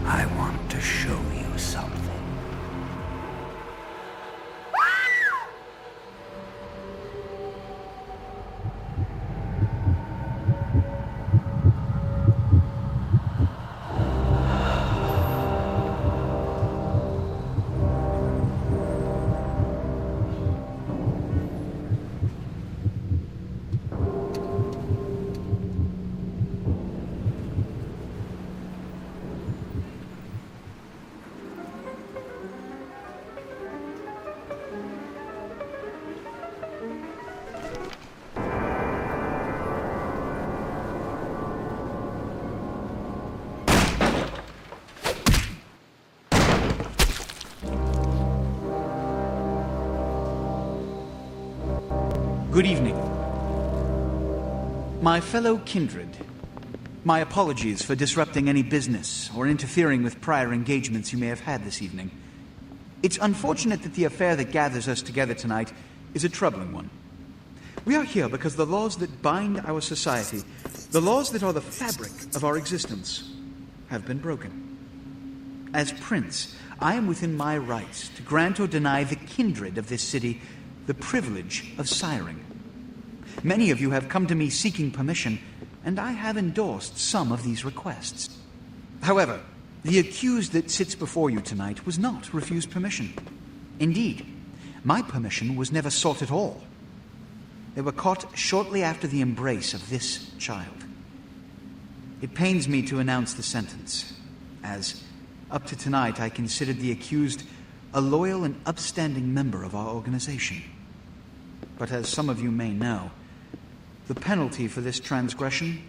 I want to show you something. Good evening. My fellow kindred, my apologies for disrupting any business or interfering with prior engagements you may have had this evening. It's unfortunate that the affair that gathers us together tonight is a troubling one. We are here because the laws that bind our society, the laws that are the fabric of our existence, have been broken. As Prince, I am within my rights to grant or deny the kindred of this city the privilege of siring. Many of you have come to me seeking permission, and I have endorsed some of these requests. However, the accused that sits before you tonight was not refused permission. Indeed, my permission was never sought at all. They were caught shortly after the embrace of this child. It pains me to announce the sentence, as up to tonight I considered the accused a loyal and upstanding member of our organization. But as some of you may know, the penalty for this transgression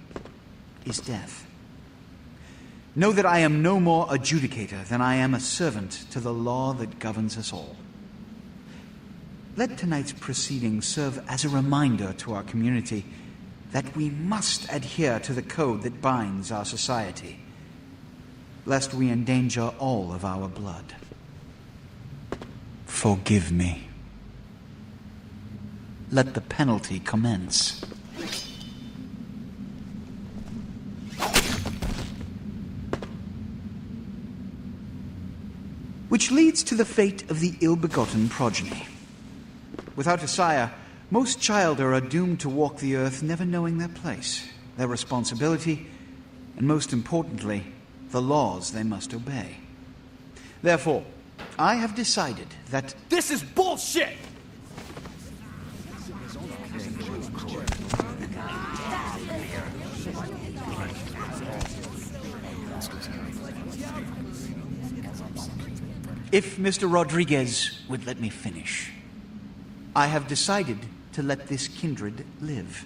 is death. Know that I am no more adjudicator than I am a servant to the law that governs us all. Let tonight's proceedings serve as a reminder to our community that we must adhere to the code that binds our society, lest we endanger all of our blood. Forgive me. Let the penalty commence. Which leads to the fate of the ill-begotten progeny. Without a sire, most children are doomed to walk the earth never knowing their place, their responsibility, and most importantly, the laws they must obey. Therefore, I have decided that this is bullshit! if Mr. Rodriguez would let me finish. I have decided to let this kindred live.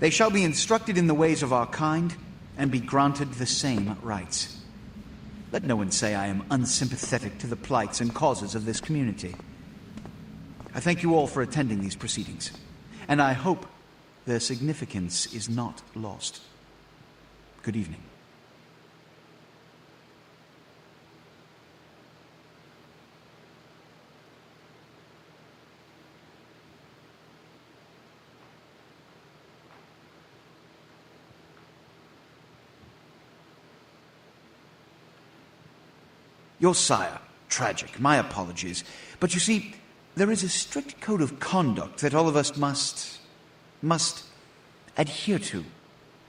They shall be instructed in the ways of our kind and be granted the same rights. Let no one say I am unsympathetic to the plights and causes of this community. I thank you all for attending these proceedings, and I hope their significance is not lost. Good evening. Your sire, tragic, my apologies. But you see, there is a strict code of conduct that all of us must adhere to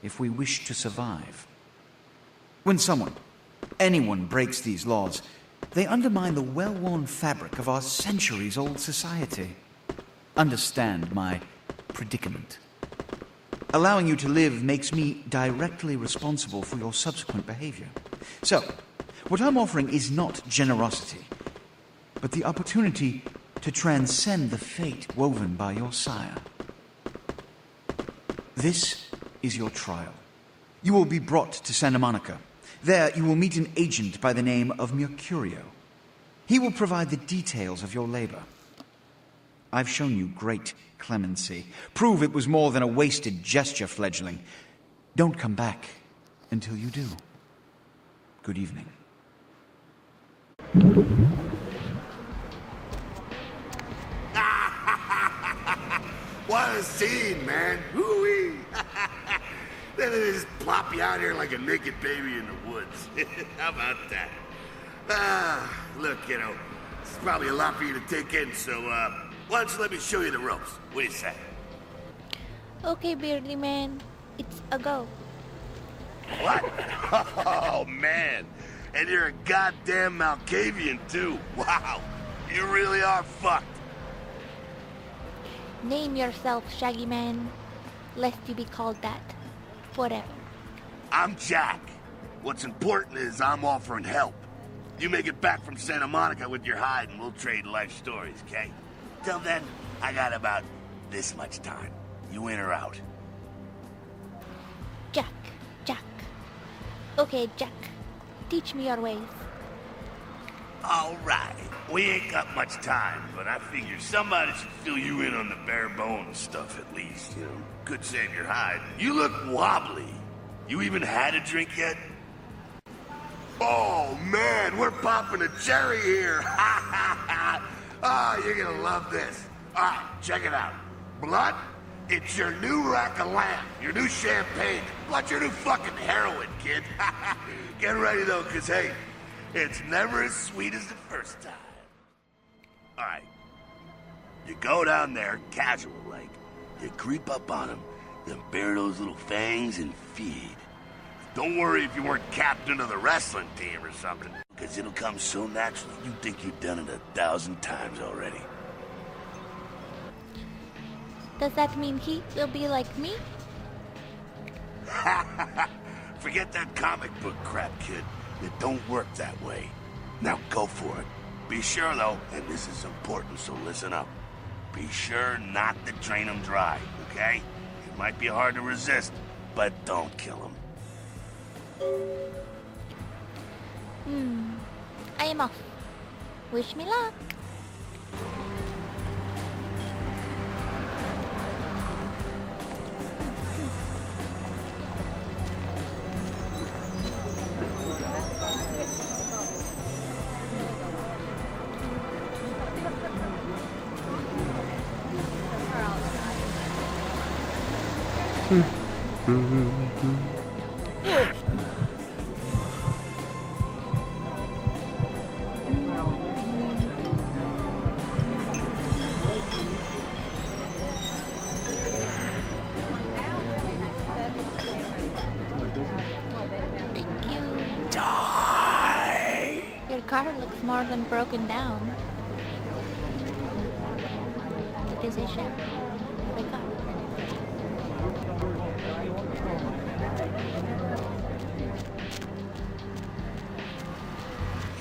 if we wish to survive. When anyone breaks these laws, they undermine the well-worn fabric of our centuries-old society. Understand my predicament. Allowing you to live makes me directly responsible for your subsequent behavior. So, what I'm offering is not generosity, but the opportunity to transcend the fate woven by your sire. This is your trial. You will be brought to Santa Monica. There you will meet an agent by the name of Mercurio. He will provide the details of your labor. I've shown you great clemency. Prove it was more than a wasted gesture, fledgling. Don't come back until you do. Good evening. What a scene, man. Woo-wee. Then they just plop you out here like a naked baby in the woods. How about that? Look, kiddo, this is probably a lot for you to take in, so, why don't you let me show you the ropes? What do you say? Okay, Beardly Man. It's a go. What? Oh, man. And you're a goddamn Malkavian, too. Wow. You really are fucked. Name yourself, Shaggy Man, lest you be called that forever. I'm Jack. What's important is I'm offering help. You make it back from Santa Monica with your hide and we'll trade life stories, okay? Till then, I got about this much time. You in or out? Jack. Okay, Jack. Teach me your ways. All right. We ain't got much time, but I figure somebody should fill you in on the bare bones stuff at least, you know? Could save your hide. You look wobbly. You even had a drink yet? Oh, man, we're popping a cherry here. Oh, you're gonna love this. All right, check it out. Blood, it's your new rack of lamb, your new champagne, like your new fucking heroin, kid. Get ready, though, because, hey, it's never as sweet as the first time. All right. You go down there, casual like. You creep up on them, then bare those little fangs and feed. Don't worry if you weren't captain of the wrestling team or something, because it'll come so naturally you think you've done it 1,000 times already. Does that mean he will be like me? Forget that comic book crap, kid. It don't work that way. Now go for it. Be sure, though, and this is important, so listen up. Be sure not to drain them dry, okay? It might be hard to resist, but don't kill them. I am off. Wish me luck. Thank you. Die! Your car looks more than broken down. It is a ship. Wake up.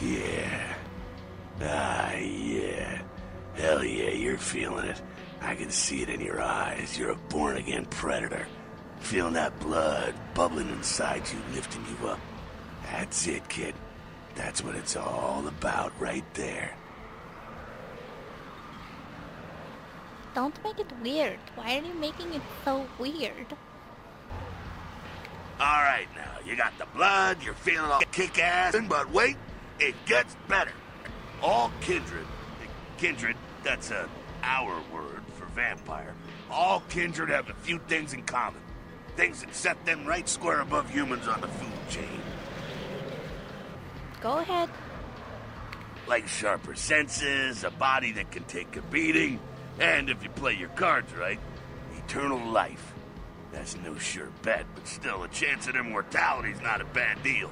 Yeah. Yeah. Hell yeah, you're feeling it. I can see it in your eyes. You're a born-again predator. Feeling that blood bubbling inside you, lifting you up. That's it, kid. That's what it's all about right there. Don't make it weird. Why are you making it so weird? All right, now, you got the blood, you're feeling all kick-ass, but wait, it gets better. All kindred, that's our word for vampire. All kindred have a few things in common. Things that set them right square above humans on the food chain. Go ahead. Like sharper senses, a body that can take a beating, and if you play your cards right, eternal life. That's no sure bet, but still, a chance at immortality's not a bad deal.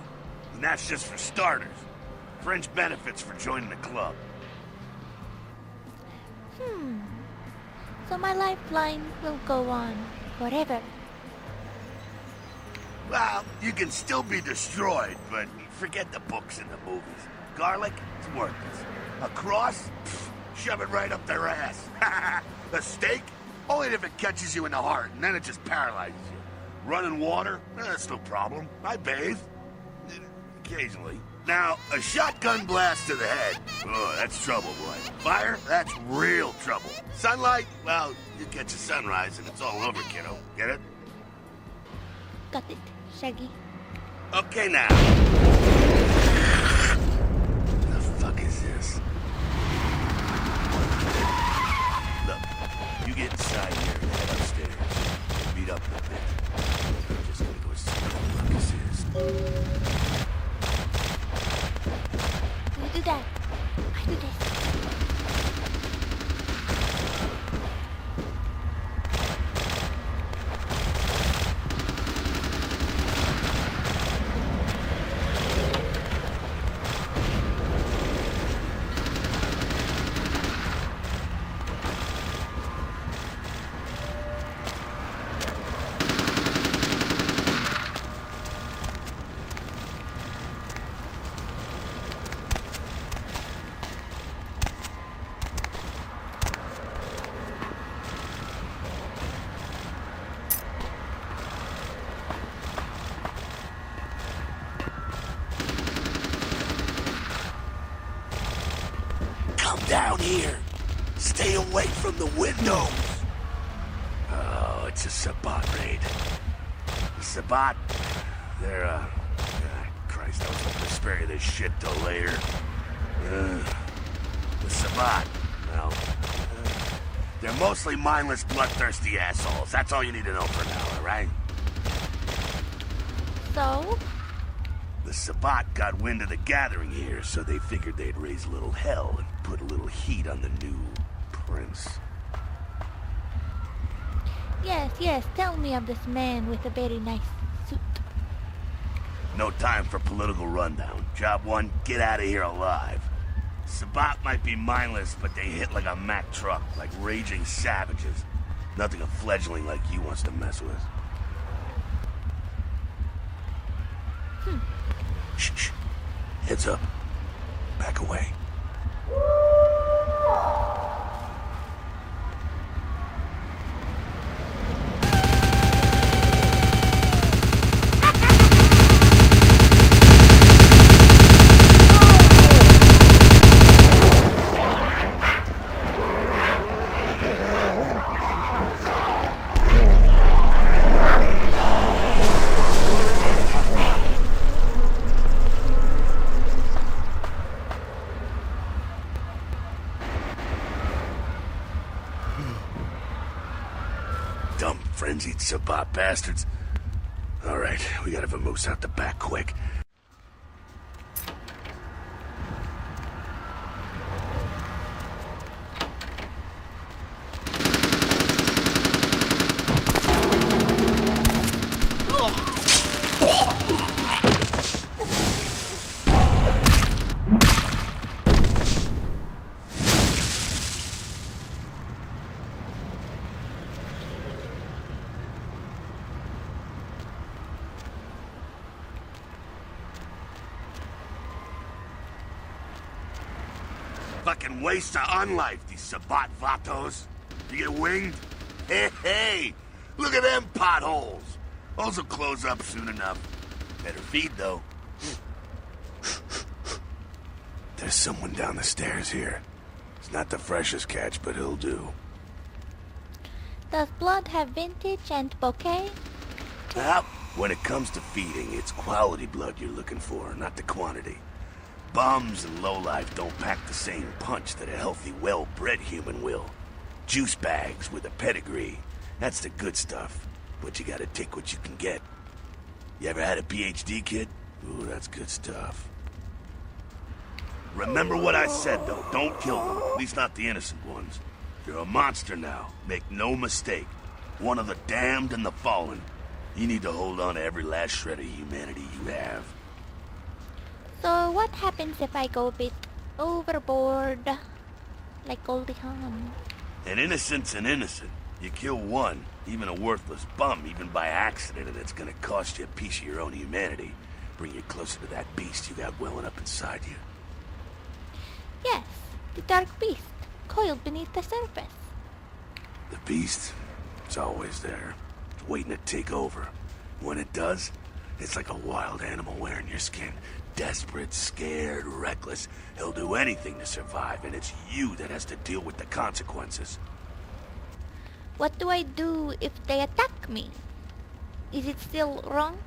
And that's just for starters. Fringe benefits for joining the club. So my lifeline will go on forever. Well, you can still be destroyed, but forget the books and the movies. Garlic, it's worthless. A cross? Pfft, shove it right up their ass. A steak? Only if it catches you in the heart, and then it just paralyzes you. Running water? That's no problem. I bathe. Occasionally. Now, a shotgun blast to the head. Oh, that's trouble, boy. Fire? That's real trouble. Sunlight? Well, you catch a sunrise and it's all over, kiddo. Get it? Got it, Shaggy. Okay, now. The fuck is this? Look, you get inside here and head upstairs. Meet up in a bit. Just down here. Stay away from the windows. Oh, it's a Sabbat raid. The Sabbat, they're, Christ, I was hoping to spare you this shit till later. The Sabbat, well, they're mostly mindless, bloodthirsty assholes. That's all you need to know for now, alright? So? The Sabbat got wind of the gathering here, so they figured they'd raise a little hell and put a little heat on the new prince. Yes, tell me of this man with a very nice suit. No time for political rundown. Job one, get out of here alive. Sabbat might be mindless, but they hit like a Mack truck, like raging savages. Nothing a fledgling like you wants to mess with. Shh. Heads up. Back away. Dumb, frenzied Sabbat bastards. Alright, we gotta vamoose out the back quick. Fucking waste of unlife, these Sabbat vatos. You get winged? Hey, look at them potholes. Those will close up soon enough. Better feed, though. There's someone down the stairs here. It's not the freshest catch, but he'll do. Does blood have vintage and bouquet? Well, when it comes to feeding, it's quality blood you're looking for, not the quantity. Bums and lowlife don't pack the same punch that a healthy, well-bred human will. Juice bags with a pedigree. That's the good stuff. But you gotta take what you can get. You ever had a PhD, kid? Ooh, that's good stuff. Remember what I said, though. Don't kill them. At least not the innocent ones. You're a monster now. Make no mistake. One of the damned and the fallen. You need to hold on to every last shred of humanity you have. So what happens if I go a bit overboard? Like Goldie Hawn. An innocent's an innocent. You kill one, even a worthless bum, even by accident, and it's gonna cost you a piece of your own humanity. Bring you closer to that beast you got welling up inside you. Yes, the dark beast, coiled beneath the surface. The beast? It's always there. It's waiting to take over. When it does, it's like a wild animal wearing your skin. Desperate, scared, reckless. He'll do anything to survive, and it's you that has to deal with the consequences. What do I do if they attack me? Is it still wrong?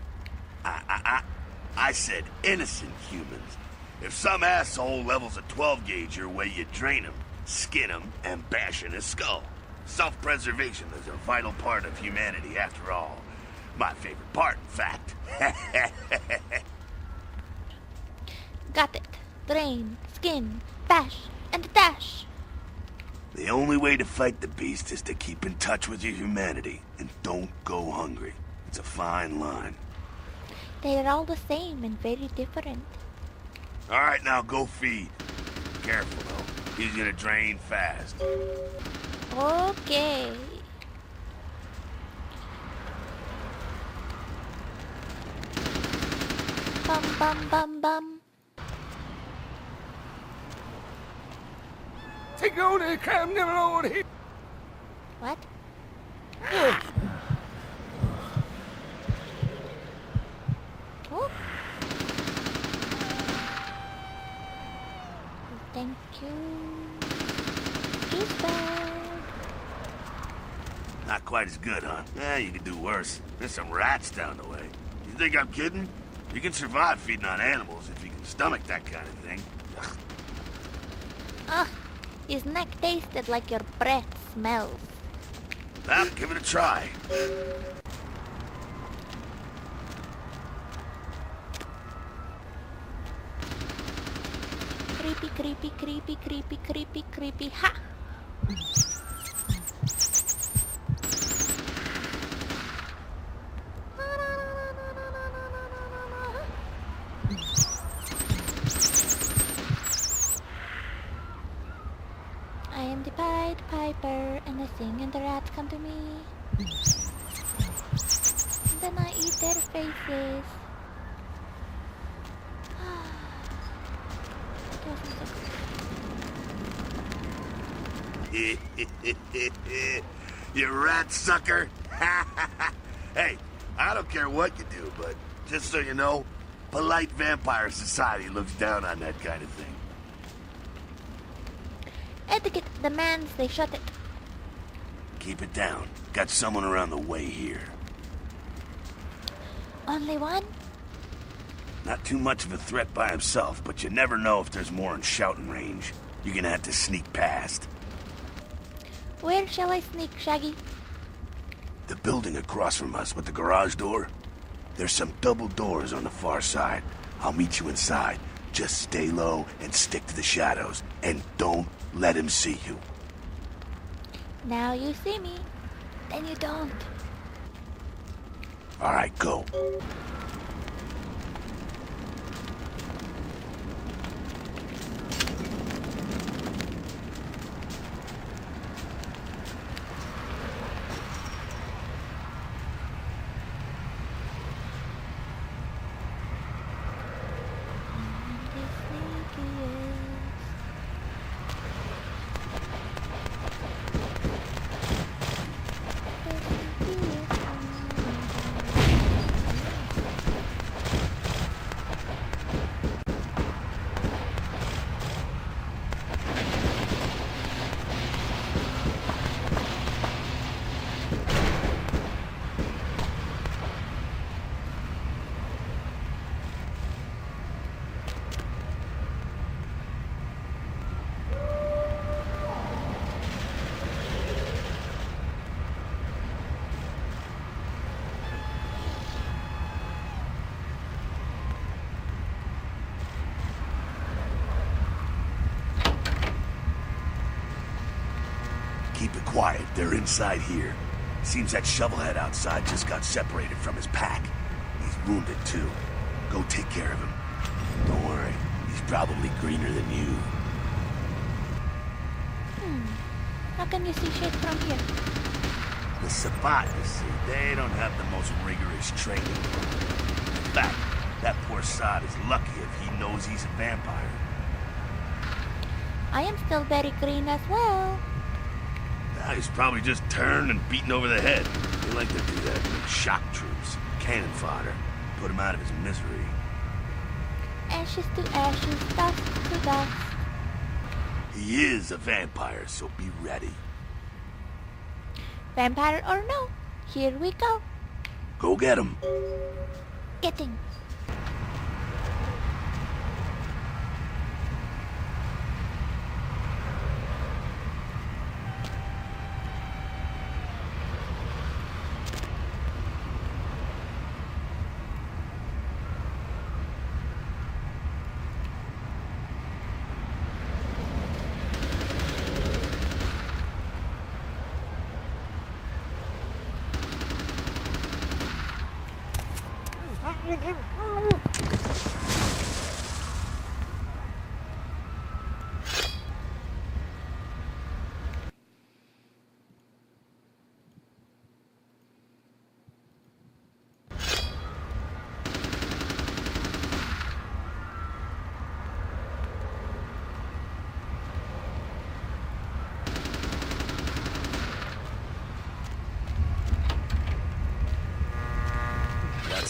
I said innocent humans. If some asshole levels a 12 gauge your way, you drain him, skin him, and bash in his skull. Self-preservation is a vital part of humanity, after all. My favorite part, in fact. Got it. Drain, skin, bash, and dash. The only way to fight the beast is to keep in touch with your humanity, and don't go hungry. It's a fine line. They are all the same and very different. Alright, now go feed. Careful, though. He's gonna drain fast. Okay. Bum bum bum bum. Take on the crime never on here. What? Oh. Thank you. fight is good, huh? Yeah, you could do worse. There's some rats down the way. You think I'm kidding? You can survive feeding on animals if you can stomach that kind of thing. Ugh, his neck tasted like your breath smells. Well, give it a try. Creepy, creepy, creepy, creepy, creepy, creepy, ha! I am the Pied Piper, and I sing and the rats come to me. And then I eat their faces. It wasn't so good. You rat sucker. Hey, I don't care what you do, but just so you know, polite vampire society looks down on that kind of thing. Etiquette demands they shut it. Keep it down. Got someone around the way here. Only one? Not too much of a threat by himself, but you never know if there's more in shouting range. You're gonna have to sneak past. Where shall I sneak, Shaggy? The building across from us with the garage door. There's some double doors on the far side. I'll meet you inside. Just stay low and stick to the shadows. And don't let him see you. Now you see me, then you don't. All right, go. Keep it quiet. They're inside here. Seems that shovelhead outside just got separated from his pack. He's wounded, too. Go take care of him. Don't worry. He's probably greener than you. How can you see shit from here? The Sabbat, you see, they don't have the most rigorous training. In fact, that poor sod is lucky if he knows he's a vampire. I am still very green as well. He's probably just turned and beaten over the head. They like to do that with shock troops, cannon fodder, put him out of his misery. Ashes to ashes, dust to dust. He is a vampire, so be ready. Vampire or no, here we go. Go get him. Getting.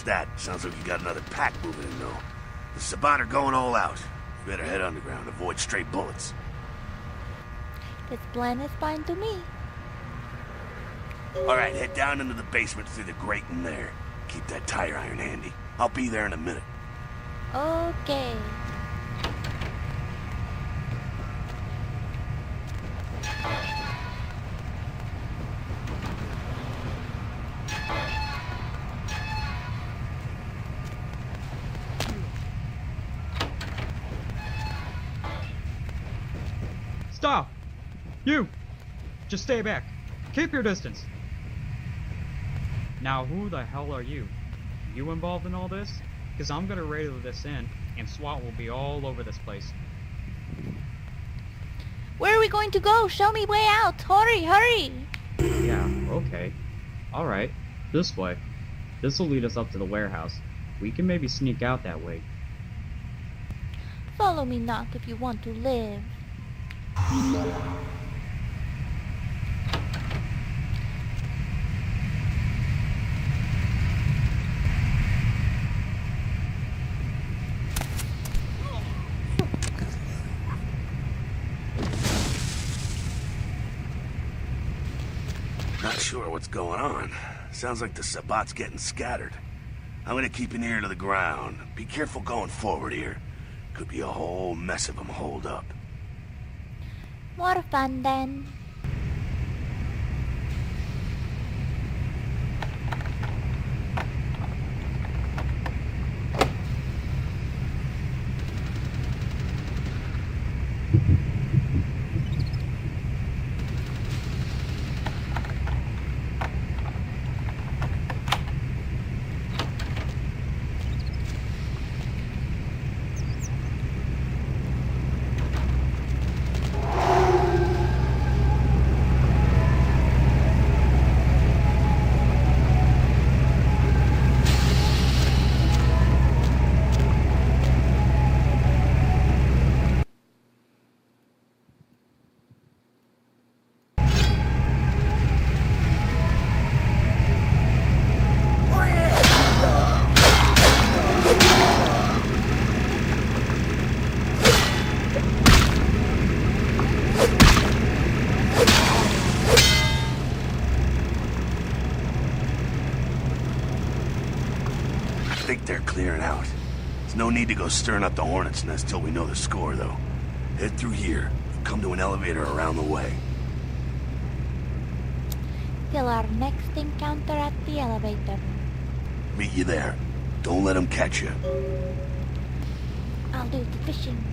That sounds like you got another pack moving in, though. The Sabbat are going all out. You better head underground, avoid stray bullets. This plan is fine to me. All right, head down into the basement through the grate in there. Keep that tire iron handy. I'll be there in a minute. Okay. Stop! You! Just stay back. Keep your distance. Now, who the hell are you? You involved in all this? Because I'm gonna radio this in, and SWAT will be all over this place. Where are we going to go? Show me way out. Hurry, hurry. Yeah, okay. Alright, this way. This'll lead us up to the warehouse. We can maybe sneak out that way. Follow me, Knock, if you want to live. Not sure what's going on. Sounds like the Sabbat's getting scattered. I'm gonna keep an ear to the ground. Be careful going forward here. Could be a whole mess of them holed up. More fun then. I think they're clearing out. There's no need to go stirring up the hornet's nest till we know the score, though. Head through here. We've come to an elevator around the way. Till our next encounter at the elevator. Meet you there. Don't let them catch you. I'll do the fishing.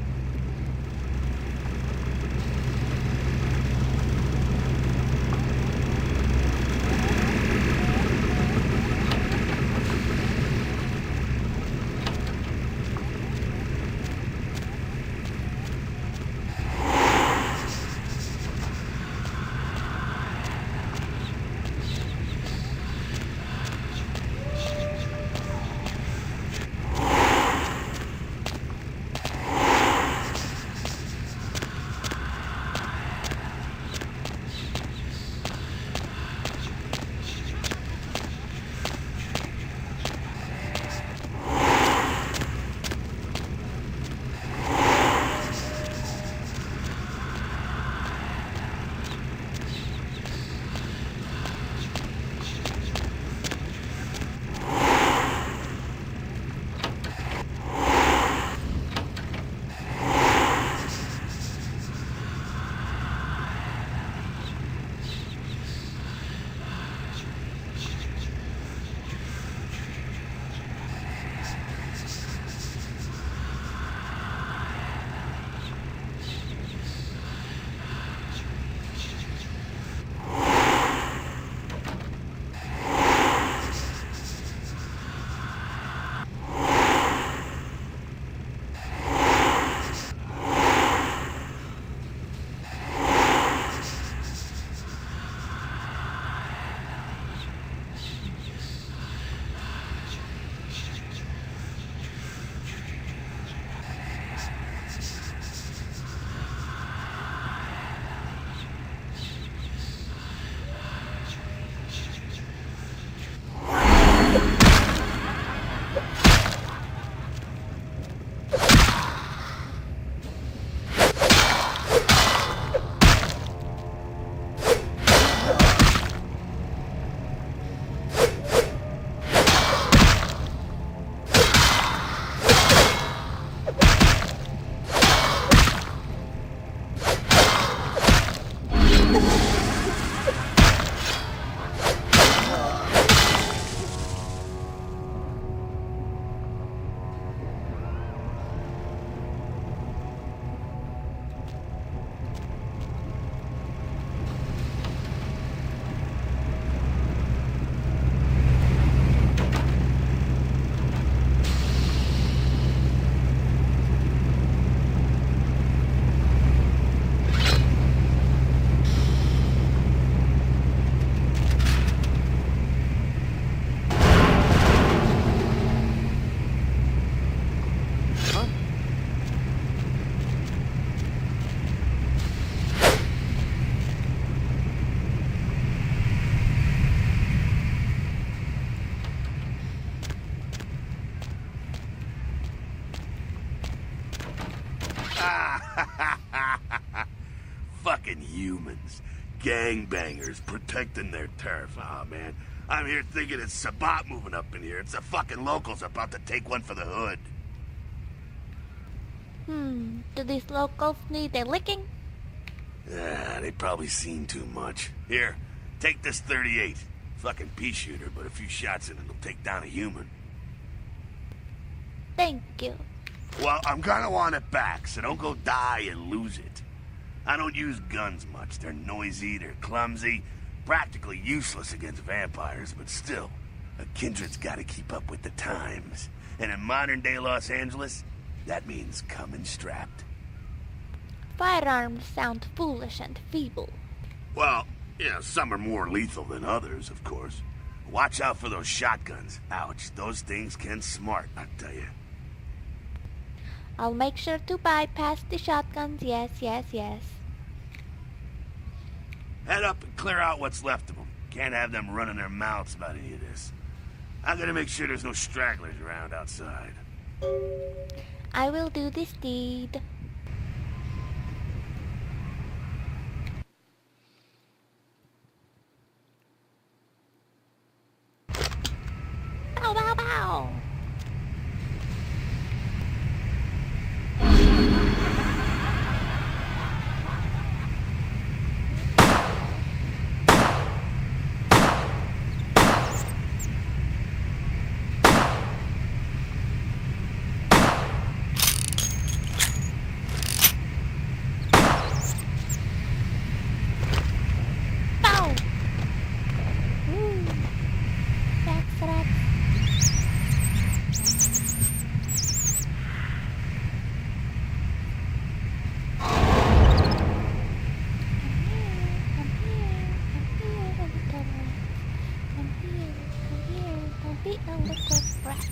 Fucking humans. Gangbangers protecting their turf. Oh, man. I'm here thinking it's Sabat moving up in here. It's the fucking locals about to take one for the hood. Do these locals need a licking? They probably seen too much. Here, take this 38. Fucking pea shooter, but a few shots in it will take down a human. Thank you. Well, I'm gonna want it back, so don't go die and lose it. I don't use guns much. They're noisy, they're clumsy, practically useless against vampires, but still, a kindred's gotta keep up with the times. And in modern-day Los Angeles, that means coming strapped. Firearms sound foolish and feeble. Well, yeah, some are more lethal than others, of course. Watch out for those shotguns. Ouch, those things can smart, I tell you. I'll make sure to bypass the shotguns, yes, yes, yes. Head up and clear out what's left of them. Can't have them running their mouths about any of this. I'm gonna make sure there's no stragglers around outside. I will do this deed. Bow, bow, bow. Bow. Ooh. Rats, rats. Don't be a little brat.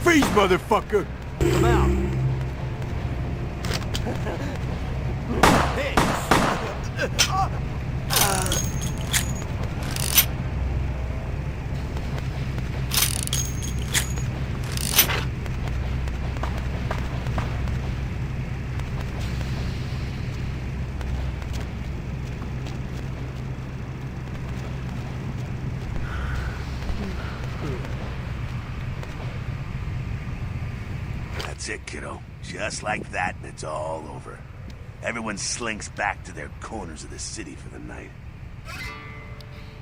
Freeze, motherfucker! Come out! Hey! That's it, kiddo. Just like that, and it's all over. Everyone slinks back to their corners of the city for the night.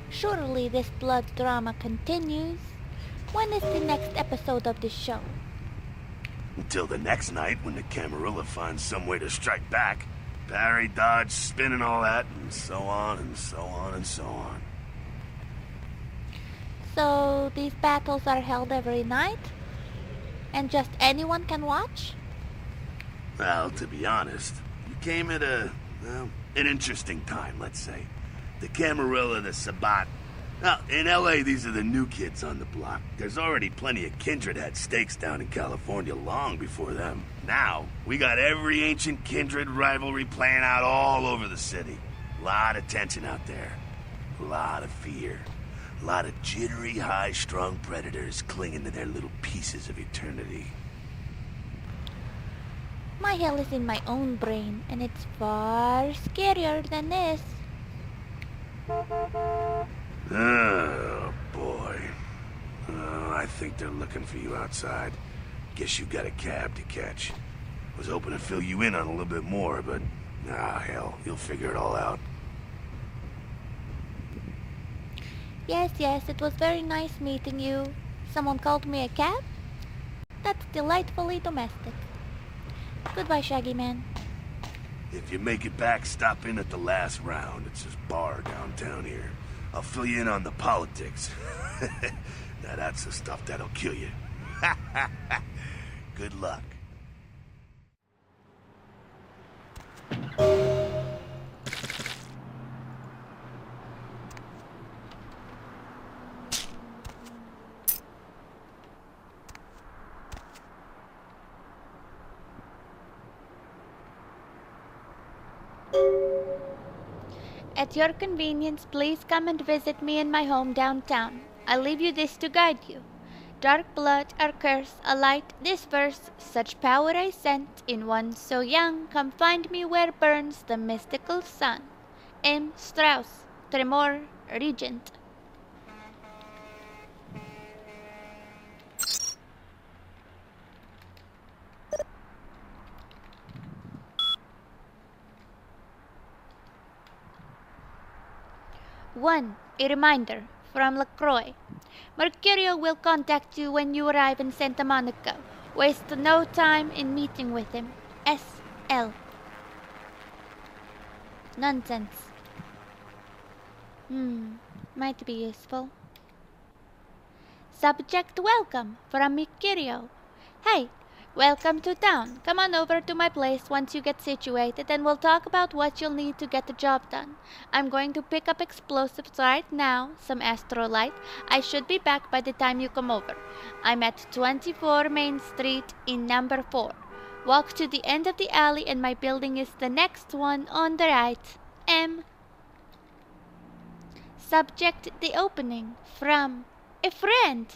Surely this blood drama continues. When is the next episode of the show? Until the next night, when the Camarilla finds some way to strike back. Parry, dodge, spin and all that, and so on, and so on, and so on. So these battles are held every night? And just anyone can watch? Well, to be honest, you came at an interesting time, let's say. The Camarilla, the Sabat. Now, in LA, these are the new kids on the block. There's already plenty of kindred had stakes down in California long before them. Now, we got every ancient kindred rivalry playing out all over the city. A lot of tension out there. A lot of fear. A lot of jittery, high-strung predators clinging to their little pieces of eternity. My hell is in my own brain, and it's far scarier than this. Oh, boy. Oh, I think they're looking for you outside. Guess you got a cab to catch. Was hoping to fill you in on a little bit more, but... hell, you'll figure it all out. Yes, it was very nice meeting you. Someone called me a cab? That's delightfully domestic. Goodbye, Shaggy Man. If you make it back, stop in at the last round. It's this bar downtown here. I'll fill you in on the politics. Now that's the stuff that'll kill you. Good luck. At your convenience, please come and visit me in my home downtown. I leave you this to guide you. Dark blood, our curse, a light, this verse, such power I sent in one so young. Come find me where burns the mystical sun. M. Strauss, Tremor, Regent. One, a reminder from LaCroix. Mercurio will contact you when you arrive in Santa Monica. Waste no time in meeting with him. S.L. Nonsense. Might be useful. Subject welcome from Mercurio. Hey, welcome to town. Come on over to my place once you get situated and we'll talk about what you'll need to get the job done. I'm going to pick up explosives right now, some astrolite. I should be back by the time you come over. I'm at 24 Main Street in number 4. Walk to the end of the alley and my building is the next one on the right. M. Subject the opening from a friend.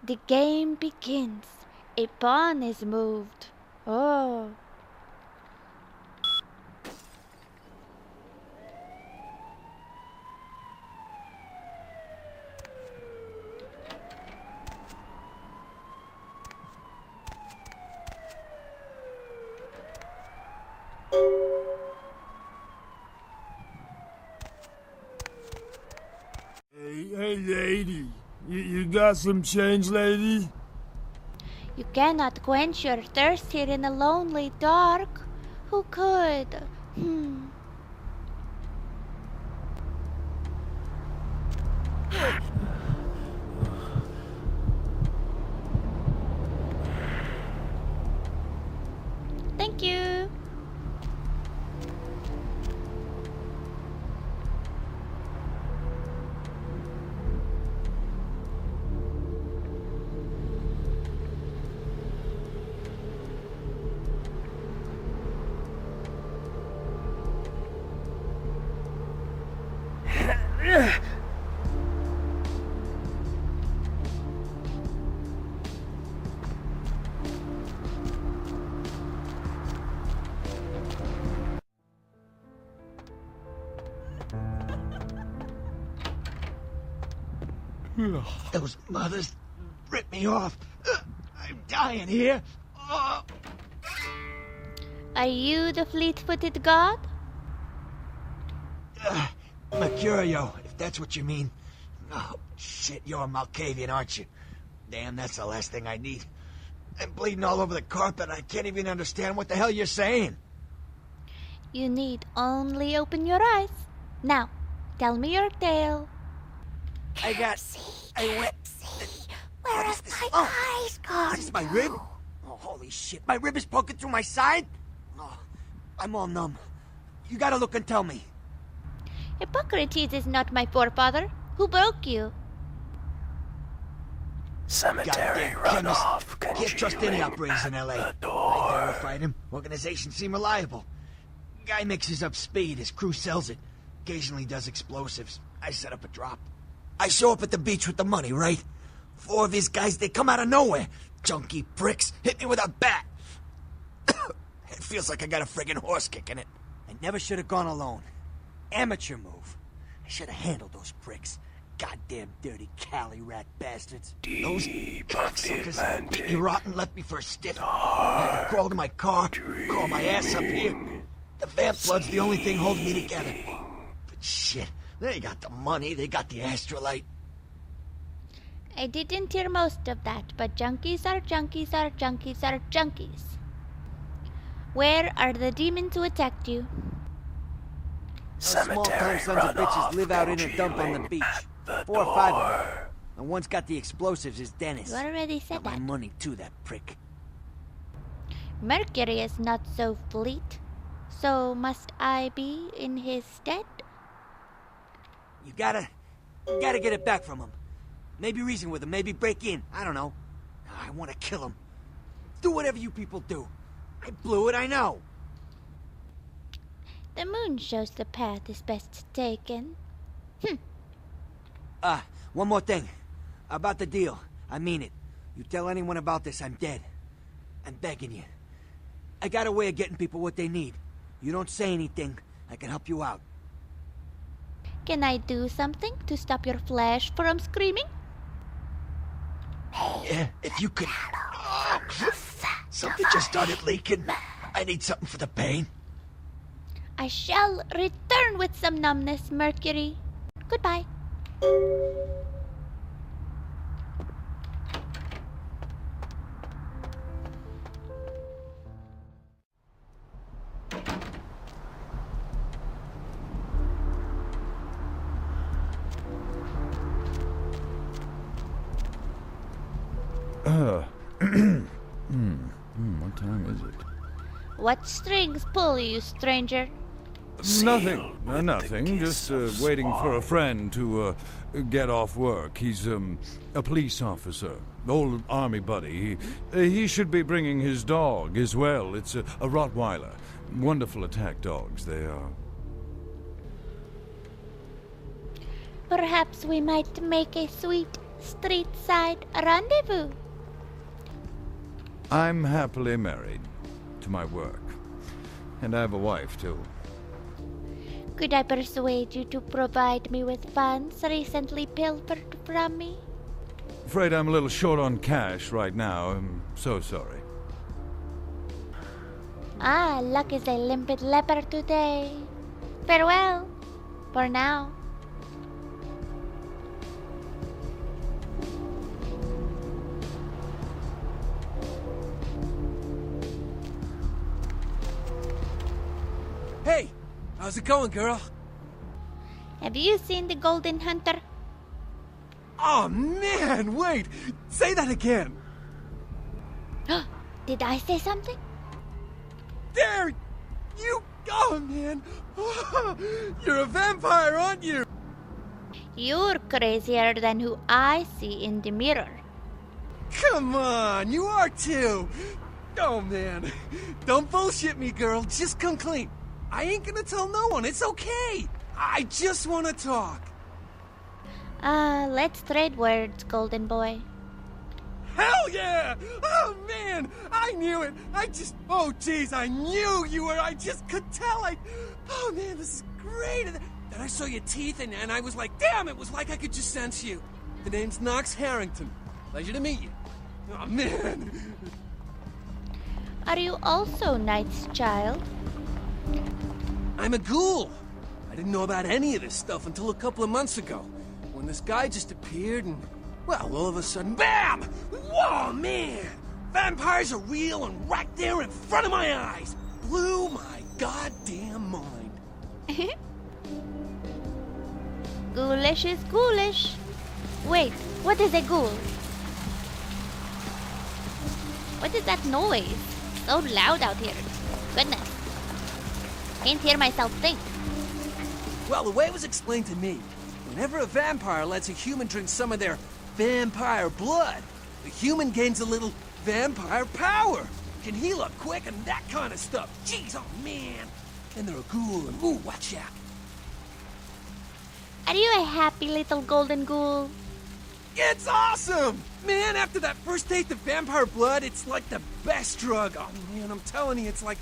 The game begins. A pawn is moved. Oh. Hey, lady. You got some change, lady? You cannot quench your thirst here in the lonely dark. Who could? Thank you. Those mothers ripped me off. I'm dying here. Are you the fleet-footed god? Mercurio, if that's what you mean. Oh, shit, you're a Malkavian, aren't you? Damn, that's the last thing I need. I'm bleeding all over the carpet. I can't even understand what the hell you're saying. You need only open your eyes. Now, tell me your tale. I got... I went... Where What is have this? my Oh, eyes gone? Is this my rib? Oh, holy shit. My rib is poking through my side? Oh, I'm all numb. You gotta look and tell me. Hippocrates is not my forefather. Who broke you? Cemetery runoff. Can't trust any operators in L.A. I verified him. Organizations seem reliable. Guy mixes up speed. His crew sells it. Occasionally does explosives. I set up a drop. I show up at the beach with the money, right? 4 of these guys, they come out of nowhere. Junky pricks hit me with a bat. It feels like I got a friggin' horse kick in it. I never should have gone alone. Amateur move. I should have handled those pricks. Goddamn dirty Cali rat bastards. Those cocksuckers beat me rotten, left me for a stiff. I had to crawl to my car, crawl my ass up here. The vamp blood's the only thing holding me together. But shit, they got the money, they got the astrolite. I didn't hear most of that, but junkies are junkies are junkies are junkies. Where are the demons who attacked you? Those small-time sons of bitches live out in a dump on the beach. 4 or 5 of them. And one's got the explosives is Dennis. You already said Got my that. money too, that prick. Mercury is not so fleet. So must I be in his stead? You gotta get it back from him. Maybe reason with him, maybe break in. I don't know. I want to kill him. Do whatever you people do. I blew it, I know. The moon shows the path is best taken. One more thing. About the deal. I mean it. You tell anyone about this, I'm dead. I'm begging you. I got a way of getting people what they need. You don't say anything, I can help you out. Can I do something to stop your flesh from screaming? Yeah, if you could... Something just started leaking. I need something for the pain. I shall return with some numbness, Mercury. Goodbye. What time is it? What strings pull you, stranger? Nothing. Nothing. Just waiting for a friend to get off work. He's a police officer. Old army buddy. He should be bringing his dog as well. It's a Rottweiler. Wonderful attack dogs, they are. Perhaps we might make a sweet street-side rendezvous. I'm happily married to my work. And I have a wife, too. Could I persuade you to provide me with funds recently pilfered from me? Afraid I'm a little short on cash right now. I'm so sorry. Ah, luck is a limpid leper today. Farewell, for now. Hey, how's it going, girl? Have you seen the Golden Hunter? Oh, man, wait! Say that again! Did I say something? There! You... Oh, man! You're a vampire, aren't you? You're crazier than who I see in the mirror. Come on, you are too! Oh, man. Don't bullshit me, girl. Just come clean. I ain't gonna tell no one. It's okay. I just want to talk. Let's trade words, Golden Boy. Hell yeah! Oh, man! I knew it! Oh, jeez, I knew you were... I just could tell. Oh, man, this is great! And then I saw your teeth, and I was like, damn, it was like I could just sense you. The name's Knox Harrington. Pleasure to meet you. Oh, man! Are you also Knight's child? I'm a ghoul. I didn't know about any of this stuff until a couple of months ago, when this guy just appeared and, well, all of a sudden, BAM! Whoa, man! Vampires are real and right there in front of my eyes. Blew my goddamn mind. Ghoulish is ghoulish. Wait, what is a ghoul? What is that noise? So loud out here. Goodness. Can't hear myself think. Well, the way it was explained to me, whenever a vampire lets a human drink some of their vampire blood, the human gains a little vampire power, can heal up quick and that kind of stuff. Jeez, oh man. And they're a ghoul and ooh, watch out. Are you a happy little golden ghoul? It's awesome! Man, after that first taste of vampire blood, it's like the best drug. Oh man, I'm telling you, it's like...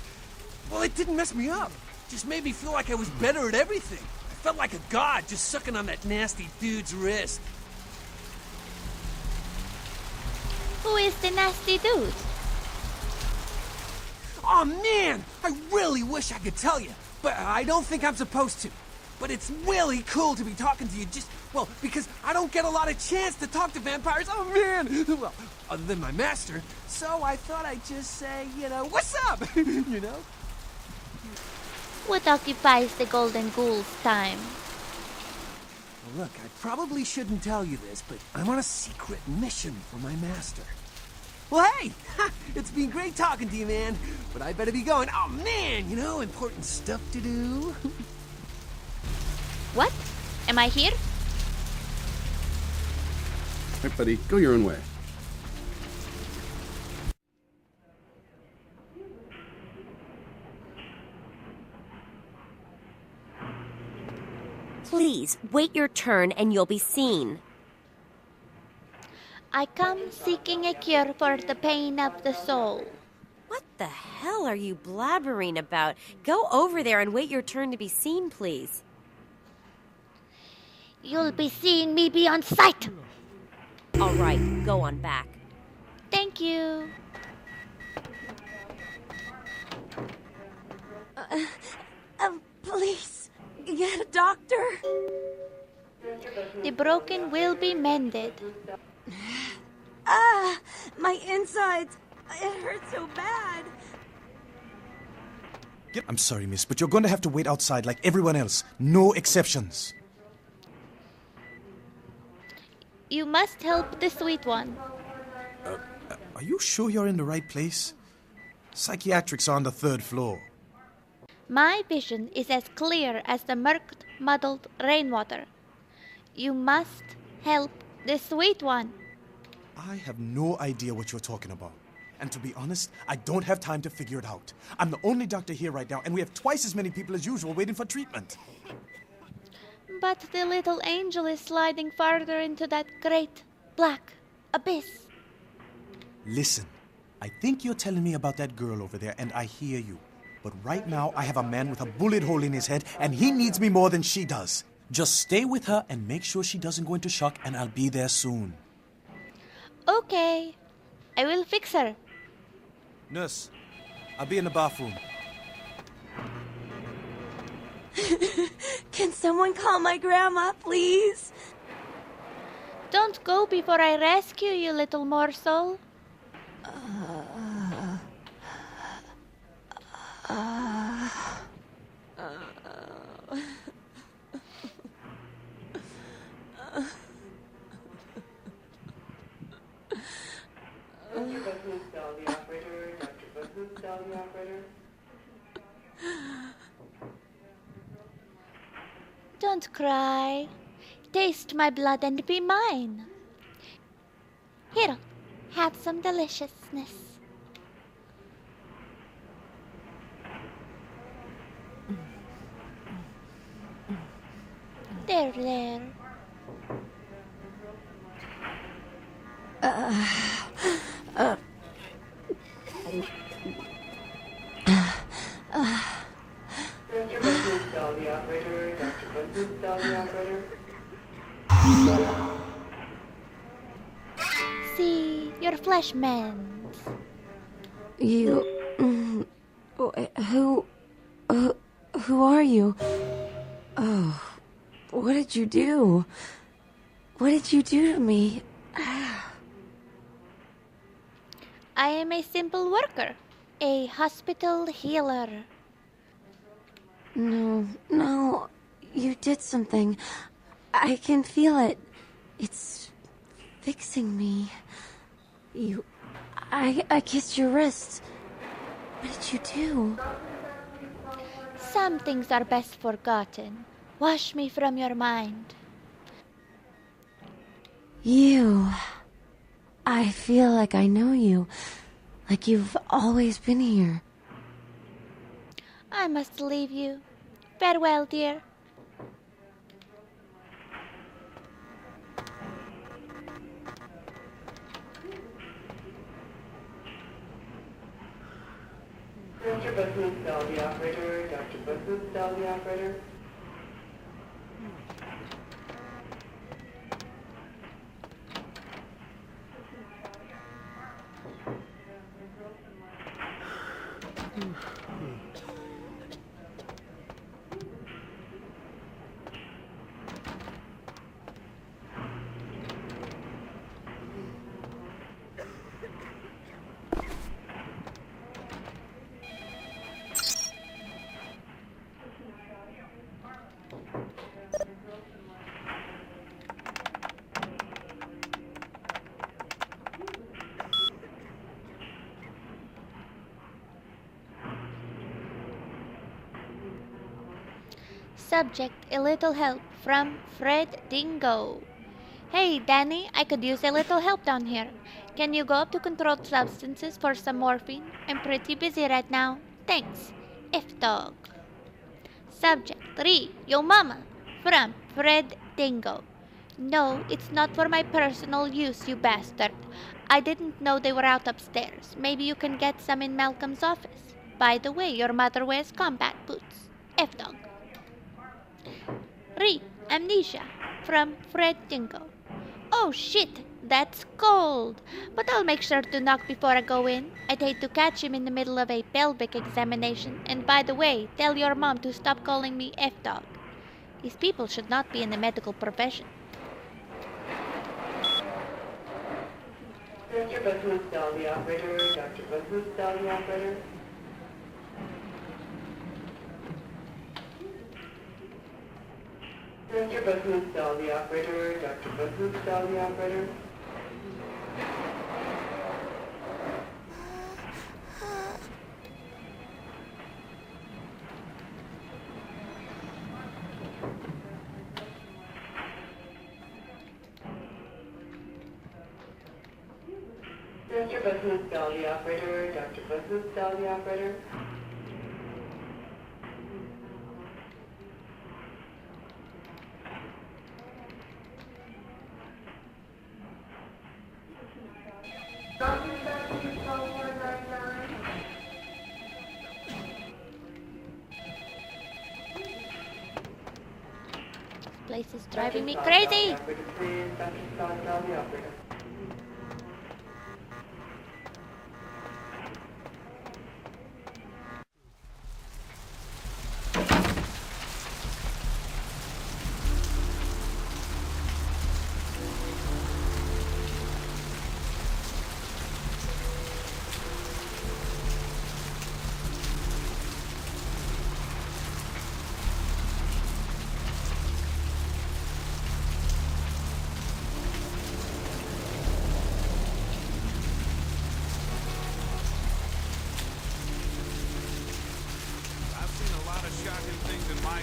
Well, it didn't mess me up. It just made me feel like I was better at everything. I felt like a god just sucking on that nasty dude's wrist. Who is the nasty dude? Oh man, I really wish I could tell you, but I don't think I'm supposed to. But it's really cool to be talking to you well, because I don't get a lot of chance to talk to vampires. Oh man! Well, other than my master, so I thought I'd just say, what's up? What occupies the golden ghoul's time? Well, look, I probably shouldn't tell you this, but I'm on a secret mission for my master. Well, hey! It's been great talking to you, man. But I better be going. Oh, man! Important stuff to do. What? Am I here? Right, buddy, go your own way. Please, wait your turn and you'll be seen. I come seeking a cure for the pain of the soul. What the hell are you blabbering about? Go over there and wait your turn to be seen, please. You'll be seeing me be on sight. All right, go on back. Thank you. Please, get a doctor. The broken will be mended. My insides. It hurts so bad. I'm sorry, miss, but you're going to have to wait outside like everyone else. No exceptions. You must help the sweet one. Are you sure you're in the right place? Psychiatrics are on the 3rd floor. My vision is as clear as the murked, muddled rainwater. You must help the sweet one. I have no idea what you're talking about. And to be honest, I don't have time to figure it out. I'm the only doctor here right now, and we have twice as many people as usual waiting for treatment. But the little angel is sliding farther into that great black abyss. Listen, I think you're telling me about that girl over there, and I hear you. But right now, I have a man with a bullet hole in his head, and he needs me more than she does. Just stay with her and make sure she doesn't go into shock, and I'll be there soon. Okay, I will fix her. Nurse, I'll be in the bathroom. Can someone call my grandma, please? Don't go before I rescue you, little morsel. Don't cry. Taste my blood and be mine. Here, have some deliciousness. There. See, your flesh mends. You... Who are you? Oh, what did you do? What did you do to me? I am a simple worker, a hospital healer. No, you did something. I can feel it. It's fixing me. I kissed your wrist. What did you do? Some things are best forgotten. Wash me from your mind. You. I feel like I know you. Like you've always been here. I must leave you. Farewell, dear. Mr. Business, tell the operator. Dr. Business, tell the operator. Subject, a little help from Fred Dingo. Hey, Danny, I could use a little help down here. Can you go up to controlled substances for some morphine? I'm pretty busy right now. Thanks. F-Dog. Subject 3. Yo mama. From Fred Dingo. No, it's not for my personal use, you bastard. I didn't know they were out upstairs. Maybe you can get some in Malcolm's office. By the way, your mother wears combat boots. F-Dog. Re. Amnesia. From Fred Dingo. Oh shit, that's cold. But I'll make sure to knock before I go in. I'd hate to catch him in the middle of a pelvic examination. And by the way, tell your mom to stop calling me F-Dog. These people should not be in the medical profession. Mr. Business, tell the operator. Dr. Business, tell the operator. Mr. Business, tell the operator. Dr. Business, tell the operator. Mr. Business, tell the operator. Dr. Business, tell the operator. This place is driving me crazy.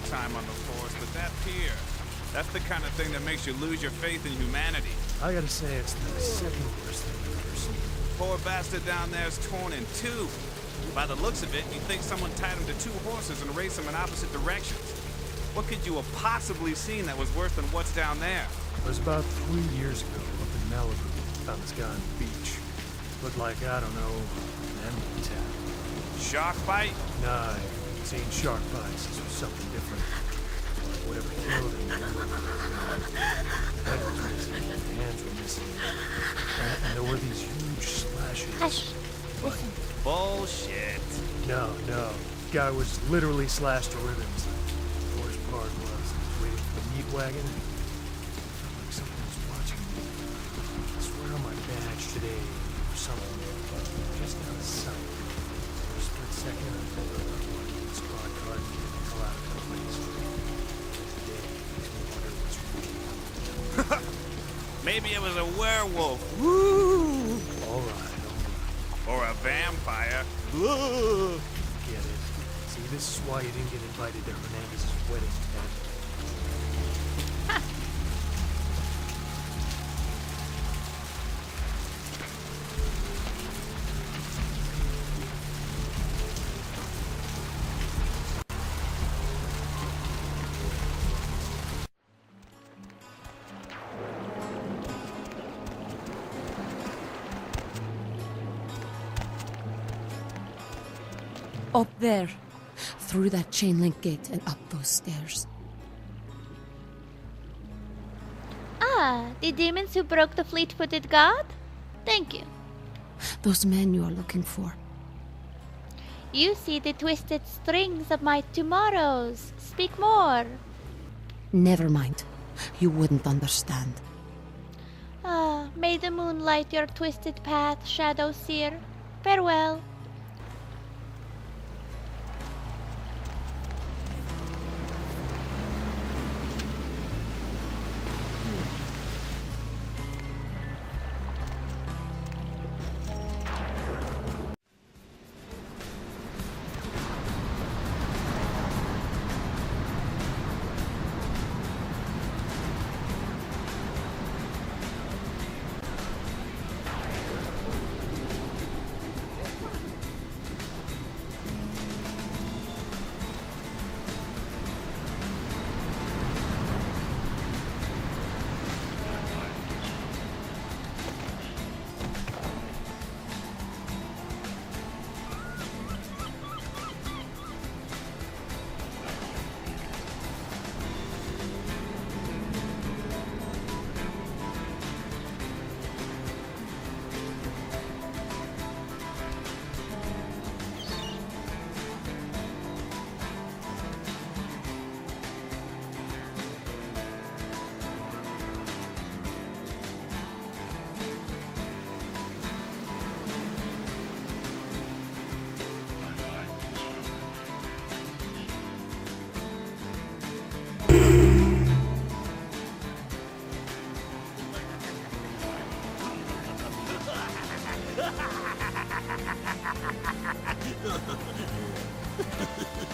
Time on the force, but that pier, that's the kind of thing that makes you lose your faith in humanity. I gotta say, it's the second worst thing I've ever seen. Poor bastard down there is torn in two. By the looks of it, you'd think someone tied him to two horses and raced them in opposite directions. What could you have possibly seen that was worse than what's down there? It was about 3 years ago, up in Malibu. Found this guy on the beach. Looked like, I don't know, an animal attack. Shark bite? Nah, I've seen shark bites. This was something different. Whatever killed him. The head was missing, the hands were missing. And there were these huge slashes. Hush. Listen. Bullshit. No. Guy was literally slashed to ribbons. The worst part was, he was waiting for the meat wagon. It felt like someone was watching me. I swear on my badge today, or something. Just out of sight. For a split second, I thought I wanted the squad car and get the hell out of that place. Today, makes me wonder what's really Maybe it was a werewolf. Woo! All right. Or a vampire. Get it. See, this is why you didn't get invited to Hernandez's wedding, Ted. Up there. Through that chain link gate and up those stairs. Ah, the demons who broke the fleet-footed god? Thank you. Those men you are looking for. You see the twisted strings of my tomorrows. Speak more. Never mind. You wouldn't understand. Ah, may the moon light your twisted path, Shadow Seer. Farewell.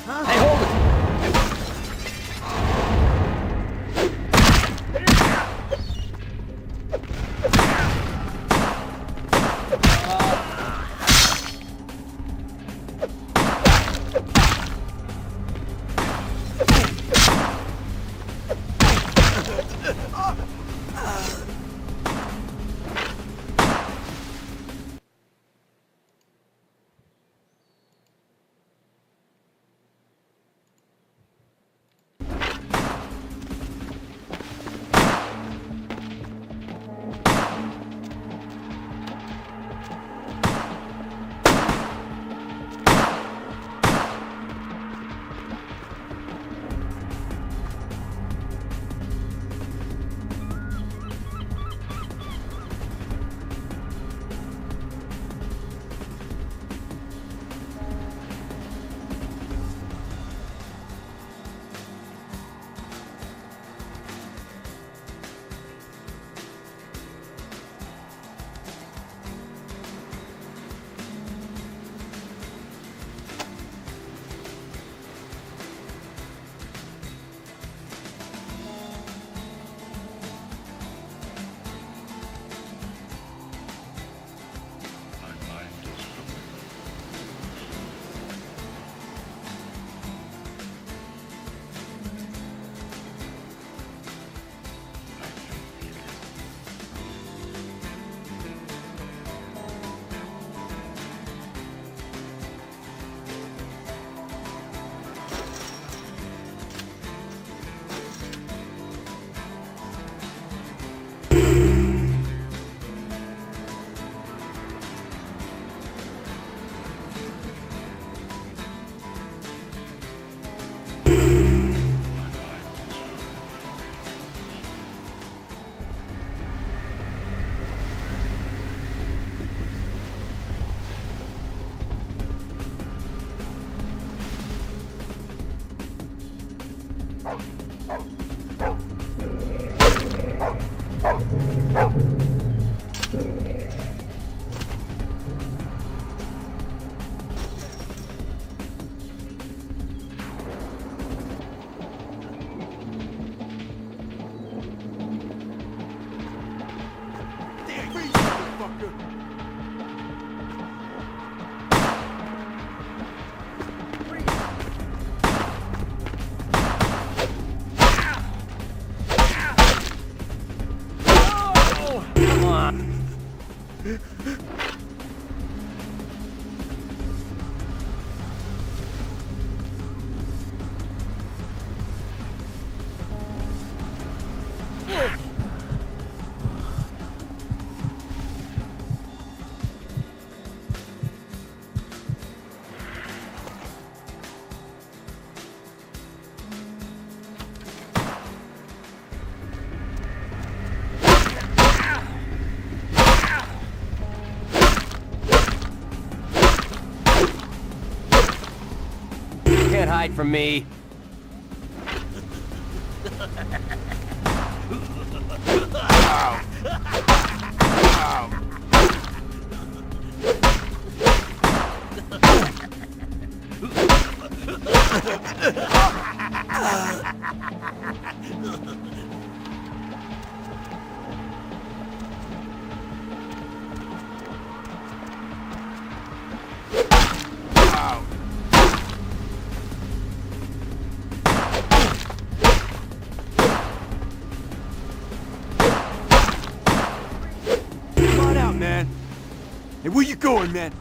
Hey, hold it! hide from me. Hey, where you going, man?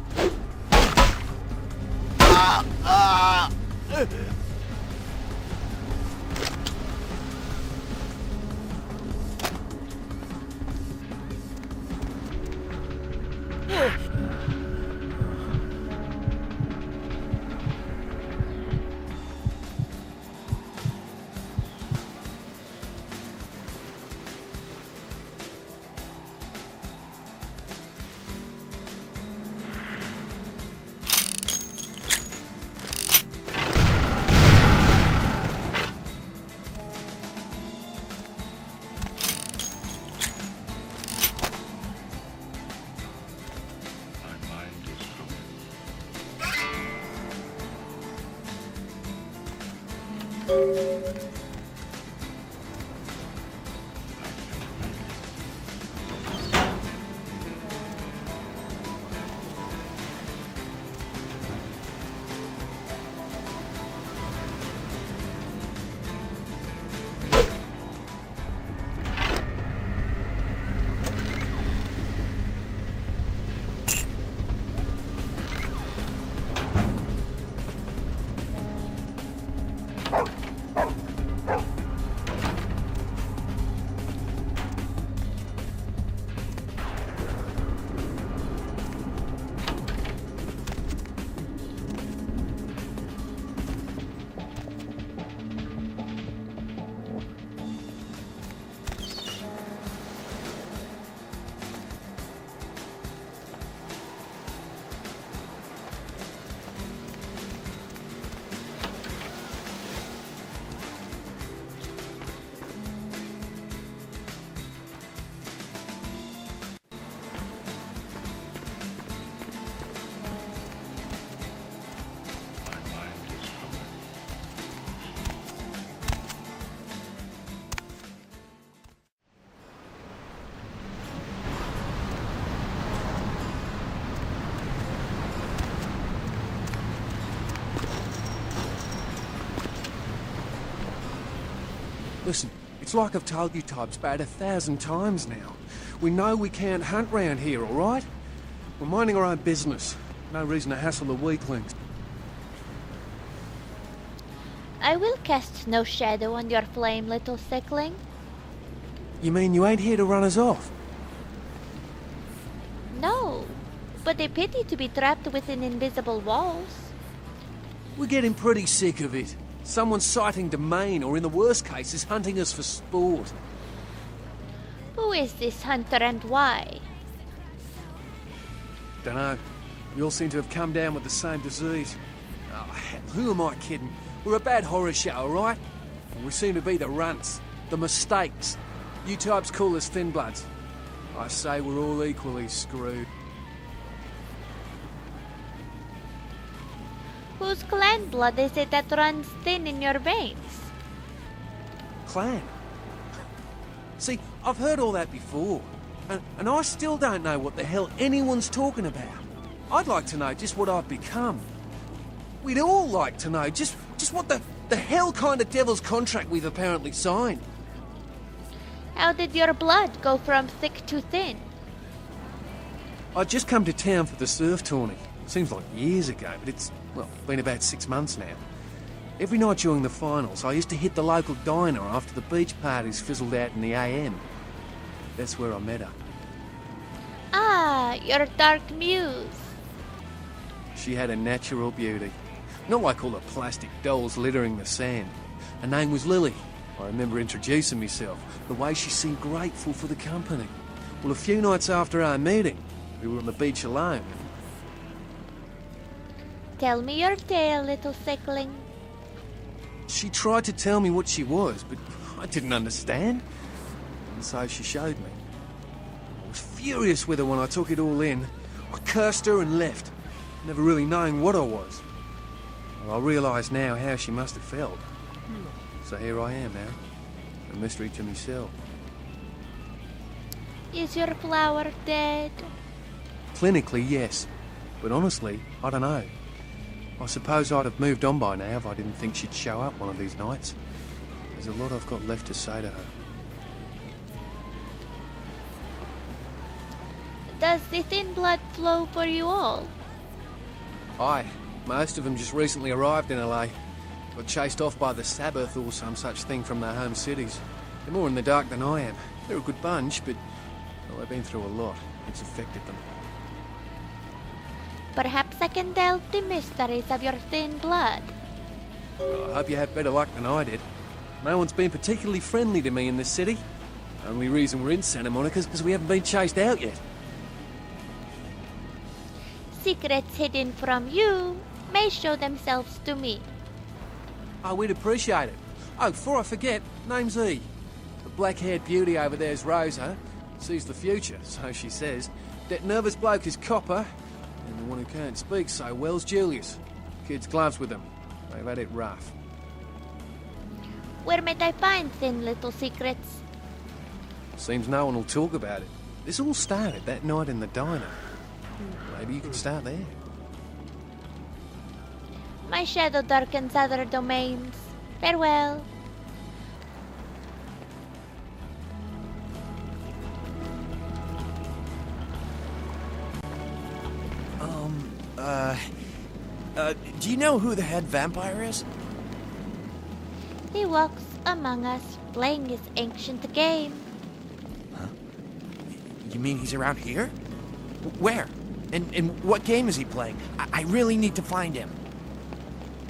Listen, it's like I've told you types about 1,000 times now. We know we can't hunt round here, all right? We're minding our own business. No reason to hassle the weaklings. I will cast no shadow on your flame, little sickling. You mean you ain't here to run us off? No, but a pity to be trapped within invisible walls. We're getting pretty sick of it. Someone's sighting domain, or in the worst cases, hunting us for sport. Who is this hunter and why? Dunno. We all seem to have come down with the same disease. Oh, hell, who am I kidding? We're a bad horror show, alright? And we seem to be the runts, the mistakes. You types call us thin bloods. I say we're all equally screwed. Whose clan blood is it that runs thin in your veins? Clan? See, I've heard all that before. And I still don't know what the hell anyone's talking about. I'd like to know just what I've become. We'd all like to know just what the hell kind of devil's contract we've apparently signed. How did your blood go from thick to thin? I'd just come to town for the surf tourney. Seems like years ago, but it's, well, been about 6 months now. Every night during the finals, I used to hit the local diner after the beach parties fizzled out in the AM. That's where I met her. Ah, your dark muse. She had a natural beauty. Not like all the plastic dolls littering the sand. Her name was Lily. I remember introducing myself, the way she seemed grateful for the company. Well, a few nights after our meeting, we were on the beach alone. Tell me your tale, little sickling. She tried to tell me what she was, but I didn't understand. And so she showed me. I was furious with her when I took it all in. I cursed her and left, never really knowing what I was. Well, I realise now how she must have felt. So here I am now, a mystery to myself. Is your flower dead? Clinically, yes. But honestly, I don't know. I suppose I'd have moved on by now if I didn't think she'd show up one of these nights. There's a lot I've got left to say to her. Does the thin blood flow for you all? Aye, most of them just recently arrived in LA. Got chased off by the Sabbath or some such thing from their home cities. They're more in the dark than I am. They're a good bunch, but well, they've been through a lot. It's affected them. Perhaps I can delve the mysteries of your thin blood. Well, I hope you have better luck than I did. No one's been particularly friendly to me in this city. Only reason we're in Santa Monica is because we haven't been chased out yet. Secrets hidden from you may show themselves to me. Oh, we'd appreciate it. Oh, before I forget, name's E. The black-haired beauty over there's Rosa. Sees the future, so she says. That nervous bloke is Copper. And the one who can't speak so well's Julius. Kids gloves with them. They've had it rough. Where might I find thin little secrets? Seems no one will talk about it. This all started that night in the diner. Maybe you could start there. My shadow darkens other domains. Farewell. Do you know who the head vampire is? He walks among us, playing his ancient game. Huh? You mean he's around here? Where? And what game is he playing? I really need to find him.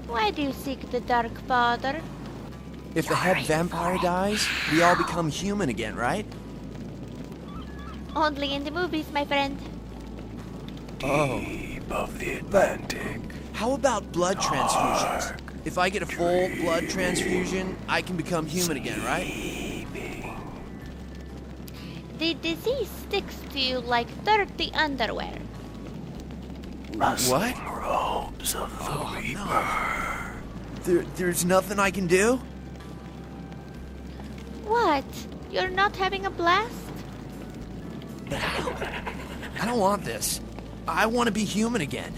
Why do you seek the Dark Father? If the head vampire dies, we all become human again, right? Only in the movies, my friend. Oh. Of the Atlantic. How about blood transfusions? If I get a full blood transfusion, I can become human again, right? The disease sticks to you like dirty underwear. What? Robes of the Reaper. No. There's nothing I can do? What? You're not having a blast? I don't want this. I want to be human again.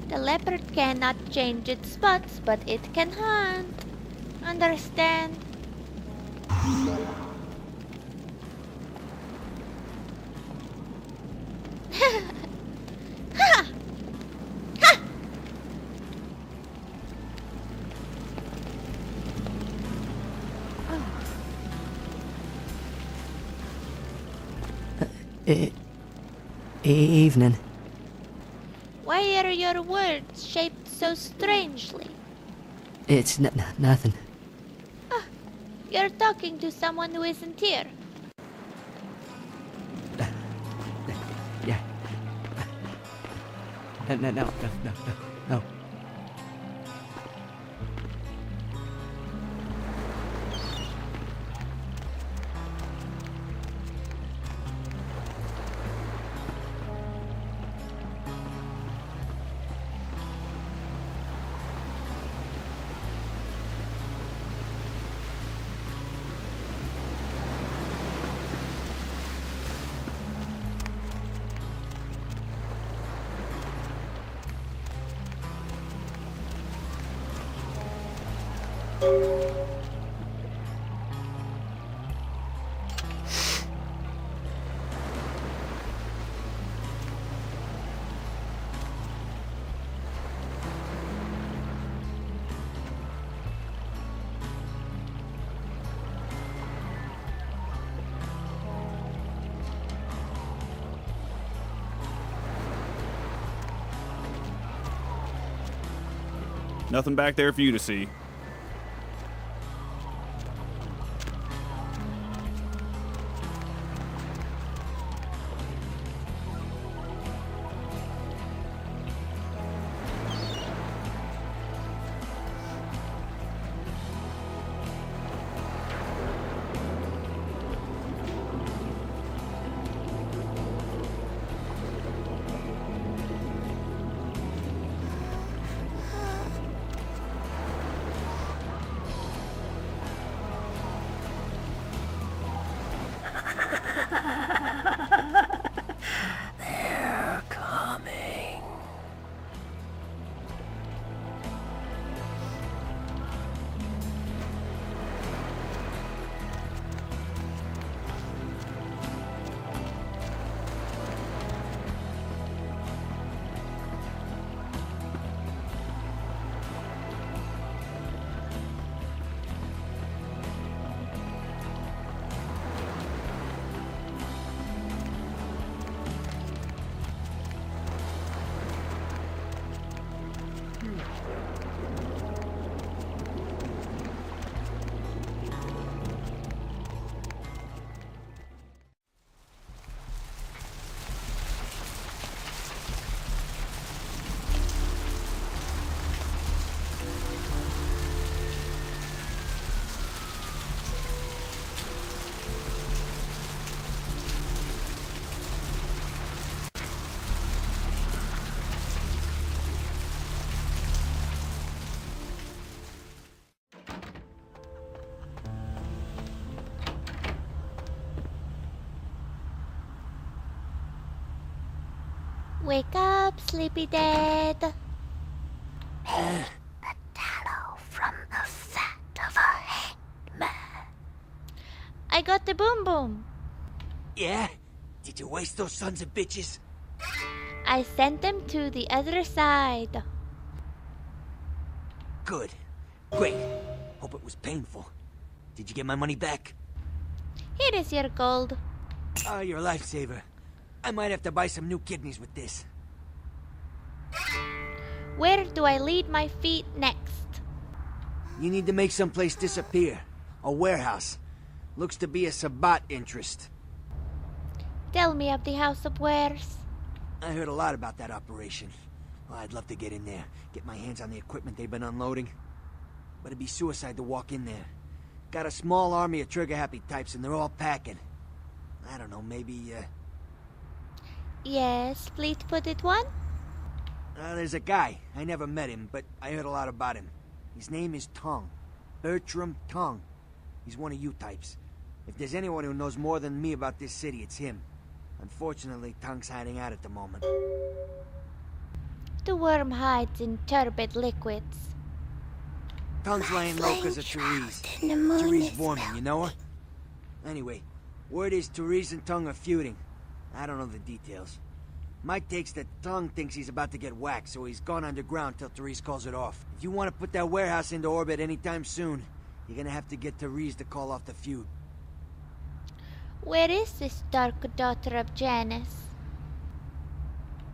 The leopard cannot change its spots, but it can hunt. Understand? Ha! Ha! Evening. Why are your words shaped so strangely? It's nothing. Ah, you're talking to someone who isn't here. Yeah. No. Nothing back there for you to see. Wake up, sleepy dad. The tallow from the fat of a hangman. I got the boom boom. Yeah? Did you waste those sons of bitches? I sent them to the other side. Good. Great. Hope it was painful. Did you get my money back? Here is your gold. Oh, you're a lifesaver. I might have to buy some new kidneys with this. Where do I lead my feet next? You need to make someplace disappear. A warehouse. Looks to be a Sabbat interest. Tell me of the House of Wares. I heard a lot about that operation. Well, I'd love to get in there, get my hands on the equipment they've been unloading. But it'd be suicide to walk in there. Got a small army of trigger-happy types, and they're all packing. I don't know, maybe, Yes, fleet-footed one? There's a guy. I never met him, but I heard a lot about him. His name is Tongue. Bertram Tongue. He's one of you types. If there's anyone who knows more than me about this city, it's him. Unfortunately, Tongue's hiding out at the moment. The worm hides in turbid liquids. Tongue's laying low because of Therese. Therese Borman, you know her? Anyway, word is Therese and Tongue are feuding. I don't know the details. Mike takes that Tongue thinks he's about to get whacked, so he's gone underground till Therese calls it off. If you want to put that warehouse into orbit anytime soon, you're gonna have to get Therese to call off the feud. Where is this dark daughter of Janice?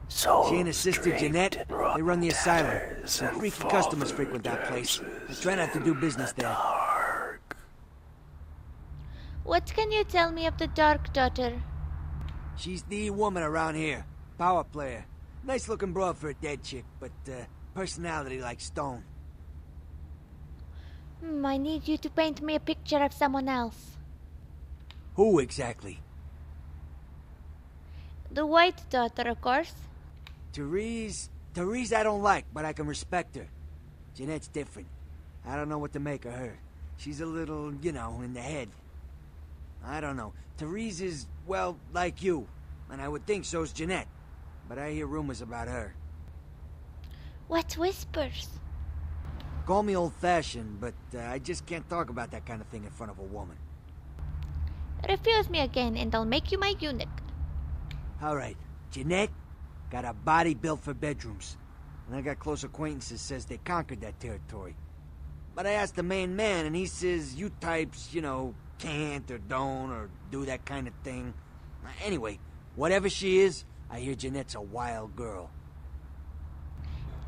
She and his sister Jeanette, they run the asylum. Some freaky customers frequent that place. I try not to do business there. What can you tell me of the dark daughter? She's the woman around here. Power player. Nice looking broad for a dead chick, but personality like stone. I need you to paint me a picture of someone else. Who exactly? The white daughter, of course. Therese I don't like, but I can respect her. Jeanette's different. I don't know what to make of her. She's a little, you know, in the head. I don't know. Therese is, well, like you. And I would think so's Jeanette. But I hear rumors about her. What whispers? Call me old-fashioned, but I just can't talk about that kind of thing in front of a woman. Refuse me again and I'll make you my eunuch. Alright, Jeanette got a body built for bedrooms. And I got close acquaintances says they conquered that territory. But I asked the main man and he says you types, you know, can't or don't or do that kind of thing. Anyway, whatever she is, I hear Jeanette's a wild girl.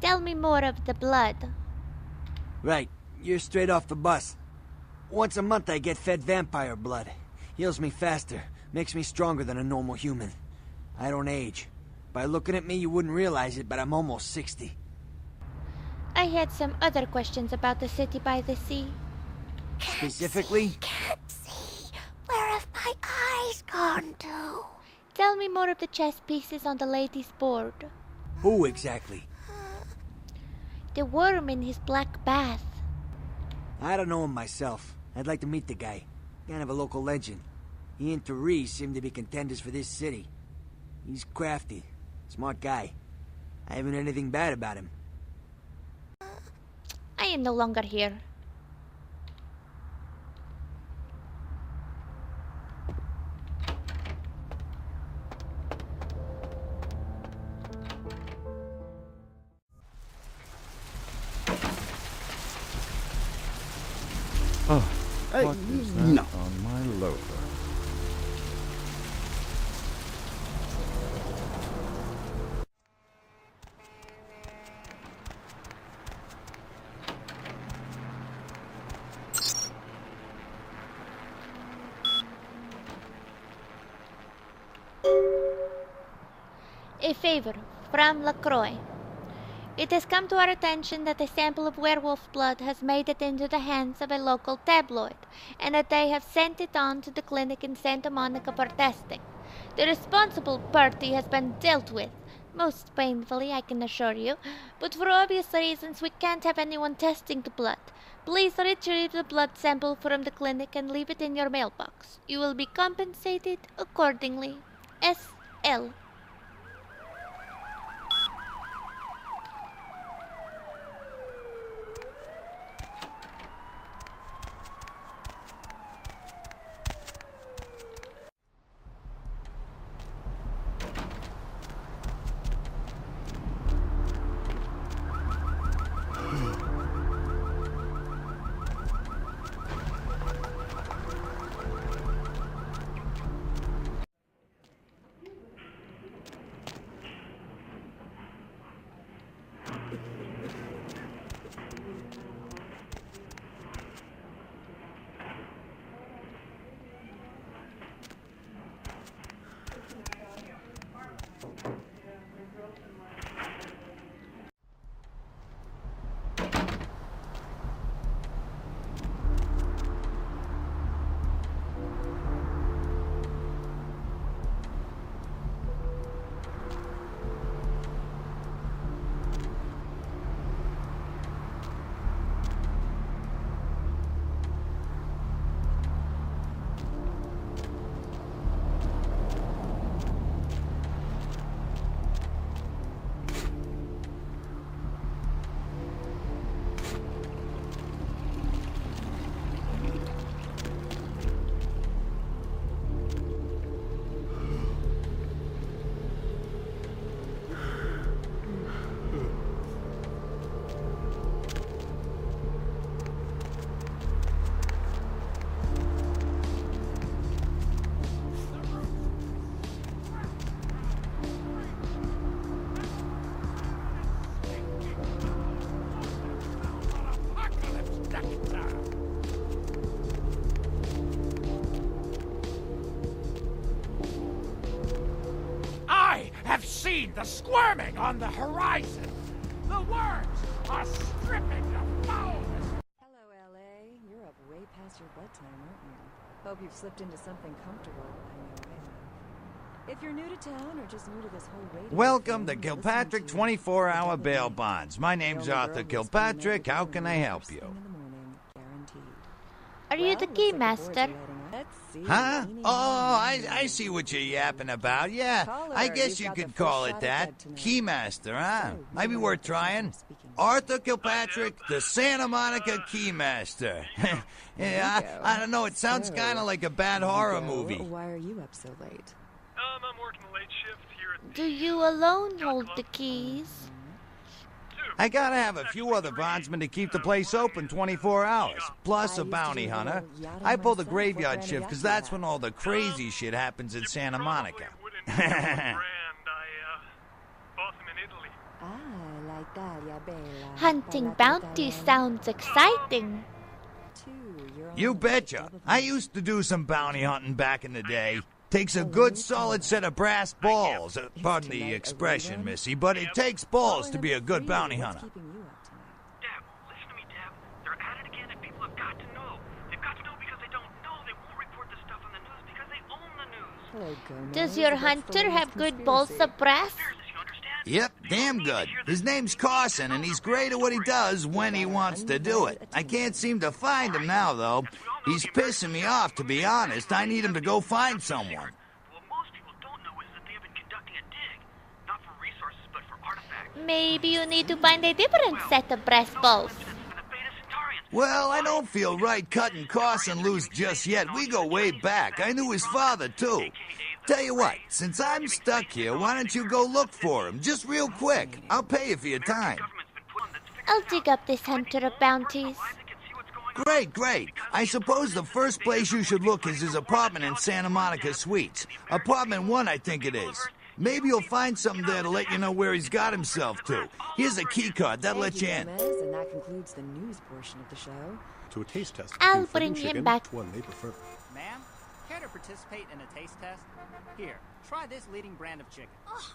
Tell me more of the blood. Right, you're straight off the bus. Once a month I get fed vampire blood. Heals me faster, makes me stronger than a normal human. I don't age. By looking at me, you wouldn't realize it, but I'm almost 60. I had some other questions about the city by the sea. Specifically? Can't see. Where have my eyes gone to? Tell me more of the chess pieces on the lady's board. Who exactly? The worm in his black bath. I don't know him myself. I'd like to meet the guy. Kind of a local legend. He and Therese seem to be contenders for this city. He's crafty. Smart guy. I haven't heard anything bad about him. I am no longer here. Oh, what is that no. on my loafer? A favor from LaCroix. It has come to our attention that a sample of werewolf blood has made it into the hands of a local tabloid, and that they have sent it on to the clinic in Santa Monica for testing. The responsible party has been dealt with, most painfully, I can assure you, but for obvious reasons we can't have anyone testing the blood. Please retrieve the blood sample from the clinic and leave it in your mailbox. You will be compensated accordingly. S.L. read the squirming on the horizon. The words are stripping the foam. Hello, L.A. You're up way past your bedtime, aren't you? Hope you've slipped into something comfortable. I know I have. If you're new to town or just new to this whole radio Welcome to thing, Kilpatrick listen to 24-hour bail bonds. My name's Arthur Kilpatrick. How can I help you? Are you the keymaster? Huh? Oh, I see what you're yapping about. Yeah, I guess you could call it that. Keymaster, huh? Might be worth trying. Arthur Kilpatrick, the Santa Monica Keymaster. Yeah, I don't know. It sounds kind of like a bad horror movie. Why are you up so late? I'm working the late shift here at Do you alone hold the keys? I gotta have a few other bondsmen to keep the place open 24 hours, plus a bounty hunter. I pull the graveyard shift because that's when all the crazy shit happens in Santa Monica. Hunting bounties sounds exciting. You betcha. I used to do some bounty hunting back in the day. Takes a good solid set of brass balls. Pardon the expression, Missy, but it takes balls to be a good bounty hunter. Deb, listen to me, Deb. They're at it again and people have got to know. They've got to know because they don't know. They won't report the stuff on the news because they own the news. Does your hunter have good balls of brass? Yep, damn good. His name's Carson, and he's great at what he does when he wants to do it. I can't seem to find him now, though. He's pissing me off, to be honest. I need him to go find someone. Maybe you need to find a different set of brass balls. Well, I don't feel right cutting Carson loose just yet. We go way back. I knew his father, too. Tell you what, since I'm stuck here, why don't you go look for him? Just real quick. I'll pay you for your time. I'll dig up this hunter of bounties. Great, great. I suppose the first place you should look is his apartment in Santa Monica Suites. Apartment 1, I think it is. Maybe you'll find something there to let you know where he's got himself to. Here's a key card. That'll let you in. And that concludes the news portion of the show. To a taste test. I'll bring him back. One they prefer. Ma'am, care to participate in a taste test? Here, try this leading brand of chicken. Oh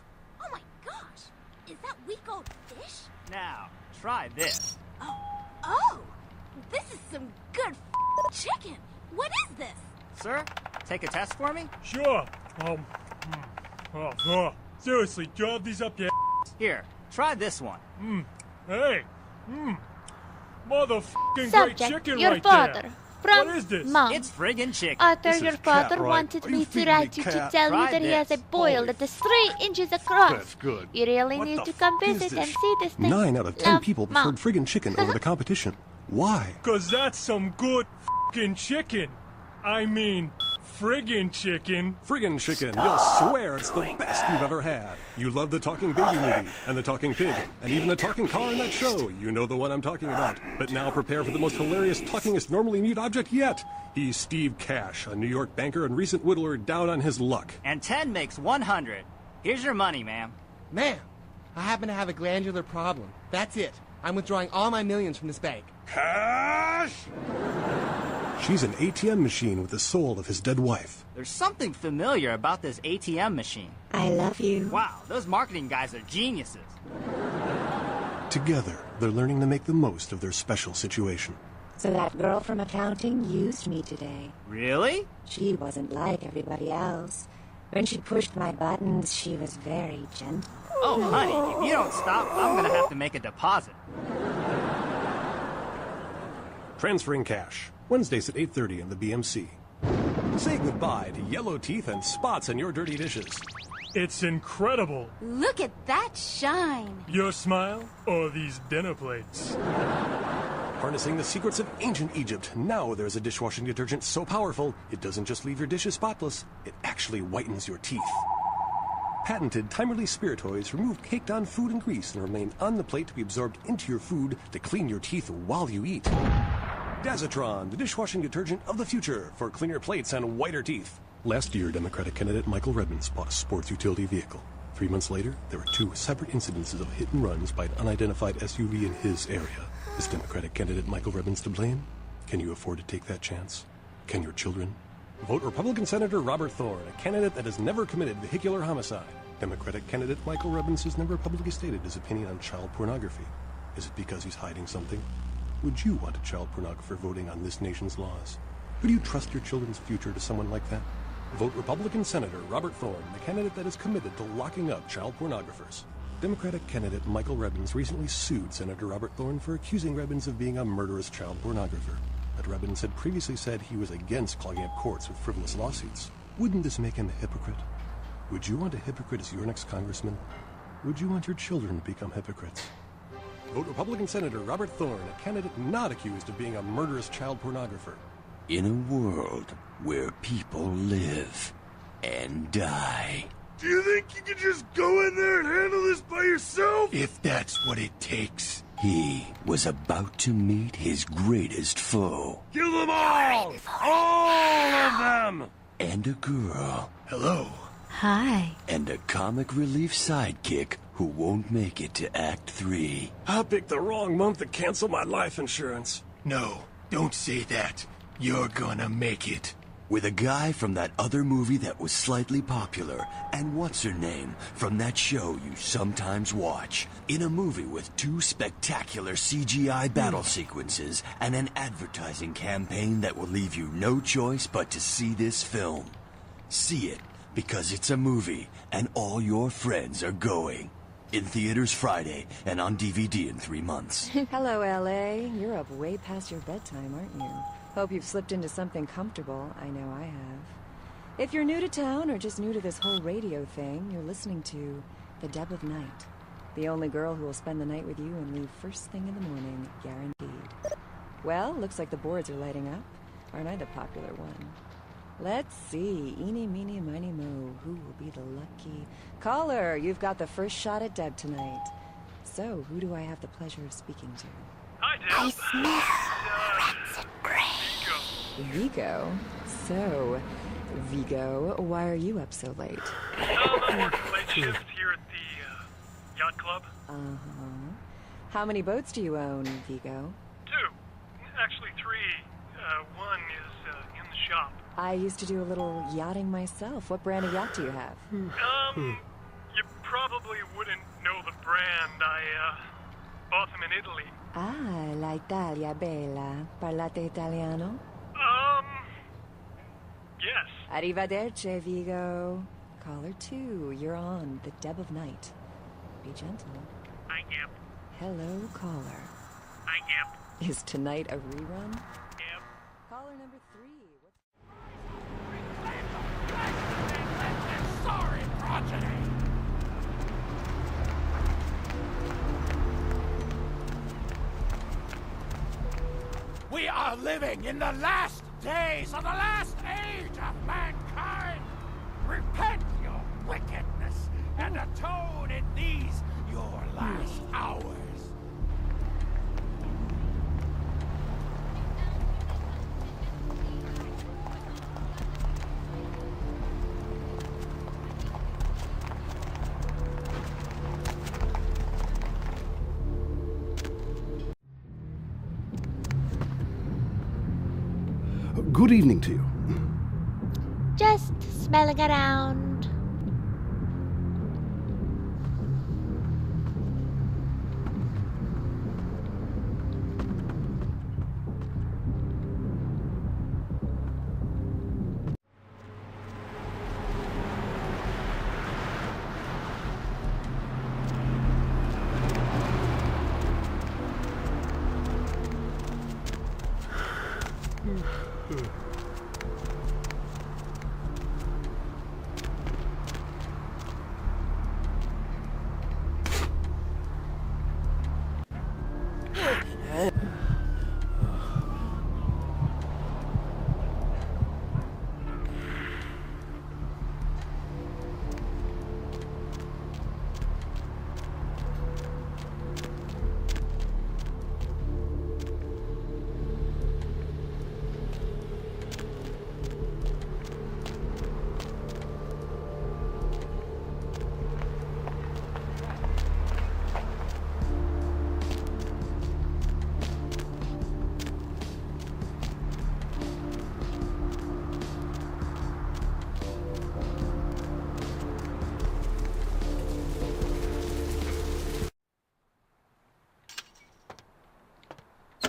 my gosh! Is that week-old fish? Now, try this. Oh! This is some good chicken! What is this? Sir, take a test for me? Sure. Seriously, drop these up your Here, try this one. Hey! Motherfucking Subject, great chicken your right father. there! From What is this? Mom. It's friggin' chicken. Arthur, This your is father cat, right? wanted Are you me to feeding write me you to cat? tell you Try that he has a this. boil that is 3 inches across. That's good. You really What need the to come f- is visit and this? see this thing. 9 out of 10 Love, people Mom. preferred friggin' chicken over the competition. Why? Cause that's some good f***ing chicken. I mean, friggin' chicken. Friggin' chicken. You'll swear it's the best you've ever had. You love the talking baby movie, and the talking pig, and even the talking car in that show. You know the one I'm talking about. But now prepare for the most hilarious talkingest normally mute object yet. He's Steve Cash, a New York banker and recent whittler down on his luck. And 10 makes 100. Here's your money, ma'am. Ma'am, I happen to have a glandular problem. That's it. I'm withdrawing all my millions from this bank. Cash! She's an ATM machine with the soul of his dead wife. There's something familiar about this ATM machine. I love you. Wow, those marketing guys are geniuses. Together, they're learning to make the most of their special situation. So that girl from accounting used me today. Really? She wasn't like everybody else. When she pushed my buttons, she was very gentle. Oh, honey, if you don't stop, I'm gonna have to make a deposit. Transferring cash. Wednesdays at 8:30 in the BMC. Say goodbye to yellow teeth and spots in your dirty dishes. It's incredible. Look at that shine. Your smile or these dinner plates? Harnessing the secrets of ancient Egypt, now there's a dishwashing detergent so powerful, it doesn't just leave your dishes spotless, it actually whitens your teeth. Patented time-release spiritoids remove caked-on food and grease and remain on the plate to be absorbed into your food to clean your teeth while you eat. Dazatron, the dishwashing detergent of the future for cleaner plates and whiter teeth. Last year, Democratic candidate Michael Redmond bought a sports utility vehicle. 3 months later, there were 2 separate incidences of hit and runs by an unidentified SUV in his area. Is Democratic candidate Michael Redmond to blame? Can you afford to take that chance? Can your children? Vote Republican Senator Robert Thorne, a candidate that has never committed vehicular homicide. Democratic candidate Michael Rebbins has never publicly stated his opinion on child pornography. Is it because he's hiding something? Would you want a child pornographer voting on this nation's laws? Could you trust your children's future to someone like that? Vote Republican Senator Robert Thorne, the candidate that is committed to locking up child pornographers. Democratic candidate Michael Rebbins recently sued Senator Robert Thorne for accusing Rebbins of being a murderous child pornographer. But Rebbins had previously said he was against clogging up courts with frivolous lawsuits. Wouldn't this make him a hypocrite? Would you want a hypocrite as your next congressman? Would you want your children to become hypocrites? Vote Republican Senator Robert Thorne, a candidate not accused of being a murderous child pornographer. In a world where people live and die. Do you think you could just go in there and handle this by yourself? If that's what it takes. He was about to meet his greatest foe. Kill them all! All of them! And a girl. Hello. Hi. And a comic relief sidekick who won't make it to Act 3. I picked the wrong month to cancel my life insurance. No, don't say that. You're gonna make it. With a guy from that other movie that was slightly popular, and what's her name from that show you sometimes watch. In a movie with 2 spectacular CGI battle sequences and an advertising campaign that will leave you no choice but to see this film. See it, because it's a movie, and all your friends are going. In theaters Friday, and on DVD in 3 months. Hello, L.A. You're up way past your bedtime, aren't you? Hope you've slipped into something comfortable. I know I have. If you're new to town or just new to this whole radio thing, you're listening to The Deb of Night. The only girl who will spend the night with you and leave first thing in the morning, guaranteed. Well, looks like the boards are lighting up. Aren't I the popular one? Let's see. Eeny, meeny, miny, mo. Who will be the lucky caller? You've got the first shot at Deb tonight. So, who do I have the pleasure of speaking to? Hi, Deb. I smell rats and gray. Vigo. So, Vigo, why are you up so late? I'm working late shift here at the yacht club. Uh-huh. How many boats do you own, Vigo? 2. Actually 3. One is in the shop. I used to do a little yachting myself. What brand of yacht do you have? You probably wouldn't know the brand. I bought them in Italy. Ah, la Italia bella. Parlate italiano? Yes. Arrivederci, Vigo. Caller 2, you're on The Deb of Night. Be gentle. I am. Hello, caller. I am. Is tonight a rerun? Yep. Caller number 3. Sorry, progeny! We are living in the last days of the last age of mankind! Repent your wickedness and atone in these your last hours. Good evening to you. Just smelling around.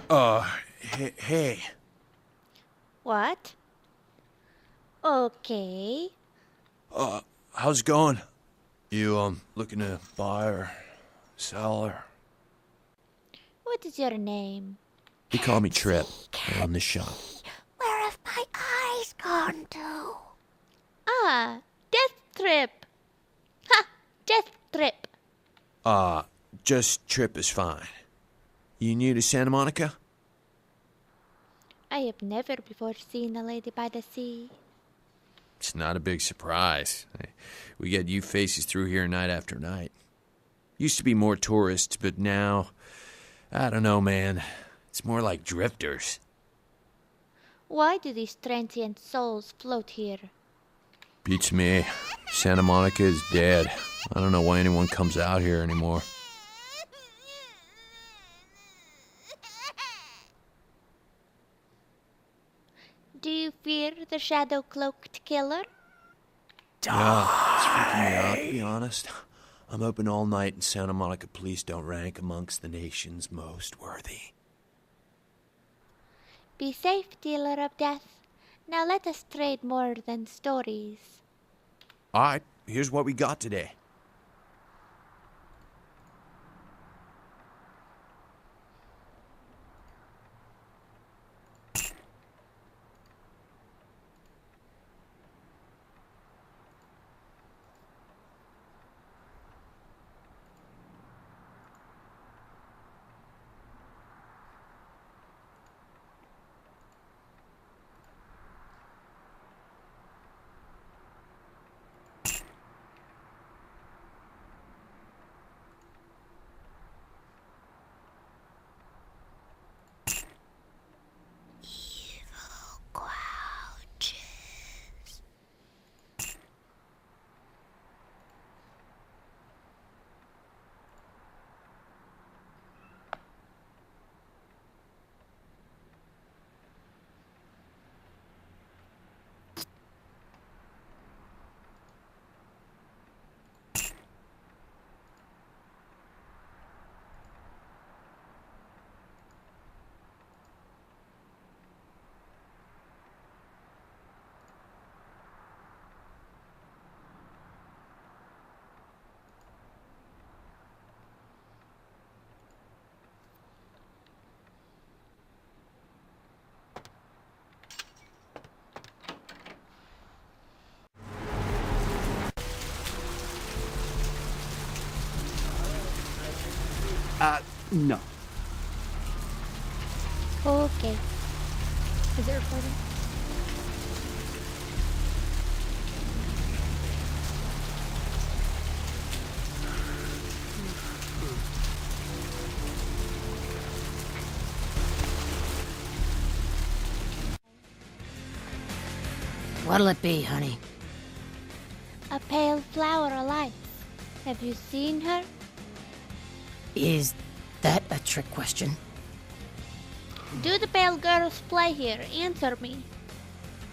Hey. What? Okay. How's it going? You, looking to buy or sell or... What is your name? They call me Trip. I own this shop. Where have my eyes gone to? Ah, Death Trip. Ha! Death Trip. Just Trip is fine. You new to Santa Monica? I have never before seen a lady by the sea. It's not a big surprise. We get you faces through here night after night. Used to be more tourists, but now... I don't know, man. It's more like drifters. Why do these transient souls float here? Beats me. Santa Monica is dead. I don't know why anyone comes out here anymore. Do you fear the shadow-cloaked killer? Yeah, it's freaking me out, to be honest. I'm open all night and Santa Monica police don't rank amongst the nation's most worthy. Be safe, dealer of death. Now let us trade more than stories. Alright, here's what we got today. No. Okay. Is it recording? What'll it be, honey? A pale flower alights. Have you seen her? Is that a trick question? Do the pale girls play here? Answer me.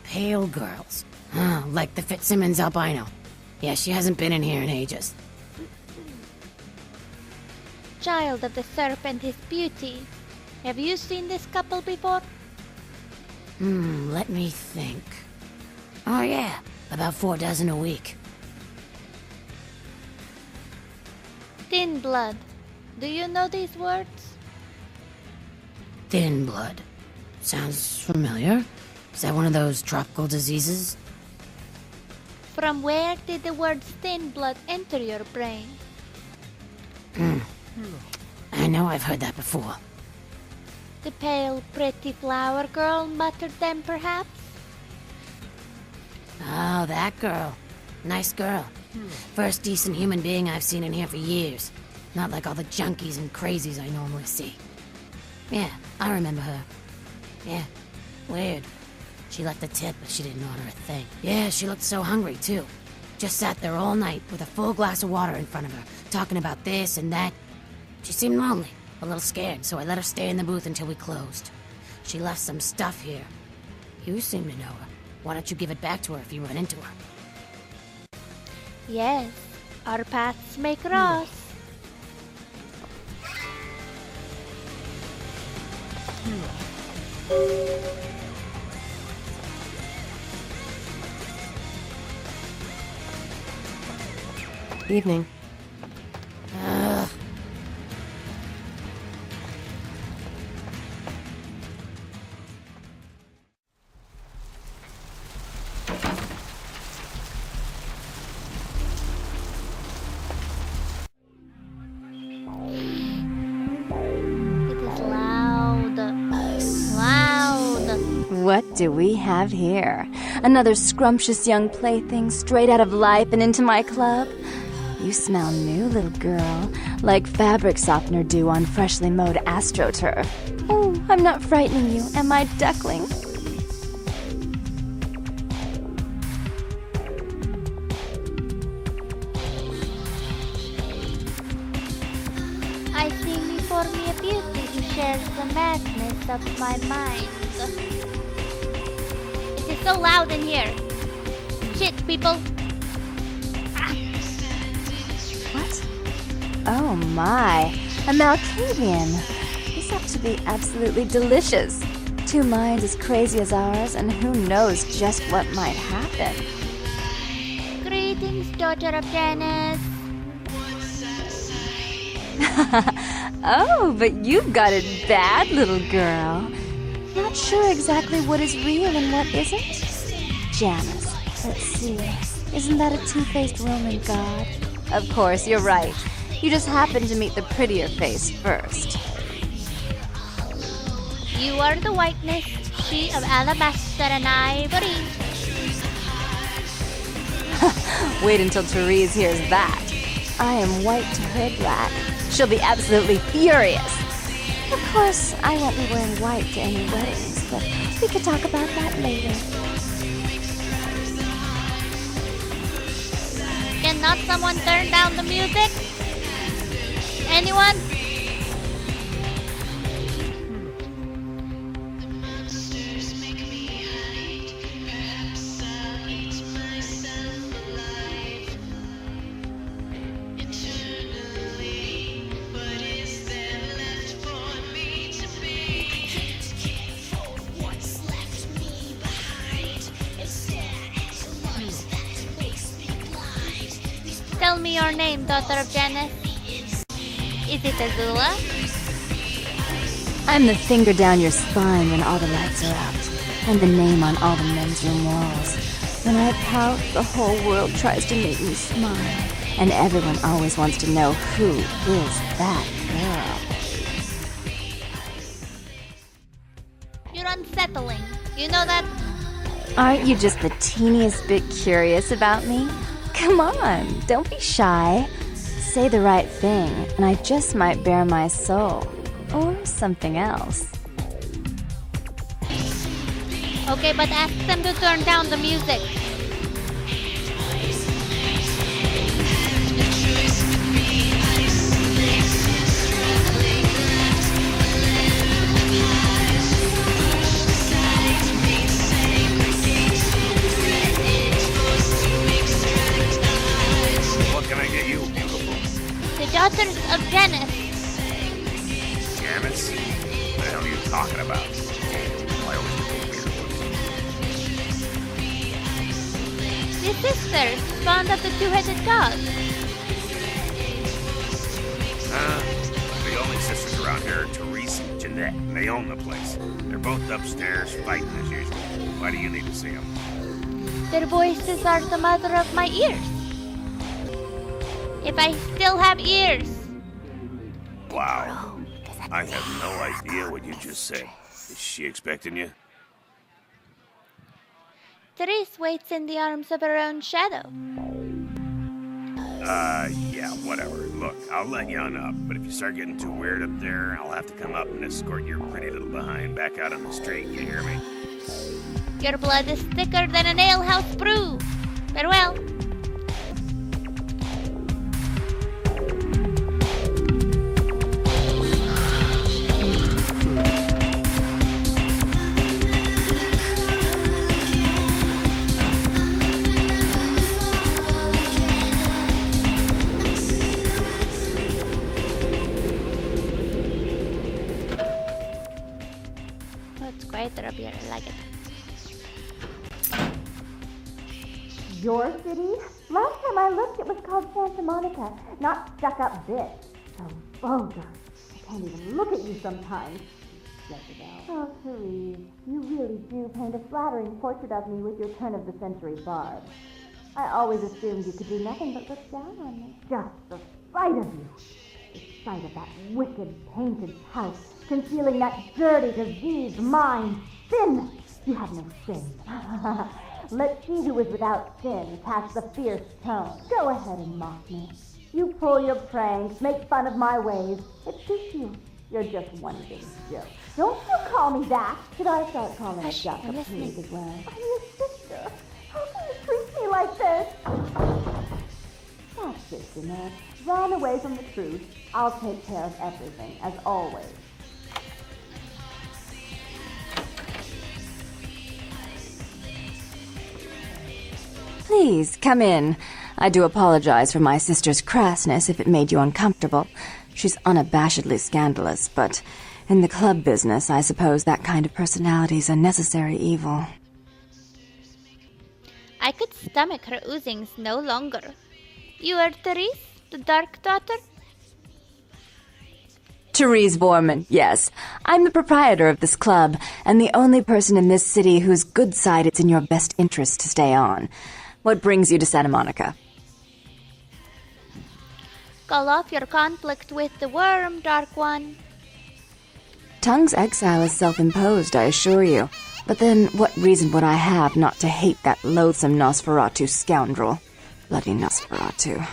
Pale girls. Oh, like the Fitzsimmons albino. Yeah, she hasn't been in here in ages. Child of the serpent, his beauty. Have you seen this couple before? Let me think. Oh yeah, about 4 dozen a week. Thin blood. Do you know these words? Thin blood. Sounds familiar. Is that one of those tropical diseases? From where did the words thin blood enter your brain? I know I've heard that before. The pale, pretty flower girl muttered them, perhaps? Oh, that girl. Nice girl. First decent human being I've seen in here for years. Not like all the junkies and crazies I normally see. Yeah, I remember her. Yeah, weird. She left a tip, but she didn't order a thing. Yeah, she looked so hungry, too. Just sat there all night with a full glass of water in front of her, talking about this and that. She seemed lonely, a little scared, so I let her stay in the booth until we closed. She left some stuff here. You seem to know her. Why don't you give it back to her if you run into her? Yes, our paths may cross. Evening. Ugh. It is loud. Loud. What do we have here? Another scrumptious young plaything straight out of life and into my club? You smell new, little girl, like fabric softener dew on freshly mowed astroturf. Oh, I'm not frightening you, am I, duckling? I see before me a beauty who shares the madness of my mind. It is so loud in here. Shit, people. What? Oh my, a Malkavian. This ought to be absolutely delicious. Two minds as crazy as ours, and who knows just what might happen. Greetings, daughter of Janice. Oh, but you've got it bad, little girl. Not sure exactly what is real and what isn't? Janus, let's see. Isn't that a two-faced Roman god? Of course, you're right. You just happened to meet the prettier face first. You are the whiteness, she of alabaster and ivory. Wait until Therese hears that. I am white to her black. She'll be absolutely furious. Of course, I won't be wearing white to any weddings, but we could talk about that later. Cannot someone turn down the music? Anyone? Tell me your name, daughter of Janus. Is it Azula? I'm the finger down your spine when all the lights are out. I'm the name on all the men's room walls. When I pout, the whole world tries to make me smile. And everyone always wants to know who is that girl. You're unsettling. You know that? Aren't you just the teeniest bit curious about me? Come on, don't be shy. Say the right thing, and I just might bare my soul. Or something else. Okay, but ask them to turn down the music. What can I get you, beautiful? The daughters of Janus. Janus? What the hell are you talking about? I always get weird. The sisters, fond of the two-headed god. The only sisters around here are Therese and Jeanette, and they own the place. They're both upstairs fighting as usual. Why do you need to see them? Their voices are the mother of my ears. If I still have ears. Wow. I have no idea what you just said. Is she expecting you? Therese waits in the arms of her own shadow. Yeah, whatever. Look, I'll let you on up, but if you start getting too weird up there, I'll have to come up and escort your pretty little behind back out on the street, you hear me? Your blood is thicker than an alehouse brew. Farewell. Your city? Last time I looked, it was called Santa Monica, not stuck-up bitch. So vulgar. I can't even look at you sometimes. Jezebel. Oh, Therese, you really do paint a flattering portrait of me with your turn-of-the-century barb. I always assumed you could do nothing but look down on me. Just the sight of you. The sight of that wicked, painted house, concealing that dirty, diseased mind. Sin! You have no shame. Let she who is without sin cast the fierce tone. Go ahead and mock me. You pull your pranks, make fun of my ways. It suits you. You're just one big joke. Don't you call me that. Should I start calling a duck a pig as well? I'm your sister. How can you treat me like this? That's sister, man. Run away from the truth. I'll take care of everything, as always. Please, come in. I do apologize for my sister's crassness if it made you uncomfortable. She's unabashedly scandalous, but in the club business, I suppose that kind of personality's a necessary evil. I could stomach her oozings no longer. You are Therese, the Dark Daughter? Therese Vorman, yes. I'm the proprietor of this club, and the only person in this city whose good side it's in your best interest to stay on. What brings you to Santa Monica? Call off your conflict with the worm, Dark One. Tongue's exile is self-imposed, I assure you. But then, what reason would I have not to hate that loathsome Nosferatu scoundrel? Bloody Nosferatu.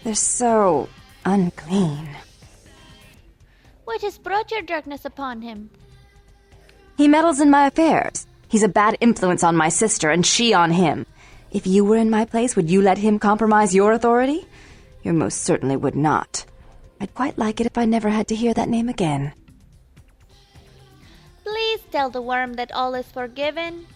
They're so unclean. What has brought your darkness upon him? He meddles in my affairs. He's a bad influence on my sister, and she on him. If you were in my place, would you let him compromise your authority? You most certainly would not. I'd quite like it if I never had to hear that name again. Please tell the worm that all is forgiven.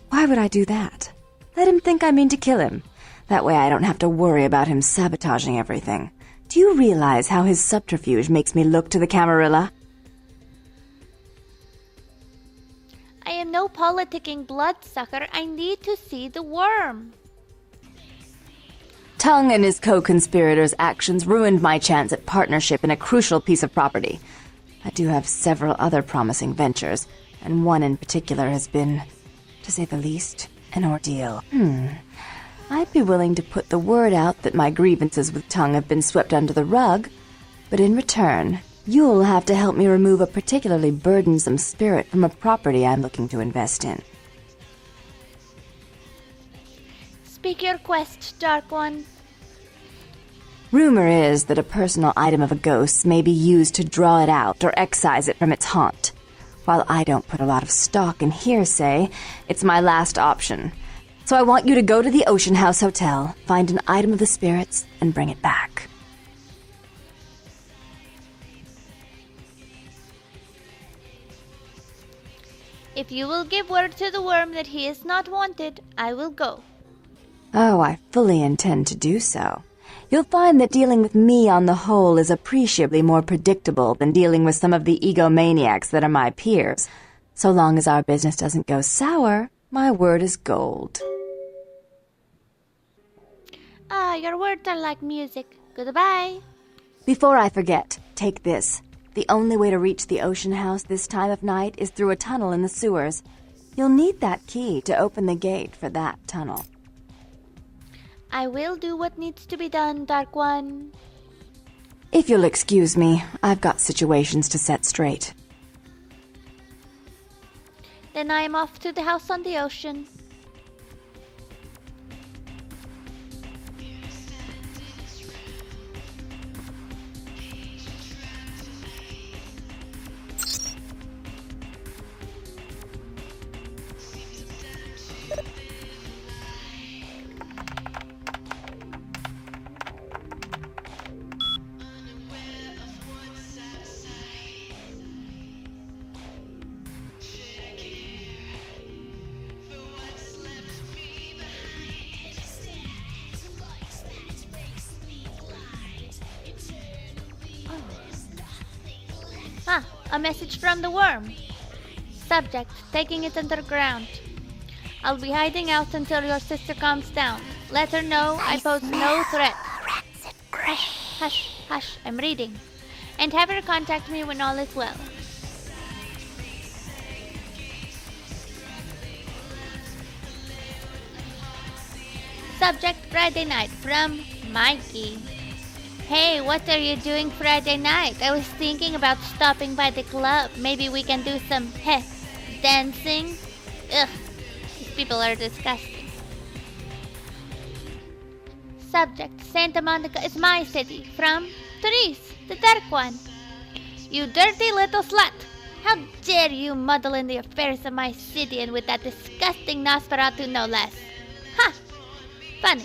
Why would I do that? Let him think I mean to kill him. That way I don't have to worry about him sabotaging everything. Do you realize how his subterfuge makes me look to the Camarilla? I am no politicking bloodsucker. I need to see the worm. Tongue and his co-conspirators' actions ruined my chance at partnership in a crucial piece of property. I do have several other promising ventures, and one in particular has been, to say the least, an ordeal. I'd be willing to put the word out that my grievances with Tongue have been swept under the rug, but in return, you'll have to help me remove a particularly burdensome spirit from a property I'm looking to invest in. Speak your quest, Dark One. Rumor is that a personal item of a ghost's may be used to draw it out or excise it from its haunt. While I don't put a lot of stock in hearsay, it's my last option. So I want you to go to the Ocean House Hotel, find an item of the spirits, and bring it back. If you will give word to the worm that he is not wanted, I will go. Oh, I fully intend to do so. You'll find that dealing with me on the whole is appreciably more predictable than dealing with some of the egomaniacs that are my peers. So long as our business doesn't go sour, my word is gold. Ah, your words are like music. Goodbye. Before I forget, take this. The only way to reach the Ocean House this time of night is through a tunnel in the sewers. You'll need that key to open the gate for that tunnel. I will do what needs to be done, Dark One. If you'll excuse me, I've got situations to set straight. Then I am off to the house on the ocean. A message from the worm. Subject, taking it underground. I'll be hiding out until your sister calms down. Let her know I pose no threat. Hush, hush, I'm reading. And have her contact me when all is well. Subject Friday night from Mikey. Hey, what are you doing Friday night? I was thinking about stopping by the club. Maybe we can do some dancing. Ugh, these people are disgusting. Subject Santa Monica is my city. From Therese, the dark one. You dirty little slut! How dare you muddle in the affairs of my city, and with that disgusting Nosferatu no less. Ha! Funny.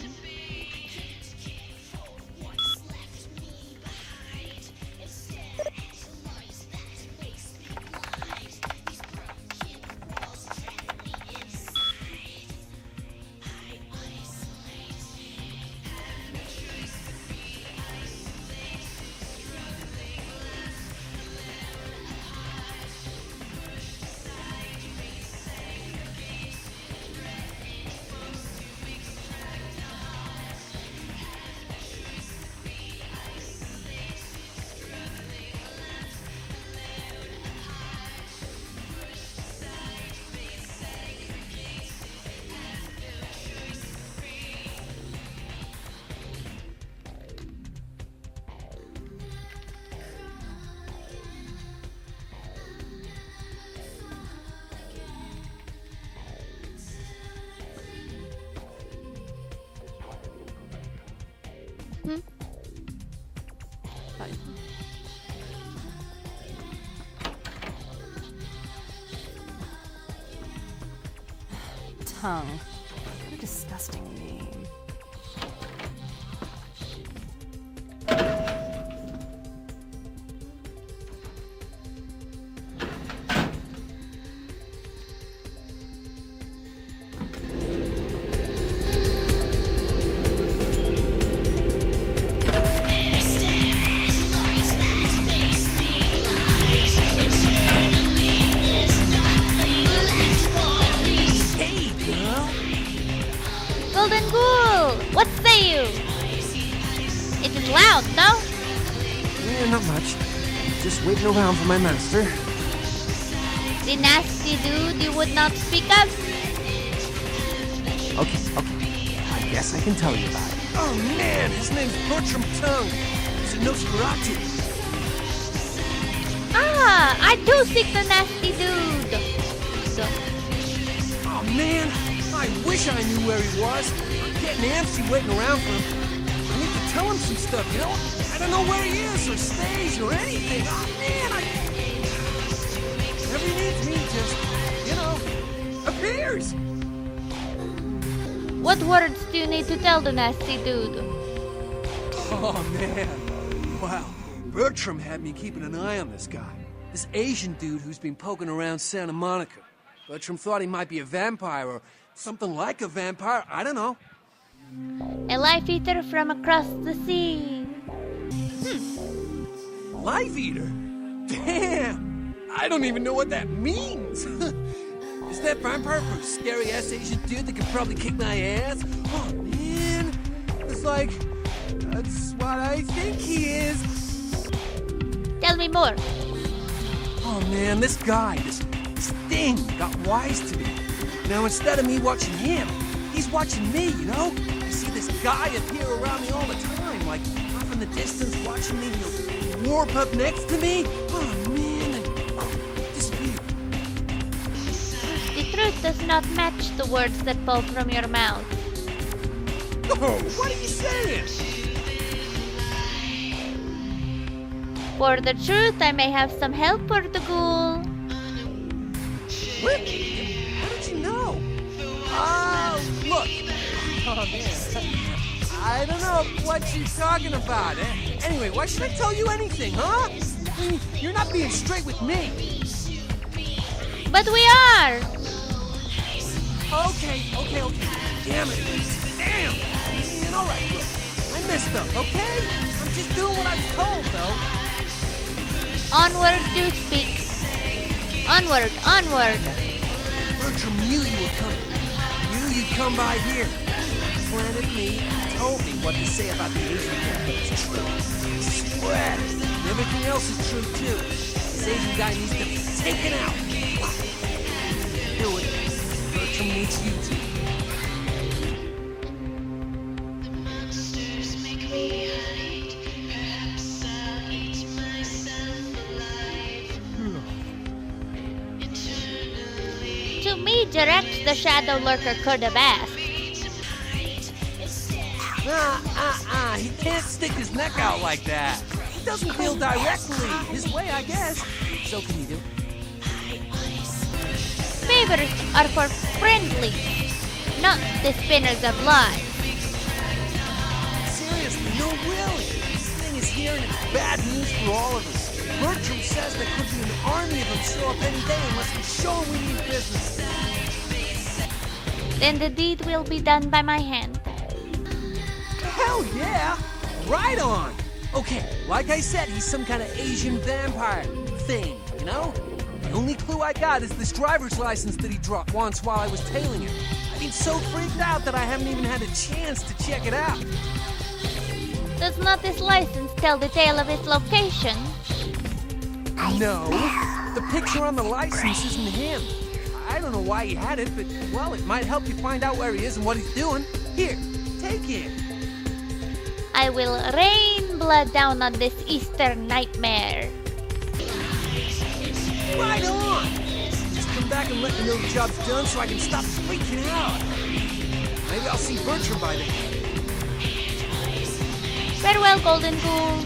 Tongue. What a disgusting name. Waiting around for my master. The nasty dude you would not speak of? Okay. I guess I can tell you about it. Oh man, his name's Bertram Tongue. He's a Nosferatu. Ah, I do seek the nasty dude. Oh man, I wish I knew where he was. I'm getting antsy waiting around for him. I need to tell him some stuff, you know? I don't know where he is or stays or anything. Oh man, whenever he needs me, just, appears. What words do you need to tell the nasty dude? Oh man, wow. Bertram had me keeping an eye on this guy. This Asian dude who's been poking around Santa Monica. Bertram thought he might be a vampire or something like a vampire. I don't know. A life eater from across the sea. Life eater? Damn! I don't even know what that means. Is that vampire for a scary-ass Asian dude that could probably kick my ass? Oh, man. It's like, that's what I think he is. Tell me more. Oh, man, this guy, this thing got wise to me. Now, instead of me watching him, he's watching me, you know? I see this guy appear around me all the time, like off in the distance watching me, warp up next to me. Oh, man, and disappear. The truth does not match the words that fall from your mouth. Oh, what are you saying? For the truth, I may have some help for the ghoul. What? How did you know? Oh, look. Oh, man. I don't know what you're talking about. Anyway, why should I tell you anything, huh? I mean, you're not being straight with me. But we are. Okay. Damn it. Damn. Man, all right, look. I messed up, okay? I'm just doing what I was told, though. Onward, do speak. Onward. Bertram knew you were coming. you'd come by here. Planet me, told me what to say about the Asian guy. It's true. I swear. And everything else is true, too. This Asian guy needs to be taken out. Do it. Bertram needs you to. To me, direct the Shadow Lurker could have asked. He can't stick his neck out like that. He doesn't deal directly. His way, I guess. So can you do? Favors are for friendly, not the spinners of lies. Seriously, no really. This thing is here and it's bad news for all of us. Bertram says there could be an army of them show up any day unless we show him we need business. Then the deed will be done by my hand. Hell yeah! Right on! Okay, like I said, he's some kind of Asian vampire thing, you know? The only clue I got is this driver's license that he dropped once while I was tailing him. I've been so freaked out that I haven't even had a chance to check it out. Does not this license tell the tale of its location? No, the picture on the license isn't him. I don't know why he had it, but, well, it might help you find out where he is and what he's doing. Here, take it. I will rain blood down on this Easter nightmare. Right on! Just come back and let me know the job's done so I can stop freaking out. Maybe I'll see Bertram by then. Farewell, Golden Ghoul.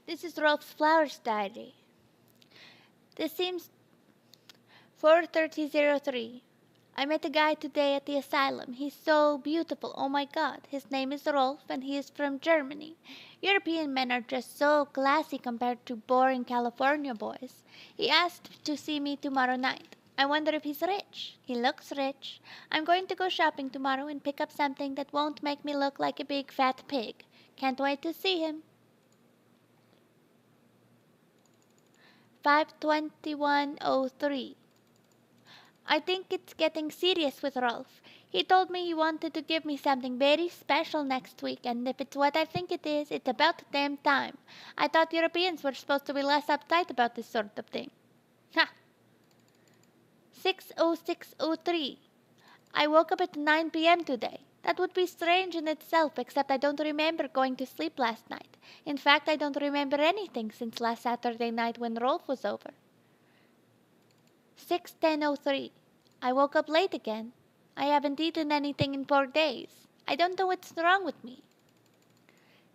This is Rolf's Flowers diary. This seems 4:30:03. I met a guy today at the asylum. He's so beautiful. Oh my god. His name is Rolf and he is from Germany. European men are just so classy compared to boring California boys. He asked to see me tomorrow night. I wonder if he's rich. He looks rich. I'm going to go shopping tomorrow and pick up something that won't make me look like a big fat pig. Can't wait to see him. 5:21:03. I think it's getting serious with Rolf. He told me he wanted to give me something very special next week, and if it's what I think it is, it's about damn time. I thought Europeans were supposed to be less uptight about this sort of thing. Ha! 6:06:03. I woke up at 9 p.m. today. That would be strange in itself, except I don't remember going to sleep last night. In fact, I don't remember anything since last Saturday night when Rolf was over. 6:10:03. I woke up late again. I haven't eaten anything in 4 days. I don't know what's wrong with me.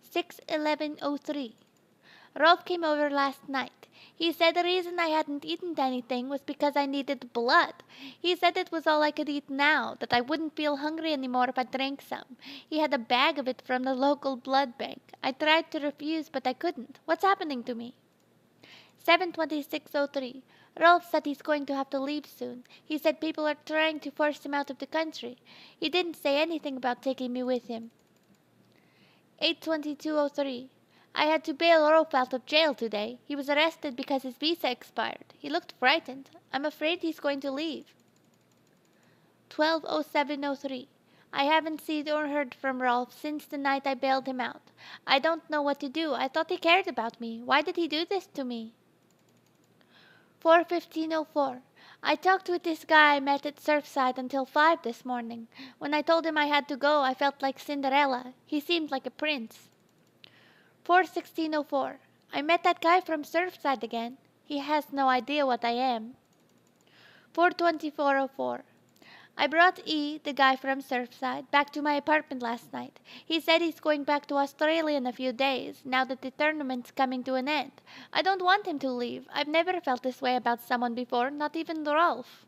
6:11:03. Rolf came over last night. He said the reason I hadn't eaten anything was because I needed blood. He said it was all I could eat now, that I wouldn't feel hungry anymore if I drank some. He had a bag of it from the local blood bank. I tried to refuse, but I couldn't. What's happening to me? 7:26:03. Rolf said he's going to have to leave soon. He said people are trying to force him out of the country. He didn't say anything about taking me with him. 8:22:03. I had to bail Rolf out of jail today. He was arrested because his visa expired. He looked frightened. I'm afraid he's going to leave. 12:07:03. I haven't seen or heard from Rolf since the night I bailed him out. I don't know what to do. I thought he cared about me. Why did he do this to me? 4:15:04. I talked with this guy I met at Surfside until 5 this morning. When I told him I had to go, I felt like Cinderella. He seemed like a prince. 4:16:04. I met that guy from Surfside again. He has no idea what I am. 4:24:04. I brought E, the guy from Surfside, back to my apartment last night. He said he's going back to Australia in a few days, now that the tournament's coming to an end. I don't want him to leave. I've never felt this way about someone before, not even Rolf.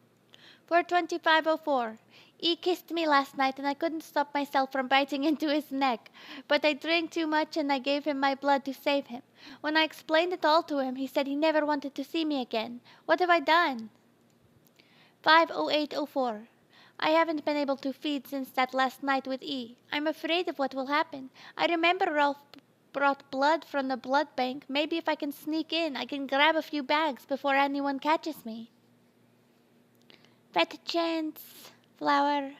4:25:04. E kissed me last night and I couldn't stop myself from biting into his neck. But I drank too much and I gave him my blood to save him. When I explained it all to him, he said he never wanted to see me again. What have I done? 5:08:04. I haven't been able to feed since that last night with E. I'm afraid of what will happen. I remember Rolf brought blood from the blood bank. Maybe if I can sneak in, I can grab a few bags before anyone catches me. Fat chance, flower.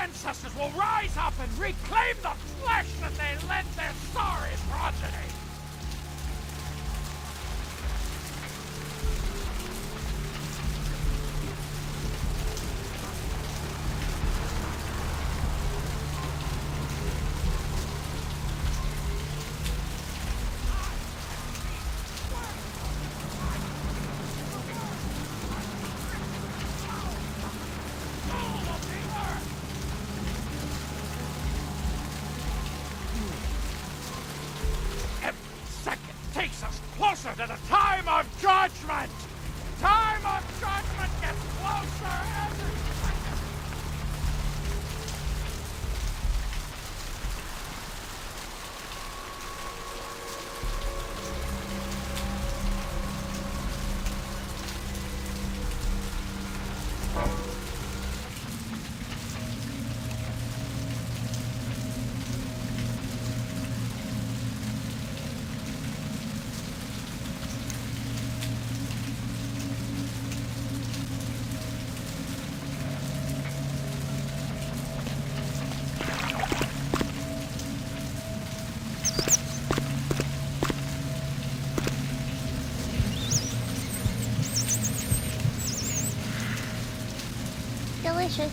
Ancestors will rise up and reclaim the flesh that they lent their sorry progeny. Closer to the time of judgment! Time of judgment gets closer every second! Delicious.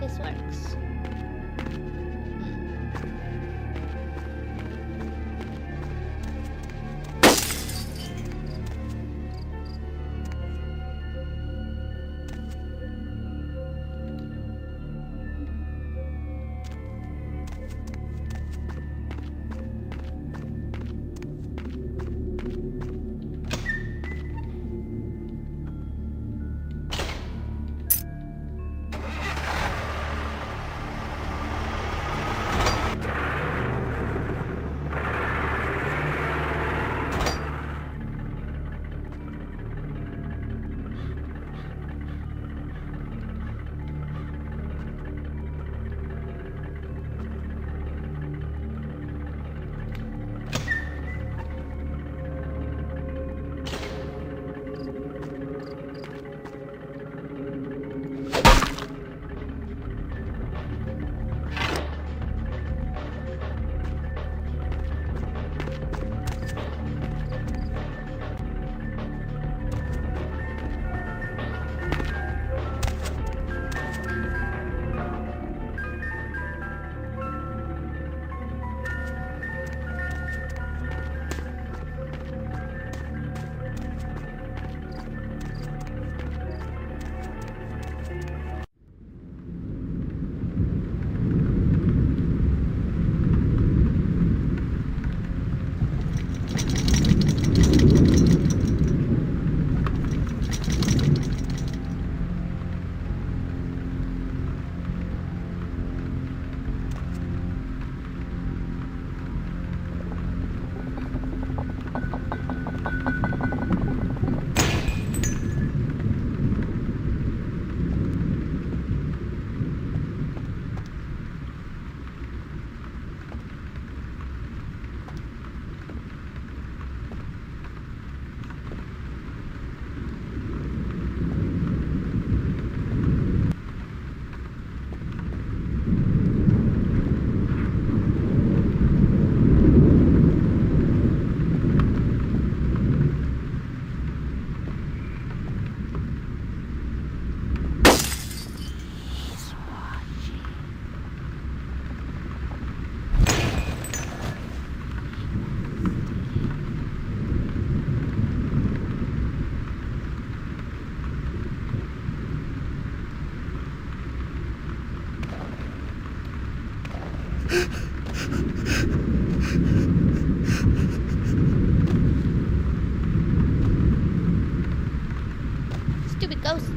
this works. Stupid ghosts.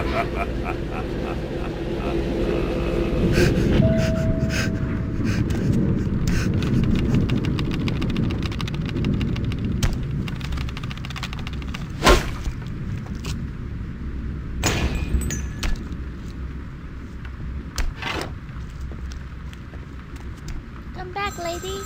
Come back, lady.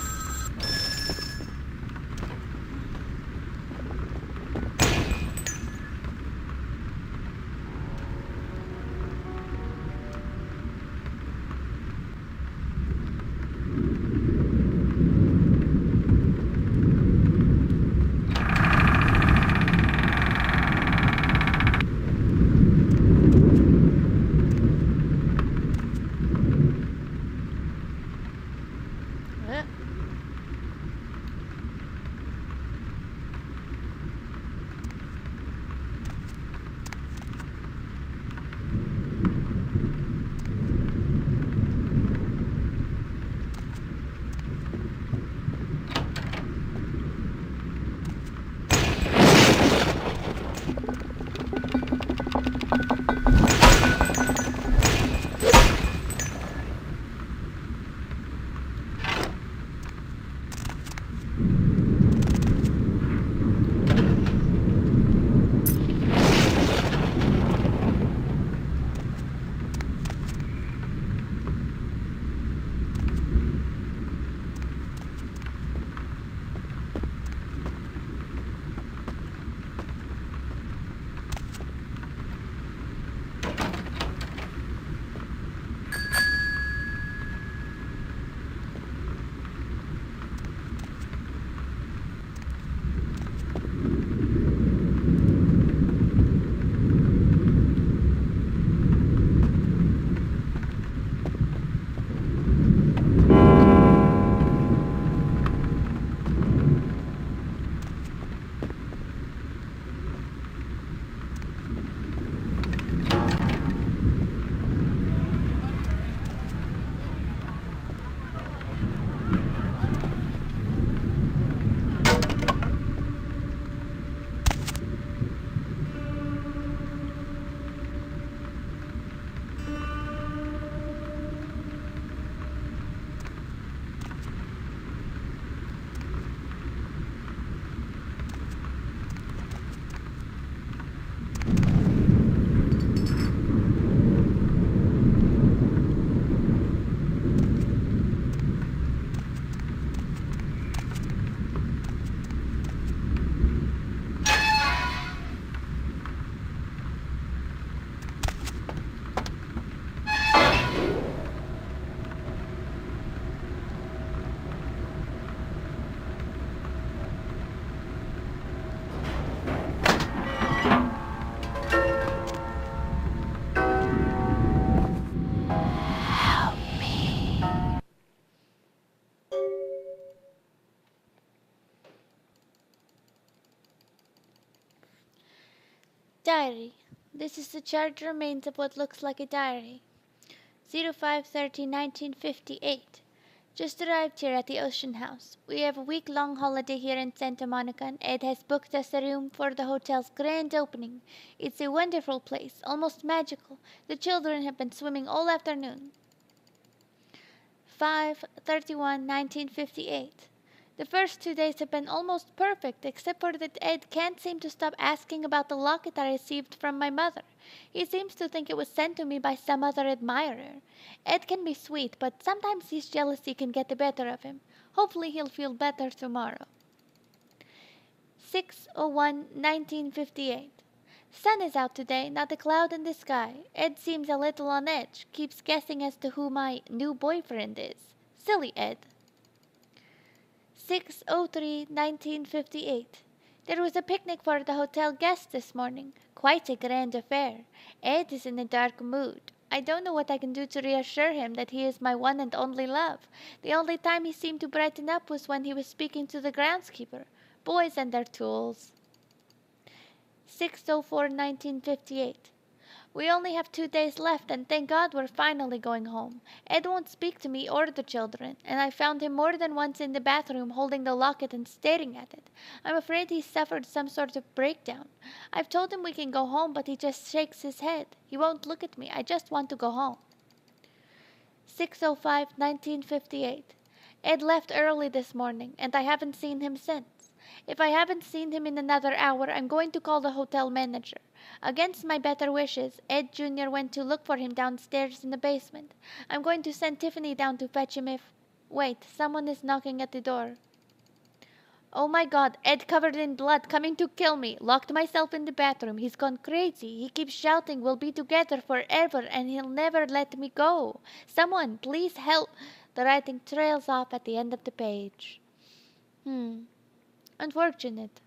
Diary. This is the charred remains of what looks like a diary. 05/30/1958. Just arrived here at the Ocean House. We have a week-long holiday here in Santa Monica, and Ed has booked us a room for the hotel's grand opening. It's a wonderful place, almost magical. The children have been swimming all afternoon. 5/31/1958. The first 2 days have been almost perfect, except for that Ed can't seem to stop asking about the locket I received from my mother. He seems to think it was sent to me by some other admirer. Ed can be sweet, but sometimes his jealousy can get the better of him. Hopefully he'll feel better tomorrow. 6/01/1958. Sun is out today, not a cloud in the sky. Ed seems a little on edge, keeps guessing as to who my new boyfriend is. Silly Ed. 6/03/1958. There was a picnic for the hotel guests this morning. Quite a grand affair. Ed is in a dark mood. I don't know what I can do to reassure him that he is my one and only love. The only time he seemed to brighten up was when he was speaking to the groundskeeper. Boys and their tools. 6/04/1958. We only have 2 days left, and thank God we're finally going home. Ed won't speak to me or the children, and I found him more than once in the bathroom holding the locket and staring at it. I'm afraid he suffered some sort of breakdown. I've told him we can go home, but he just shakes his head. He won't look at me. I just want to go home. 6:05, 1958. Ed left early this morning, and I haven't seen him since. If I haven't seen him in another hour, I'm going to call the hotel manager. Against my better wishes, Ed Jr. went to look for him downstairs in the basement. I'm going to send Tiffany down to fetch him if... Wait, someone is knocking at the door. Oh my God, Ed covered in blood, coming to kill me. Locked myself in the bathroom. He's gone crazy. He keeps shouting we'll be together forever and he'll never let me go. Someone, please help. The writing trails off at the end of the page. Unfortunate.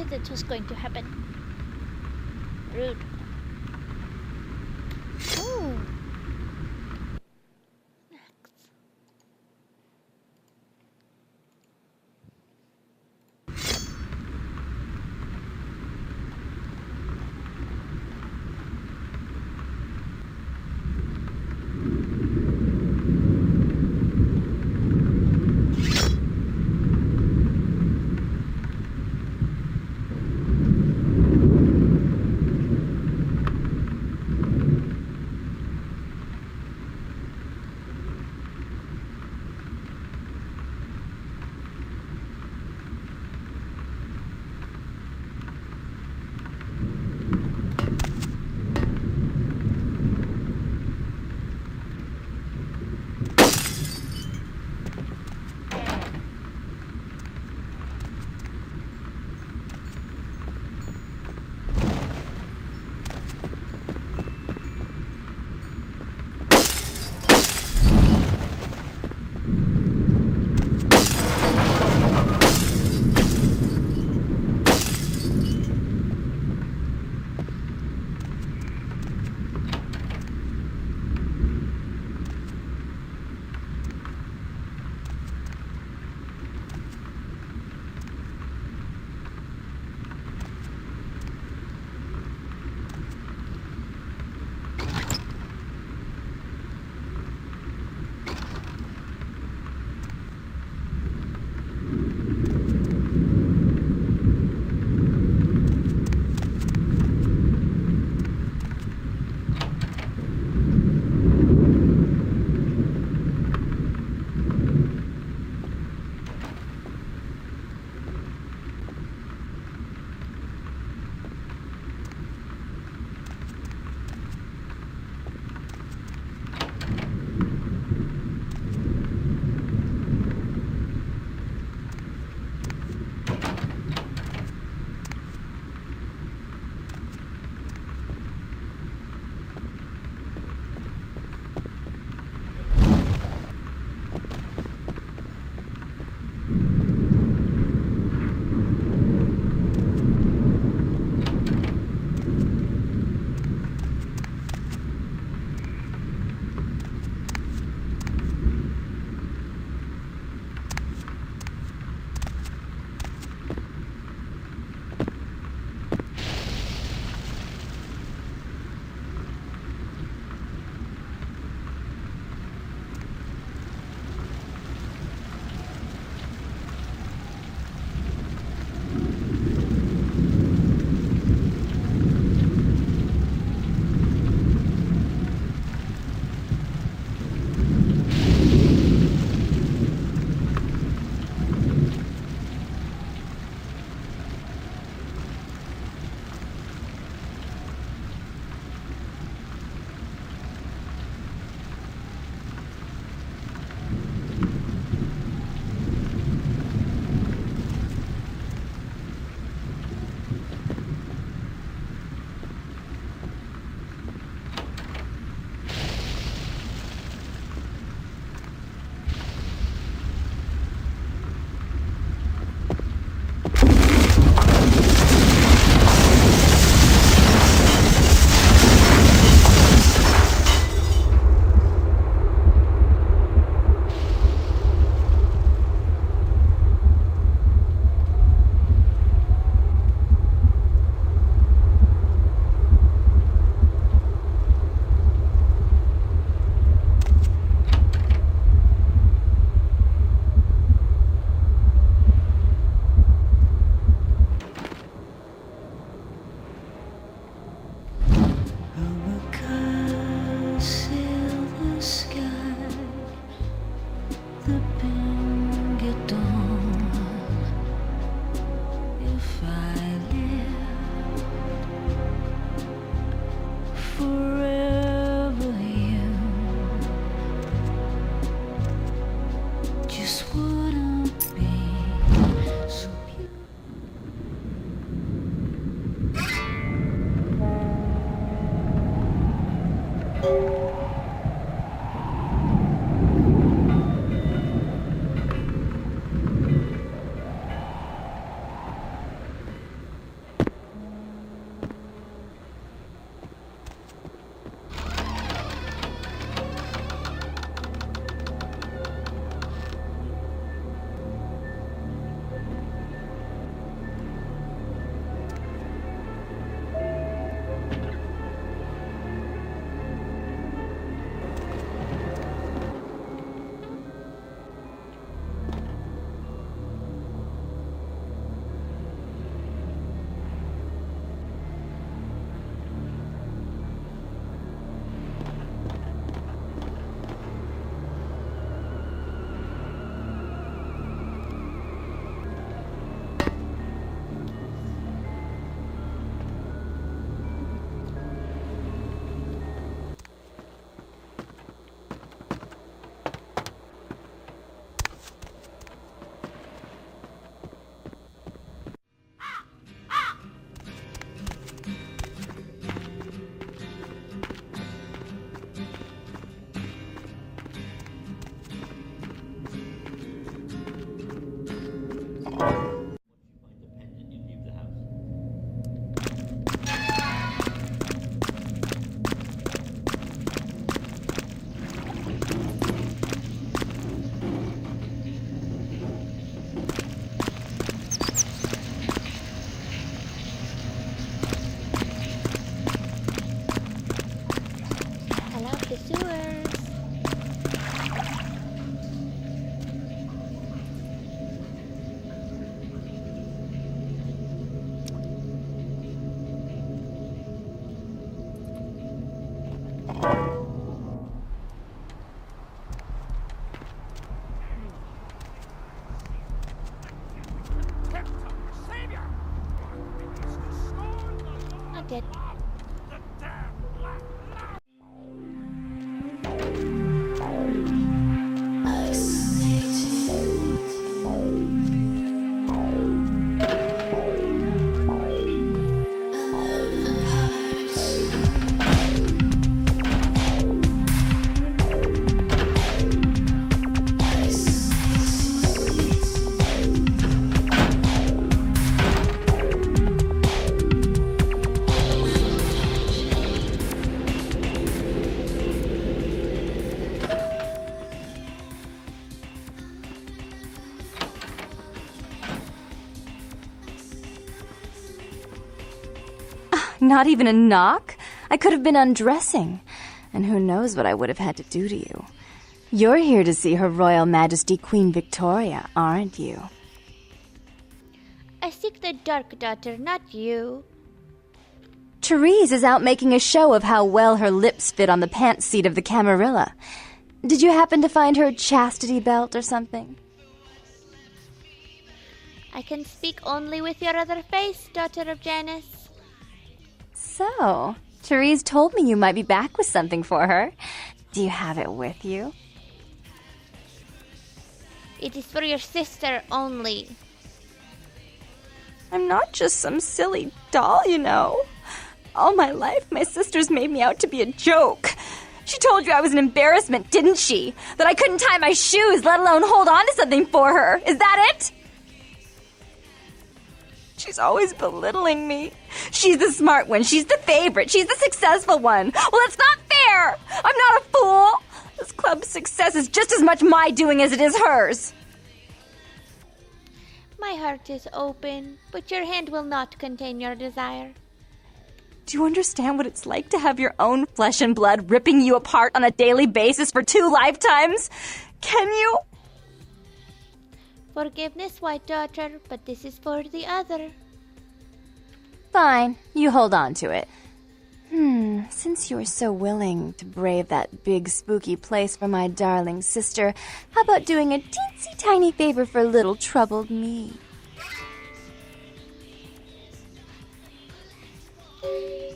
That was going to happen. Rude. Ooh. Next. it. Not even a knock? I could have been undressing. And who knows what I would have had to do to you. You're here to see Her Royal Majesty Queen Victoria, aren't you? I seek the Dark Daughter, not you. Therese is out making a show of how well her lips fit on the pants seat of the Camarilla. Did you happen to find her chastity belt or something? I can speak only with your other face, daughter of Janus. So, Therese told me you might be back with something for her. Do you have it with you? It is for your sister only. I'm not just some silly doll, you know. All my life, my sister's made me out to be a joke. She told you I was an embarrassment, didn't she? That I couldn't tie my shoes, let alone hold on to something for her. Is that it? She's always belittling me. She's the smart one. She's the favorite. She's the successful one. Well, it's not fair. I'm not a fool. This club's success is just as much my doing as it is hers. My heart is open, but your hand will not contain your desire. Do you understand what it's like to have your own flesh and blood ripping you apart on a daily basis for 2 lifetimes? Can you? Forgiveness, white daughter, but this is for the other. Fine, you hold on to it. Since you are so willing to brave that big spooky place for my darling sister, how about doing a teensy tiny favor for little troubled me?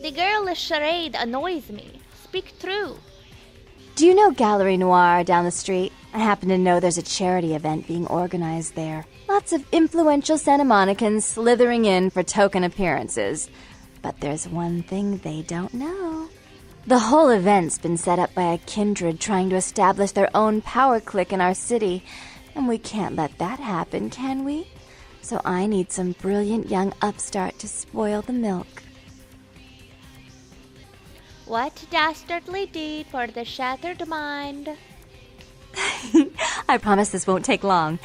The girlish charade annoys me. Speak true. Do you know Gallery Noir down the street? I happen to know there's a charity event being organized there. Lots of influential Santa Monicans slithering in for token appearances. But there's one thing they don't know. The whole event's been set up by a kindred trying to establish their own power clique in our city. And we can't let that happen, can we? So I need some brilliant young upstart to spoil the milk. What dastardly deed for the shattered mind? I promise this won't take long.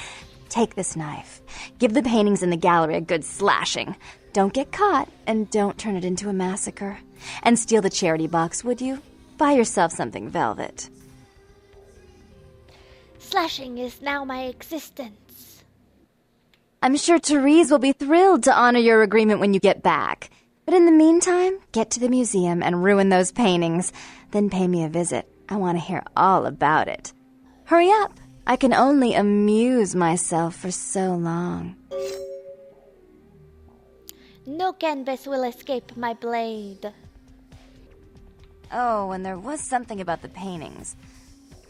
Take this knife. Give the paintings in the gallery a good slashing. Don't get caught, and don't turn it into a massacre. And steal the charity box, would you? Buy yourself something velvet. Slashing is now my existence. I'm sure Therese will be thrilled to honor your agreement when you get back. But in the meantime, get to the museum and ruin those paintings. Then pay me a visit. I want to hear all about it. Hurry up. I can only amuse myself for so long. No canvas will escape my blade. Oh, and there was something about the paintings.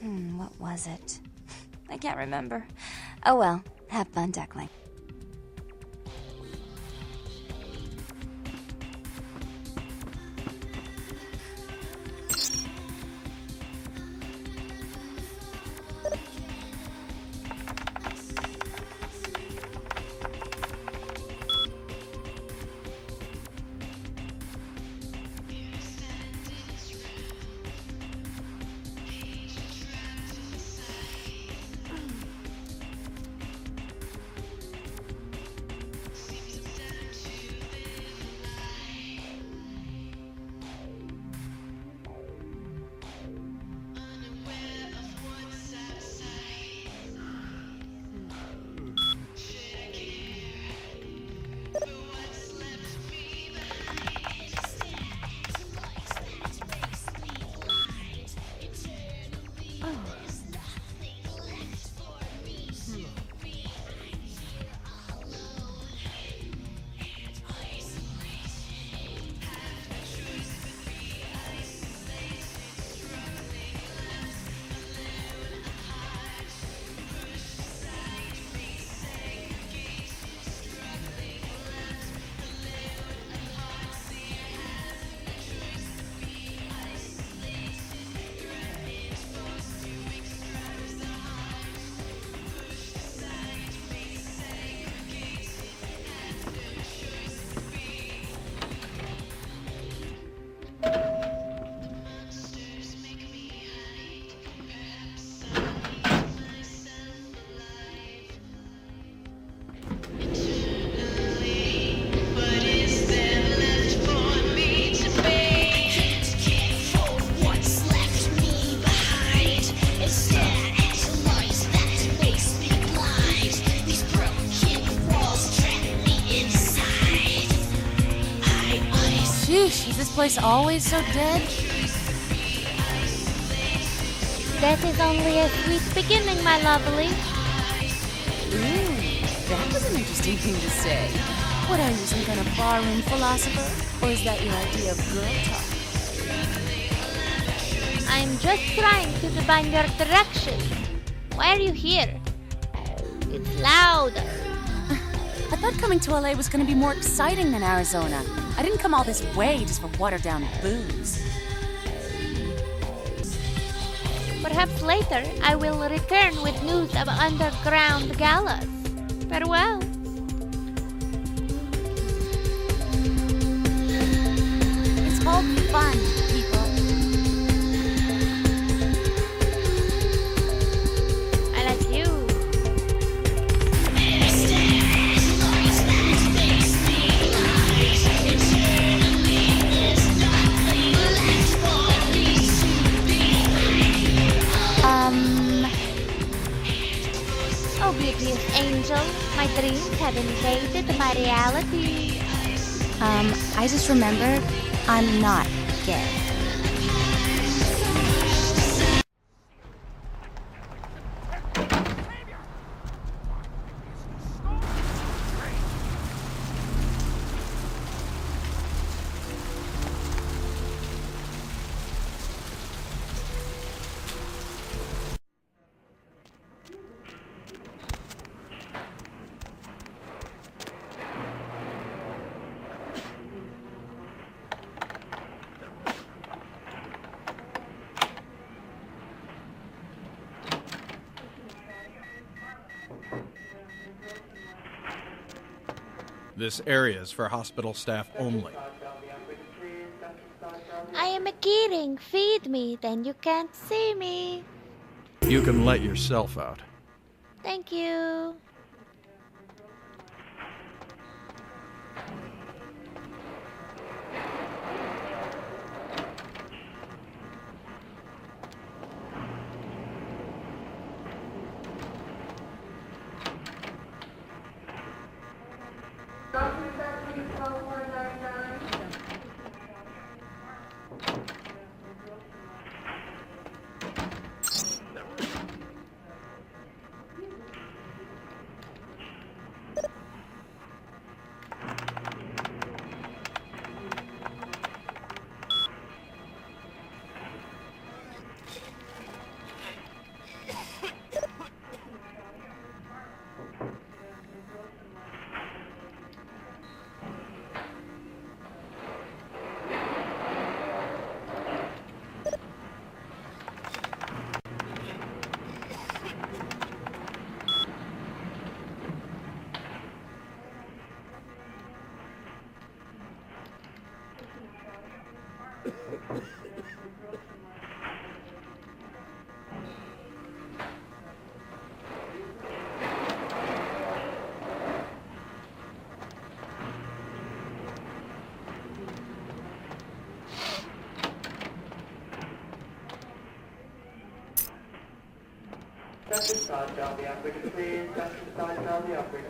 What was it? I can't remember. Oh well, have fun, duckling. place always so dead? That is only a sweet beginning, my lovely. Ooh, that was an interesting thing to say. What are you, some kind of barroom philosopher? Or is that your idea of girl talk? I'm just trying to divine your direction. Why are you here? It's loud. I thought coming to LA was going to be more exciting than Arizona. I didn't come all this way just for watered-down booze. Perhaps later I will return with news of underground galas. Farewell. It's called fun, people. I like you. Oh, beauteous angel, my dreams have invaded my reality. I just remembered I'm not gay. This area is for hospital staff only. I am kidding. Feed me, then you can't see me. You can let yourself out. Thank you. Down the operator, please. Down the operator.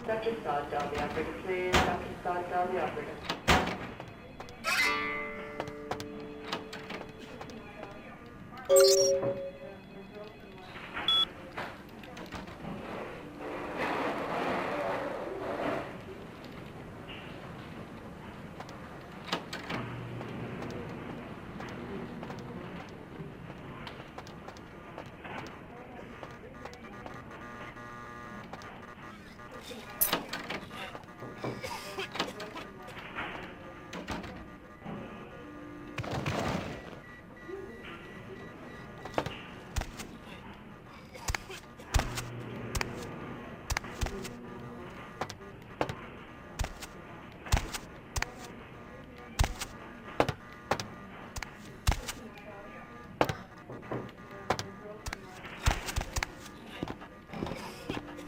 Dr. Sod, down the operator, please. Dr. Sod, down the operator.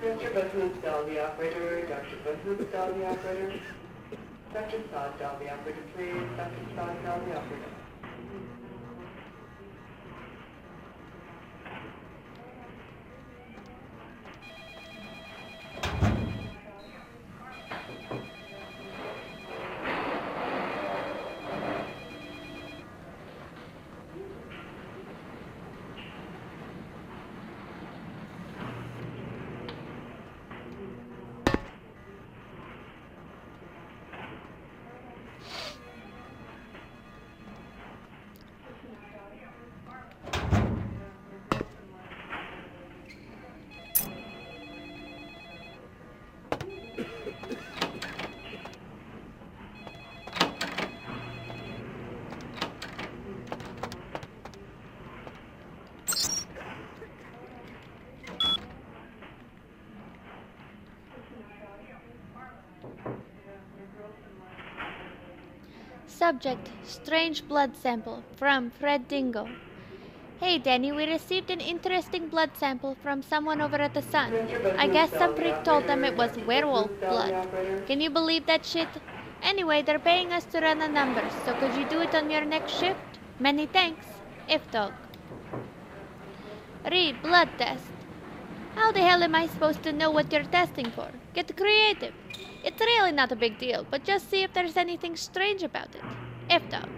Mr. Bahoopsdal, the operator. Dr. Bahoopsdal, the operator. Dr. Soddal, the operator, please. Dr. Soddal, the operator. Subject, strange blood sample from Fred Dingo. Hey Danny, we received an interesting blood sample from someone over at the Sun. I guess some freak told them it was werewolf blood. Can you believe that shit? Anyway, they're paying us to run the numbers, so could you do it on your next shift? Many thanks. If-Dog. Read, blood test. How the hell am I supposed to know what you're testing for? Get creative. It's really not a big deal, but just see if there's anything strange about it. F-Dog.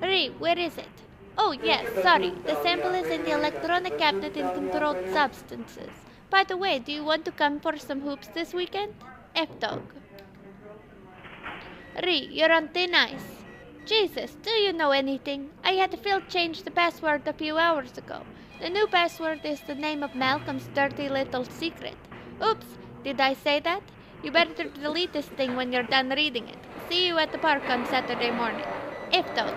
Ree, where is it? Oh yes, sorry. The sample is in the electronic cabinet in controlled substances. By the way, do you want to come for some hoops this weekend? F-Dog. Ree, you're on thin ice. Jesus, do you know anything? I had Phil change the password a few hours ago. The new password is the name of Malcolm's dirty little secret. Oops, did I say that? You better delete this thing when you're done reading it. See you at the park on Saturday morning. If-Dog.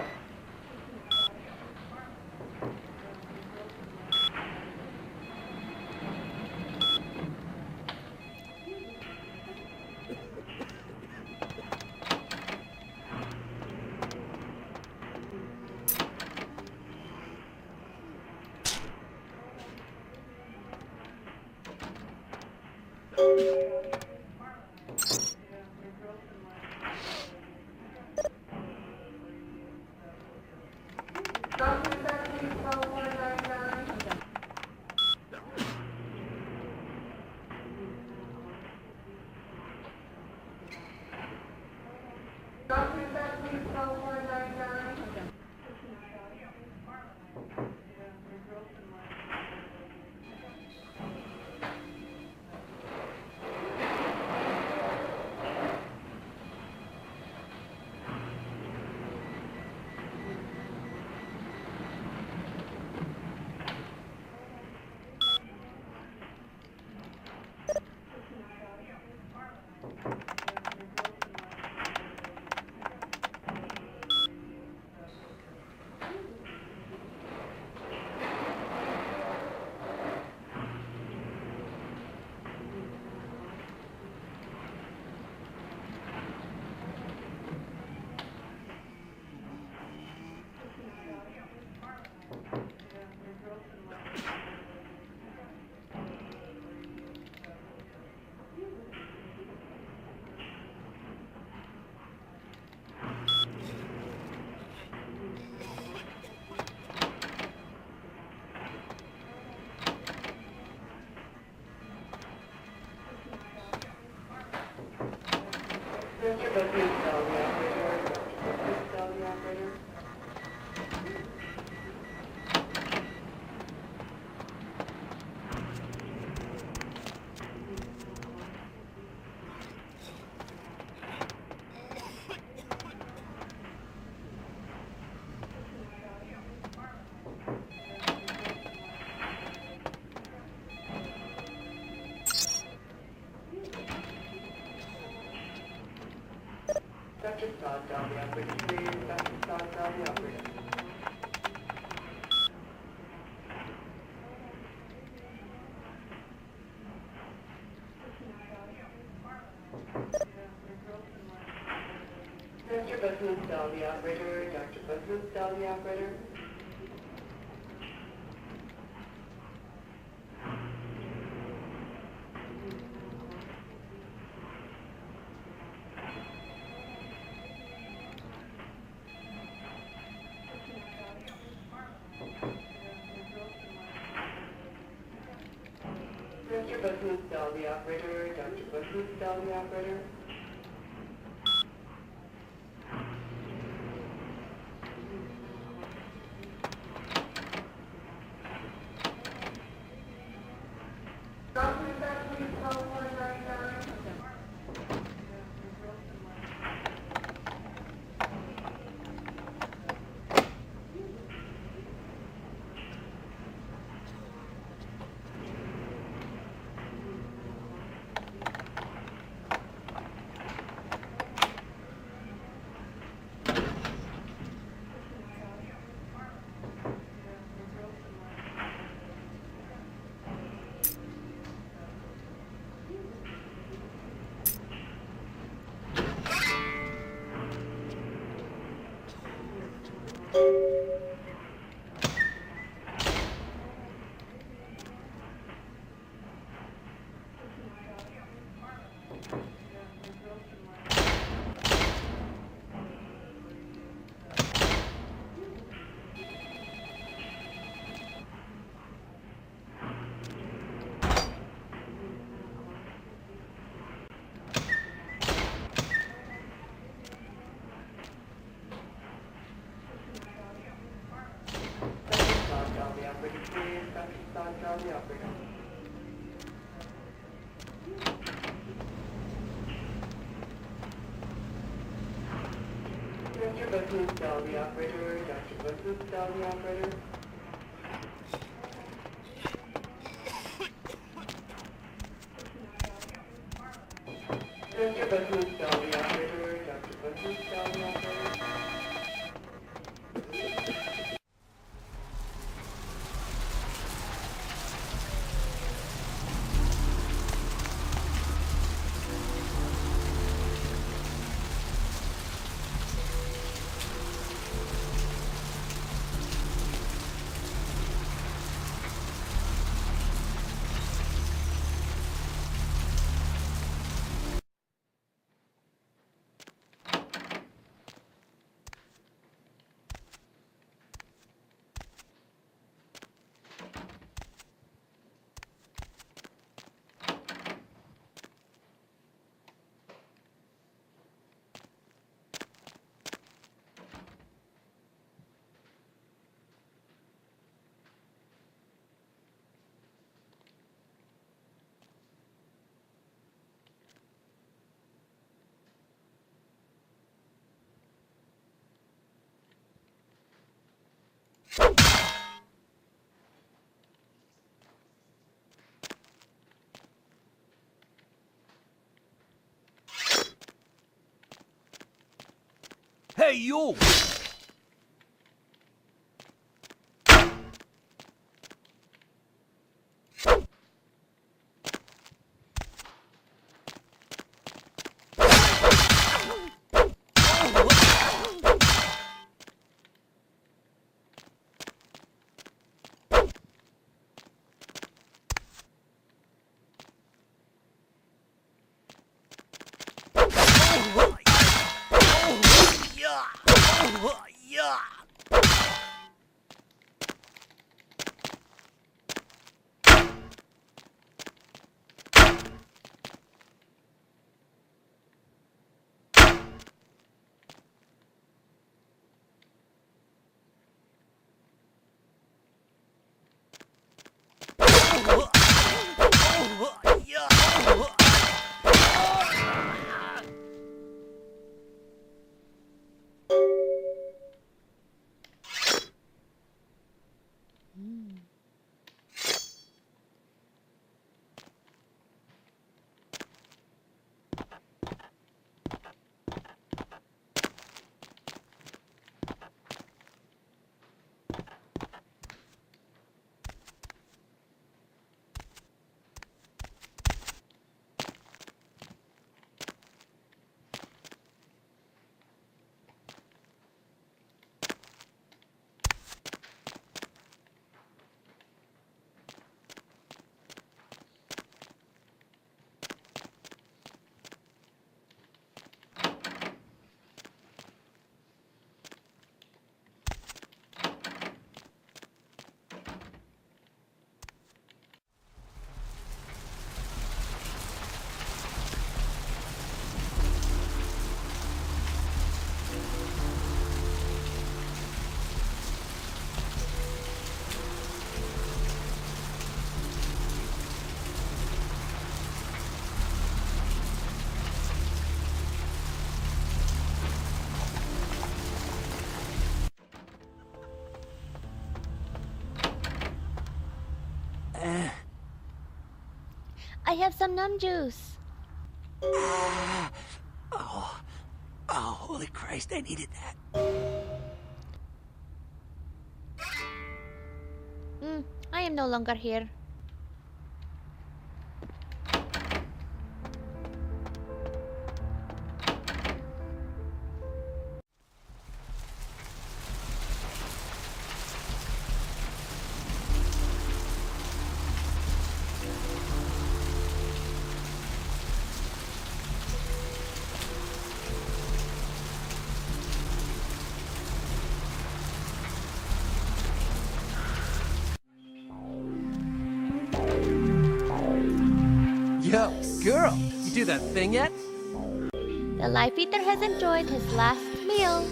Mr. Bahoopsdal, the operator. Bahoopsdal, the operator. Dr. Soddal, the operator, please. Dr. Soddal, the operator. Mr. Bahoopsdal, the operator. Dr. Bahoopsdal, the operator. Dr. Butler's Dolby operator. Dr. Butler's Dolby operator. Dr. Butler's Dolby operator. Dr. Butler's Dolby operator. Dr. Butler's Dolby operator. Dr. Butler's Dolby operator. Hey, you! I have some numb juice. Oh, holy Christ, I needed that. I am no longer here. Yo, girl, you do that thing yet? The Life Eater has enjoyed his last meal.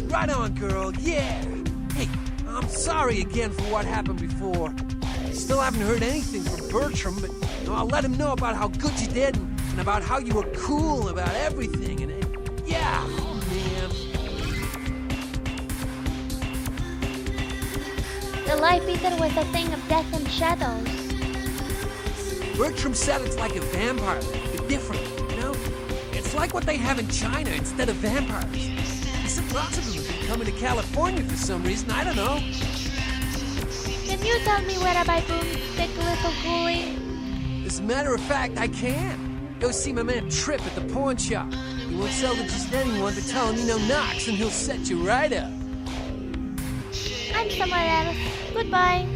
Right on, girl, yeah! Hey, I'm sorry again for what happened before. Still haven't heard anything from Bertram, but I'll let him know about how good you did and about how you were cool about everything, and yeah, oh man. The Life Eater was a thing of death and shadows. Bertram said it's like a vampire, but different, you know? It's like what they have in China instead of vampires. He said lots of them have been coming to California for some reason, I don't know. Can you tell me where I buy boomstick, little coolie? As a matter of fact, I can. Go see my man Trip at the pawn shop. He won't sell to just anyone, but tell him you know Knox and he'll set you right up. I'm somewhere else. Goodbye.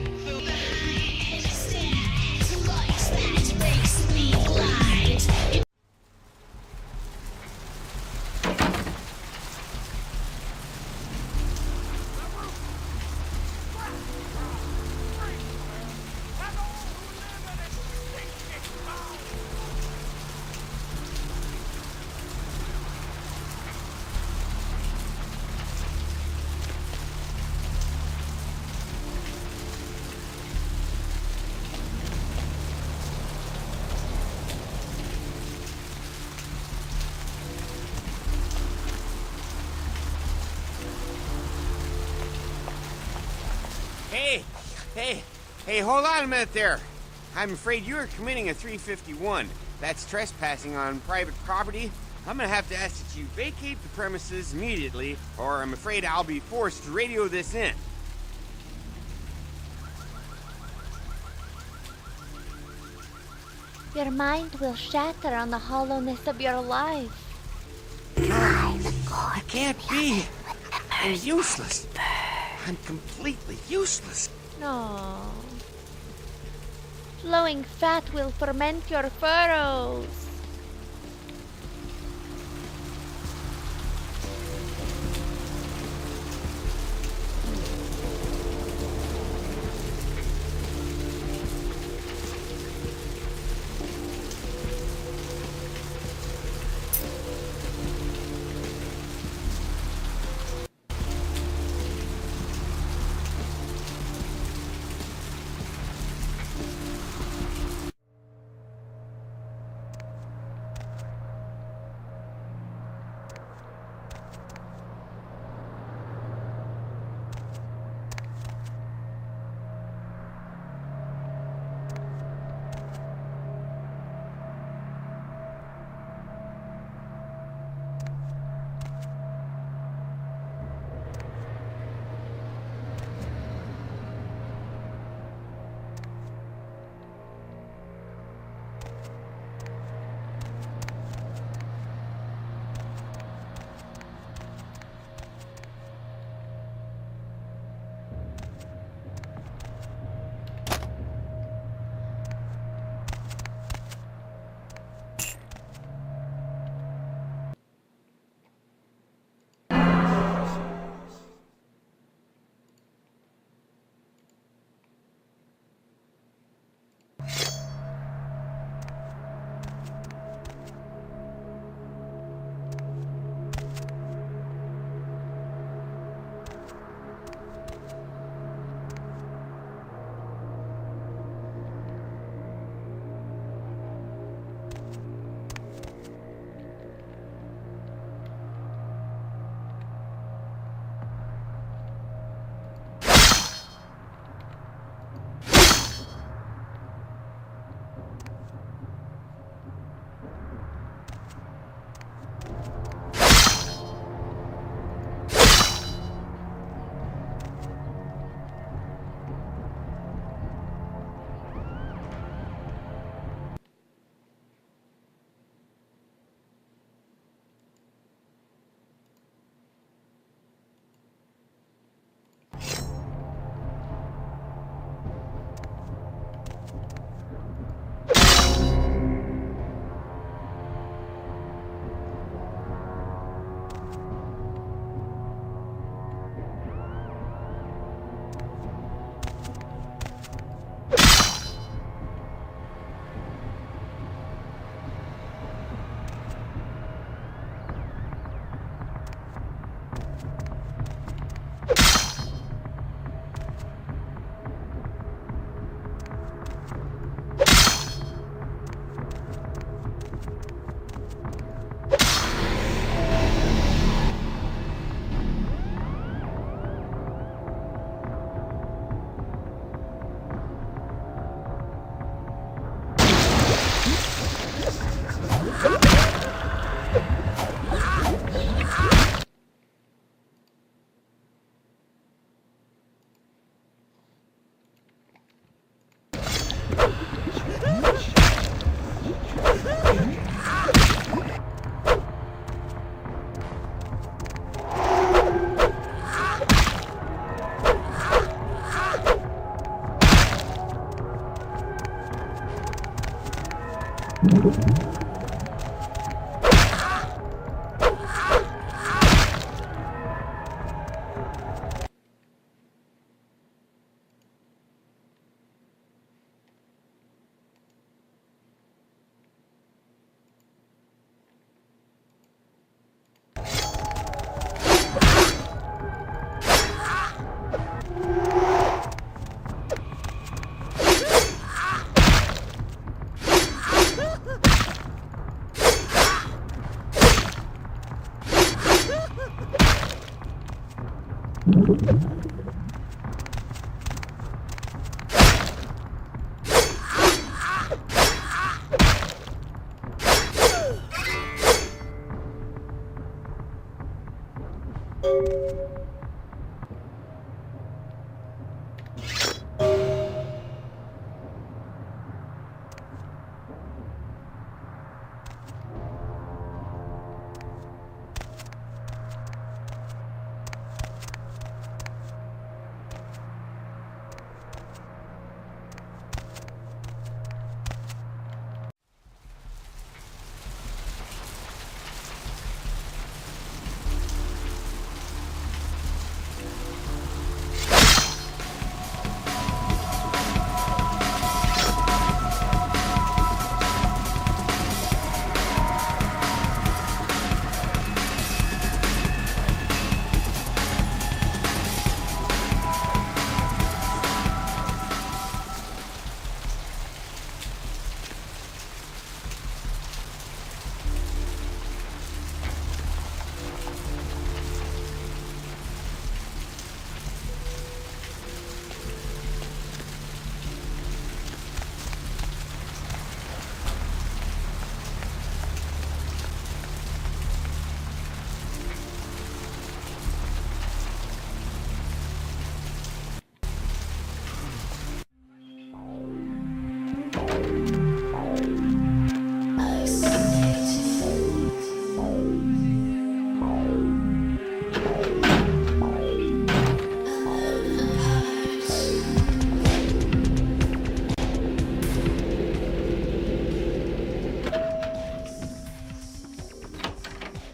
Hey, hold on a minute there. I'm afraid you are committing a 351. That's trespassing on private property. I'm gonna have to ask that you vacate the premises immediately, or I'm afraid I'll be forced to radio this in. Your mind will shatter on the hollowness of your life. I can't be. I'm useless. I'm completely useless. No. Flowing fat will ferment your furrows.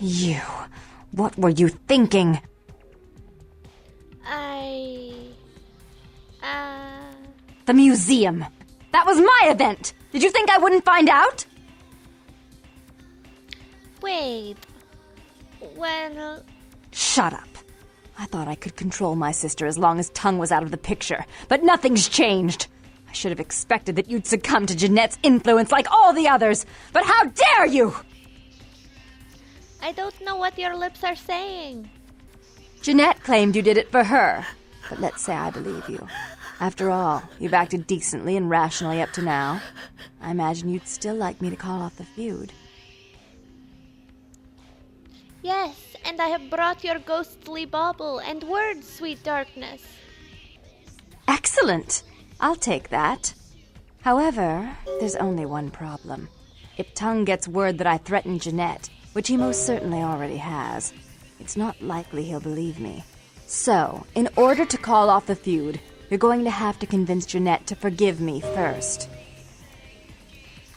You. What were you thinking? The museum. That was my event. Did you think I wouldn't find out? Wait. Well... Shut up. I thought I could control my sister as long as Tongue was out of the picture, but nothing's changed. I should have expected that you'd succumb to Jeanette's influence like all the others, but how dare you! I don't know what your lips are saying. Jeanette claimed you did it for her, but let's say I believe you. After all, you've acted decently and rationally up to now. I imagine you'd still like me to call off the feud. Yes, and I have brought your ghostly bauble and words, sweet darkness. Excellent! I'll take that. However, there's only one problem. If Tongue gets word that I threatened Jeanette, which he most certainly already has, it's not likely he'll believe me. So, in order to call off the feud, you're going to have to convince Jeanette to forgive me first.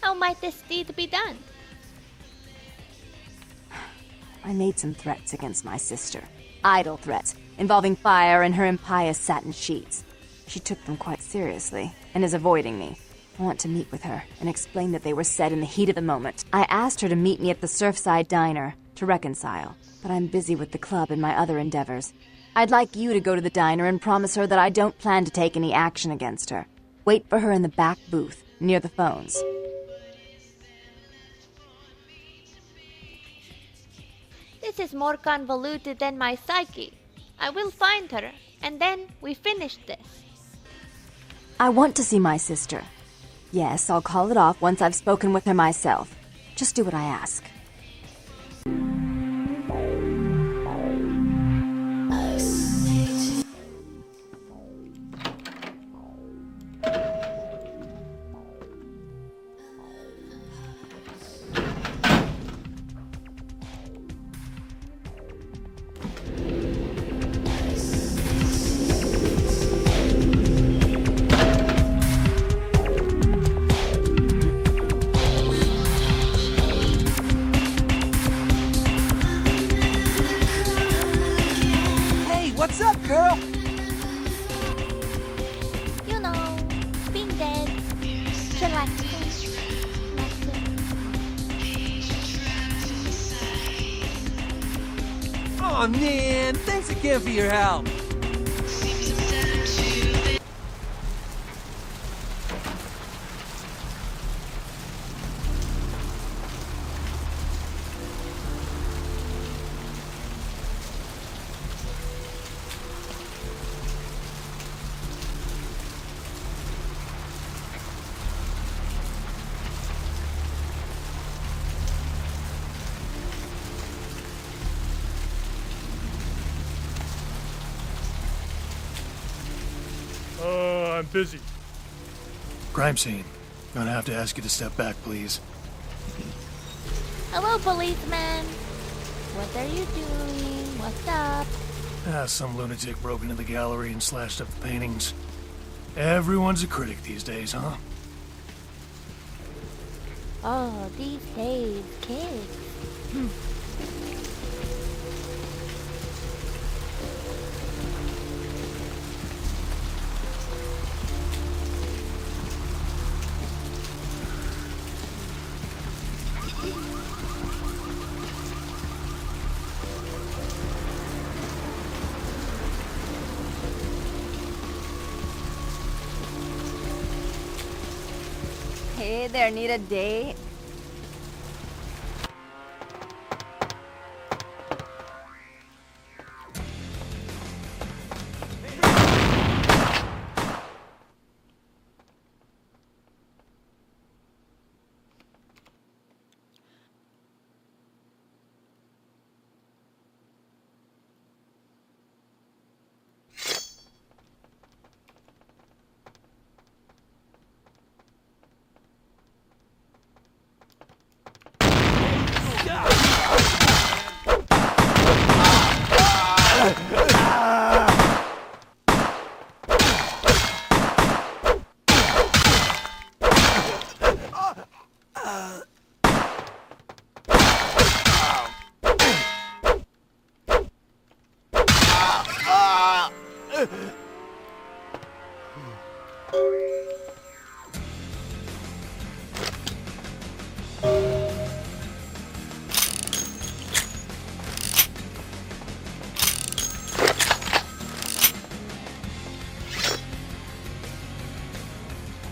How might this deed be done? I made some threats against my sister. Idle threats, involving fire and her impious satin sheets. She took them quite seriously, and is avoiding me. I want to meet with her, and explain that they were said in the heat of the moment. I asked her to meet me at the Surfside Diner, to reconcile, but I'm busy with the club and my other endeavors. I'd like you to go to the diner and promise her that I don't plan to take any action against her. Wait for her in the back booth, near the phones. This is more convoluted than my psyche. I will find her, and then we finish this. I want to see my sister. Yes, I'll call it off once I've spoken with her myself. Just do what I ask. Aw, man, thanks again for your help. I'm busy. Crime scene. Gonna have to ask you to step back, please. Hello, policeman. What are you doing? What's up? Some lunatic broke into the gallery and slashed up the paintings. Everyone's a critic these days, huh? Oh, these days, kids. Hey there, need a date?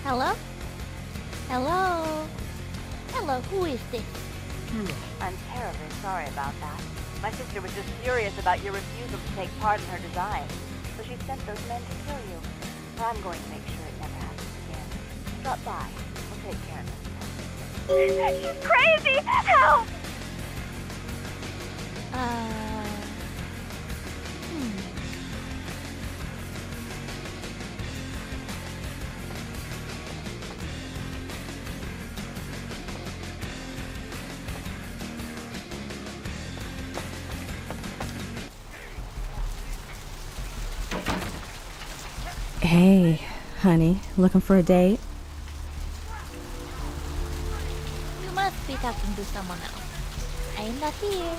Hello? Hello? Hello, who is this? I'm terribly sorry about that. My sister was just furious about your refusal to take part in her design, so she sent those men to kill you. I'm going to make sure it never happens again. Drop by. We'll take care of this. She's crazy! Help! Hey, honey, looking for a date? You must be talking to someone else. I'm not here.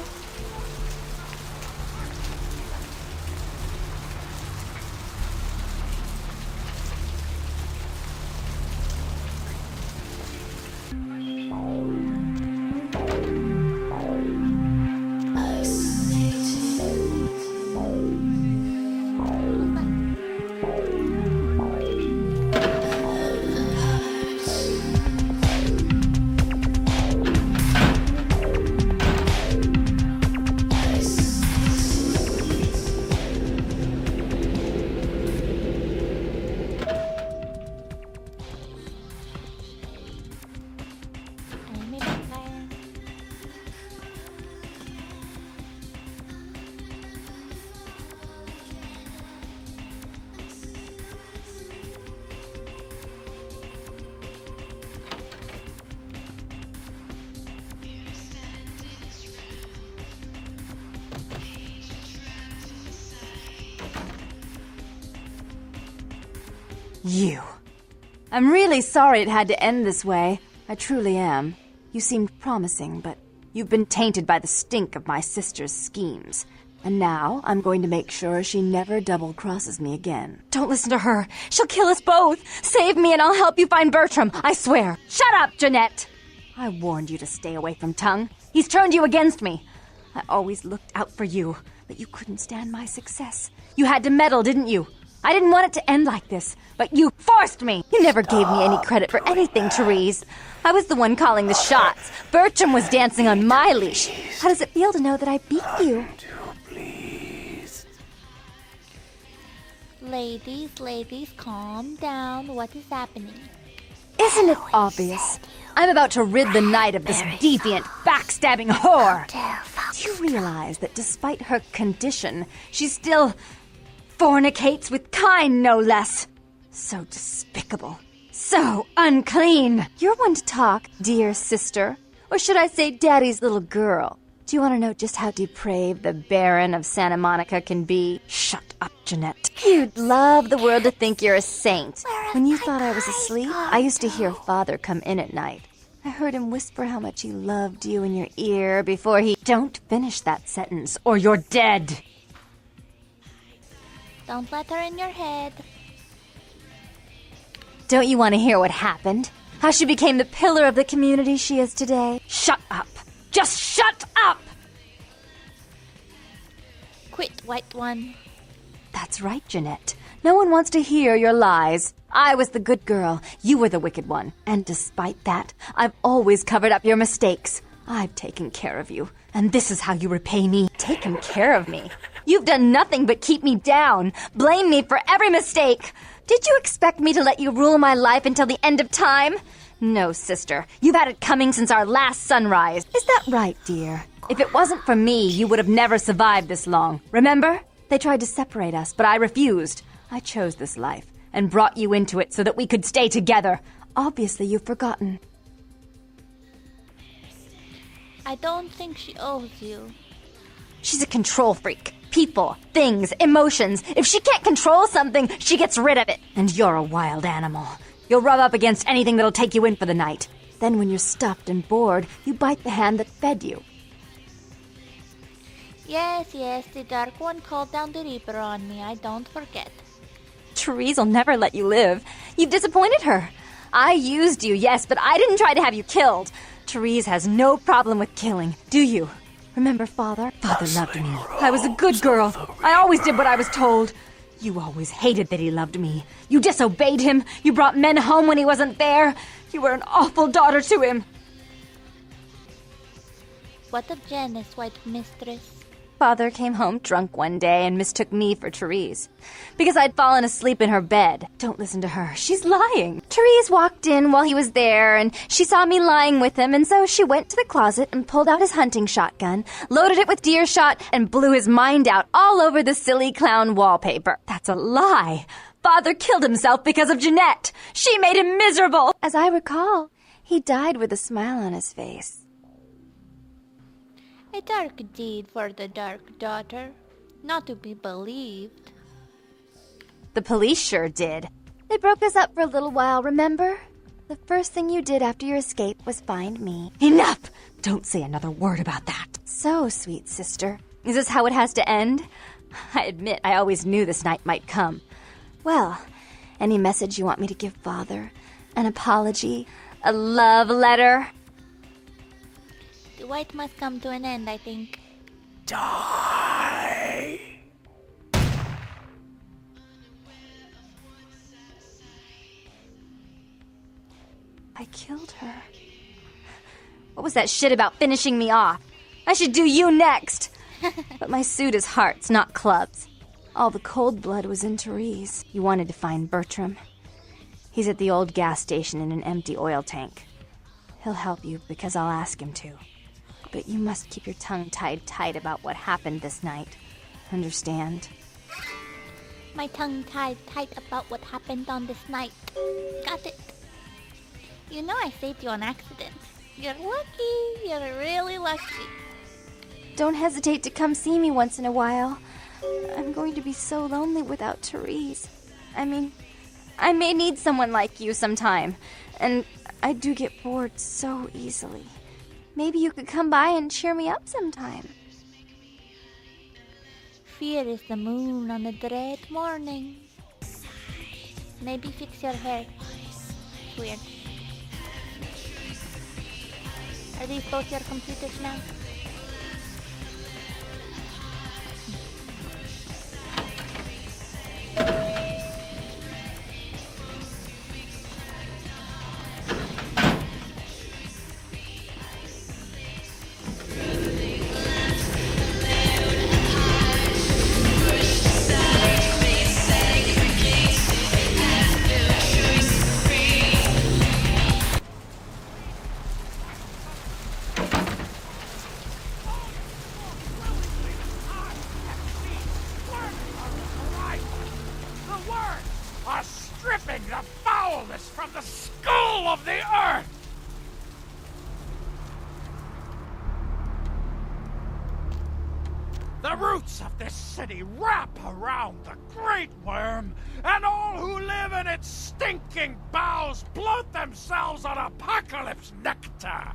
You. I'm really sorry it had to end this way. I truly am. You seemed promising, but you've been tainted by the stink of my sister's schemes. And now I'm going to make sure she never double-crosses me again. Don't listen to her. She'll kill us both. Save me and I'll help you find Bertram. I swear. Shut up, Jeanette! I warned you to stay away from Tung. He's turned you against me. I always looked out for you, But you couldn't stand my success. You had to meddle, didn't you? I didn't want it to end like this, but you forced me. You never gave me any credit for anything, Therese. I was the one calling the shots. Bertram was dancing on my leash. How does it feel to know that I beat you? Ladies, calm down. What is happening? Isn't it obvious? I'm about to rid the night of this deviant, backstabbing whore. Do you realize that despite her condition, she still fornicates with kind, no less? So despicable. So unclean. You're one to talk, dear sister. Or should I say daddy's little girl? Do you want to know just how depraved the Baron of Santa Monica can be? Shut up, Jeanette. You'd love the world to think you're a saint. When you thought I was asleep, I used to hear Father come in at night. I heard him whisper how much he loved you in your ear before he... Don't finish that sentence, or you're dead. Don't let her in your head. Don't you want to hear what happened? How she became the pillar of the community she is today? Shut up. Just shut up! Quit, white one. That's right, Jeanette. No one wants to hear your lies. I was the good girl. You were the wicked one. And despite that, I've always covered up your mistakes. I've taken care of you. And this is how you repay me. Taken care of me? You've done nothing but keep me down. Blame me for every mistake. Did you expect me to let you rule my life until the end of time? No, sister. You've had it coming since our last sunrise. Is that right, dear? If it wasn't for me, you would have never survived this long. Remember? They tried to separate us, but I refused. I chose this life and brought you into it so that we could stay together. Obviously, you've forgotten. I don't think she owes you. She's a control freak. People, things, emotions. If she can't control something, she gets rid of it. And you're a wild animal. You'll rub up against anything that'll take you in for the night. Then when you're stuffed and bored, you bite the hand that fed you. Yes, the Dark One called down the Reaper on me. I don't forget. Therese'll never let you live. You've disappointed her. I used you, yes, but I didn't try to have you killed. Therese has no problem with killing, do you? Remember Father? Father loved me. I was a good girl. I always did what I was told. You always hated that he loved me. You disobeyed him. You brought men home when he wasn't there. You were an awful daughter to him. What of Janice, white mistress? Father came home drunk one day and mistook me for Therese. Because I'd fallen asleep in her bed. Don't listen to her. She's lying. Therese walked in while he was there, and she saw me lying with him, and so she went to the closet and pulled out his hunting shotgun, loaded it with deer shot, and blew his mind out all over the silly clown wallpaper. That's a lie. Father killed himself because of Jeanette. She made him miserable. As I recall, he died with a smile on his face. A dark deed for the Dark Daughter. Not to be believed. The police sure did. They broke us up for a little while, remember? The first thing you did after your escape was find me. Enough! Don't say another word about that. So, sweet sister, is this how it has to end? I admit I always knew this night might come. Well, any message you want me to give Father? An apology? A love letter? The white must come to an end, I think. Die! I killed her. What was that shit about finishing me off? I should do you next. But my suit is hearts, not clubs. All the cold blood was in Therese. You wanted to find Bertram. He's at the old gas station in an empty oil tank. He'll help you because I'll ask him to. But you must keep your tongue tied tight about what happened this night. Understand? My tongue tied tight about what happened on this night. Got it. You know I saved you on accident. You're lucky. You're really lucky. Don't hesitate to come see me once in a while. I'm going to be so lonely without Therese. I mean, I may need someone like you sometime. And I do get bored so easily. Maybe you could come by and cheer me up sometime. Fear is the moon on a dread morning. Maybe fix your hair. Weird. Are these both your computers now? The words are stripping the foulness from the skull of the earth! The roots of this city wrap around the Great Worm, and all who live in its stinking bowels bloat themselves on apocalypse nectar!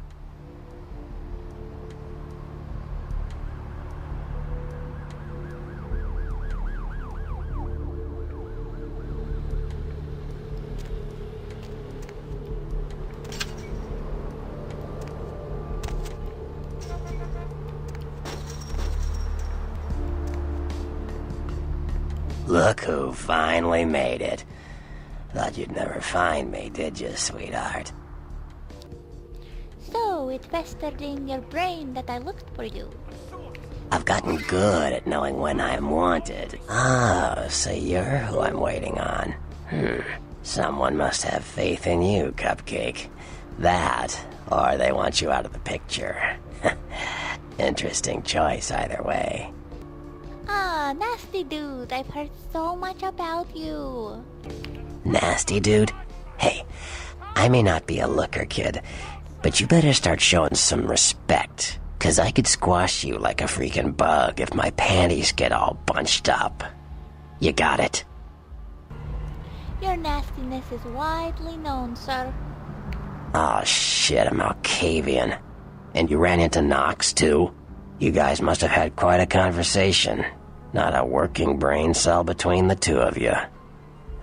Look who finally made it. Thought you'd never find me, did you, sweetheart? So, it festered in your brain that I looked for you. I've gotten good at knowing when I'm wanted. Oh, so you're who I'm waiting on. Someone must have faith in you, Cupcake. That, or they want you out of the picture. Interesting choice either way. Ah, nasty dude, I've heard so much about you. Nasty dude? Hey, I may not be a looker, kid, but you better start showing some respect, 'cause I could squash you like a freaking bug if my panties get all bunched up. You got it? Your nastiness is widely known, sir. Oh shit, I'm Alcavian. And you ran into Knox, too? You guys must have had quite a conversation. Not a working brain cell between the two of you.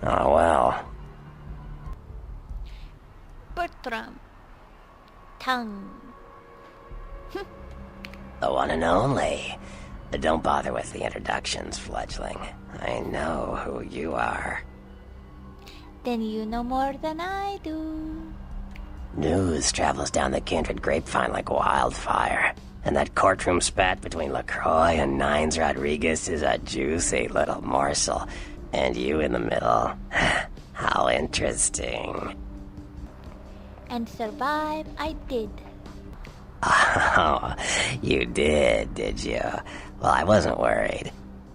Oh well. Bertram. Tongue. The one and only. But don't bother with the introductions, fledgling. I know who you are. Then you know more than I do. News travels down the kindred grapevine like wildfire. And that courtroom spat between LaCroix and Nines Rodriguez is a juicy little morsel. And you in the middle. How interesting. And survive I did. Oh, you did you? Well, I wasn't worried.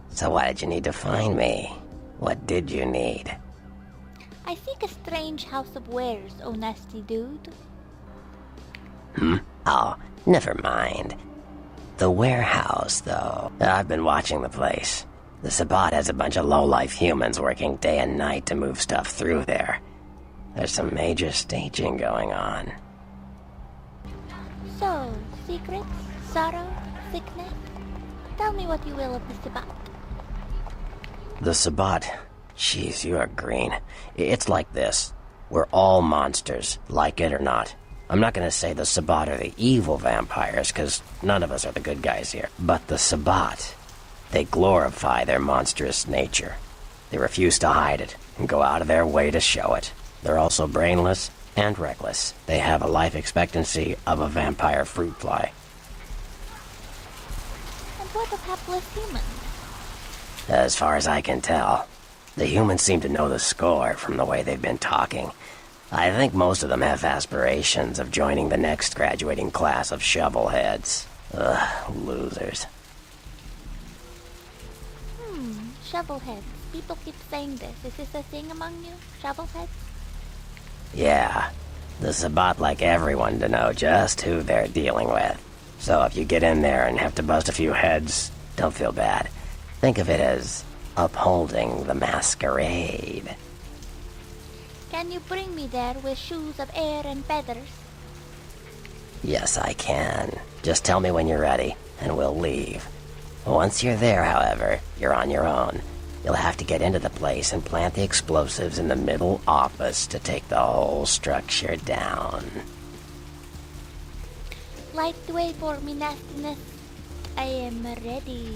So why did you need to find me? What did you need? I seek a strange house of wares, oh nasty dude. Oh, never mind. The warehouse, though. I've been watching the place. The Sabbat has a bunch of low-life humans working day and night to move stuff through there. There's some major staging going on. So, secrets, sorrow, sickness? Tell me what you will of the Sabbat. The Sabbat? Jeez, you are green. It's like this. We're all monsters, like it or not. I'm not gonna say the Sabbat are the evil vampires, because none of us are the good guys here. But the Sabbat, they glorify their monstrous nature. They refuse to hide it, and go out of their way to show it. They're also brainless and reckless. They have a life expectancy of a vampire fruit fly. And what of hapless humans? As far as I can tell, the humans seem to know the score from the way they've been talking. I think most of them have aspirations of joining the next graduating class of shovelheads. Ugh, losers. Shovelheads. People keep saying this. Is this a thing among you? Shovelheads? Yeah. The Sabbat like everyone to know just who they're dealing with. So if you get in there and have to bust a few heads, don't feel bad. Think of it as upholding the masquerade. Can you bring me there with shoes of air and feathers? Yes, I can. Just tell me when you're ready, and we'll leave. Once you're there, however, you're on your own. You'll have to get into the place and plant the explosives in the middle office to take the whole structure down. Light the way for me, nastiness. I am ready.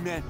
man?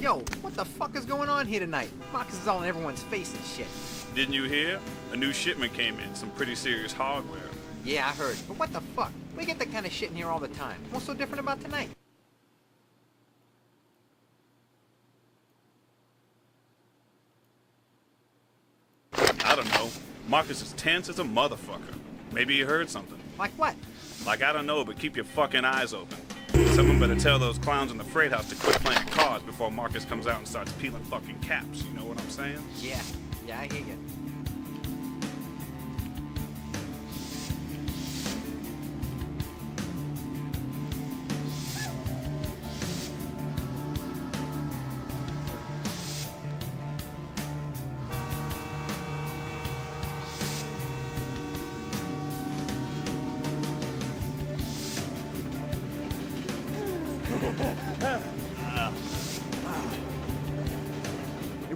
Yo, what the fuck is going on here tonight? Marcus is all in everyone's face and shit. Didn't you hear? A new shipment came in, some pretty serious hardware. Yeah, I heard. But what the fuck? We get that kind of shit in here all the time. What's so different about tonight? I don't know. Marcus is tense as a motherfucker. Maybe he heard something. Like what? Like, I don't know, but keep your fucking eyes open. Someone better tell those clowns in the freight house to quit playing cards before Marcus comes out and starts peeling fucking caps. You know what I'm saying? Yeah, I hear you.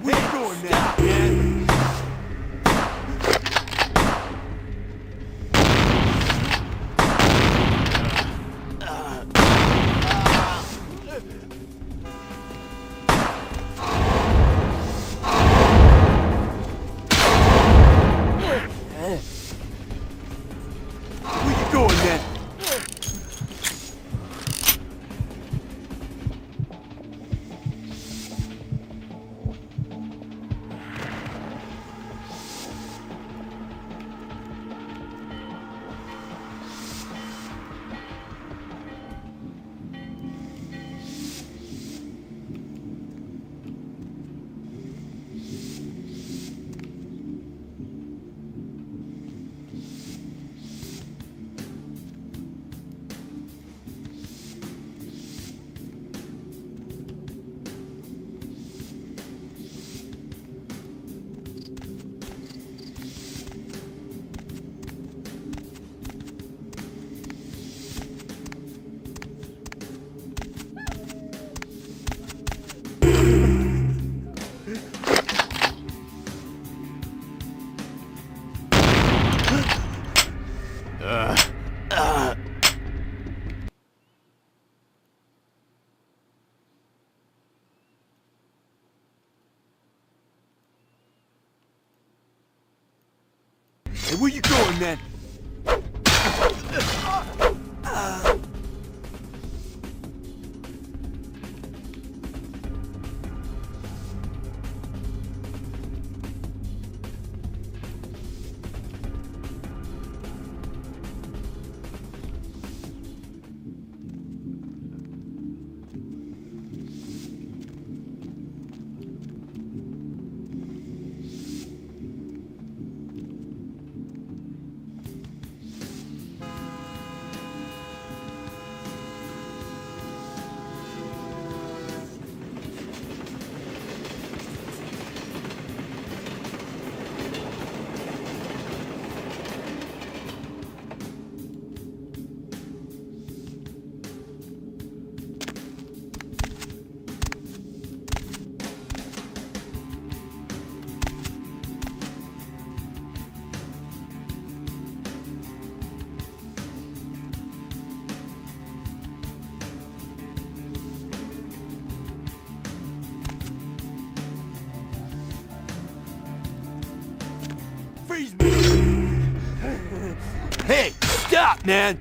Where you going now, man? Where you going, man? Hey, where you going, man? freeze me! Hey, stop, man!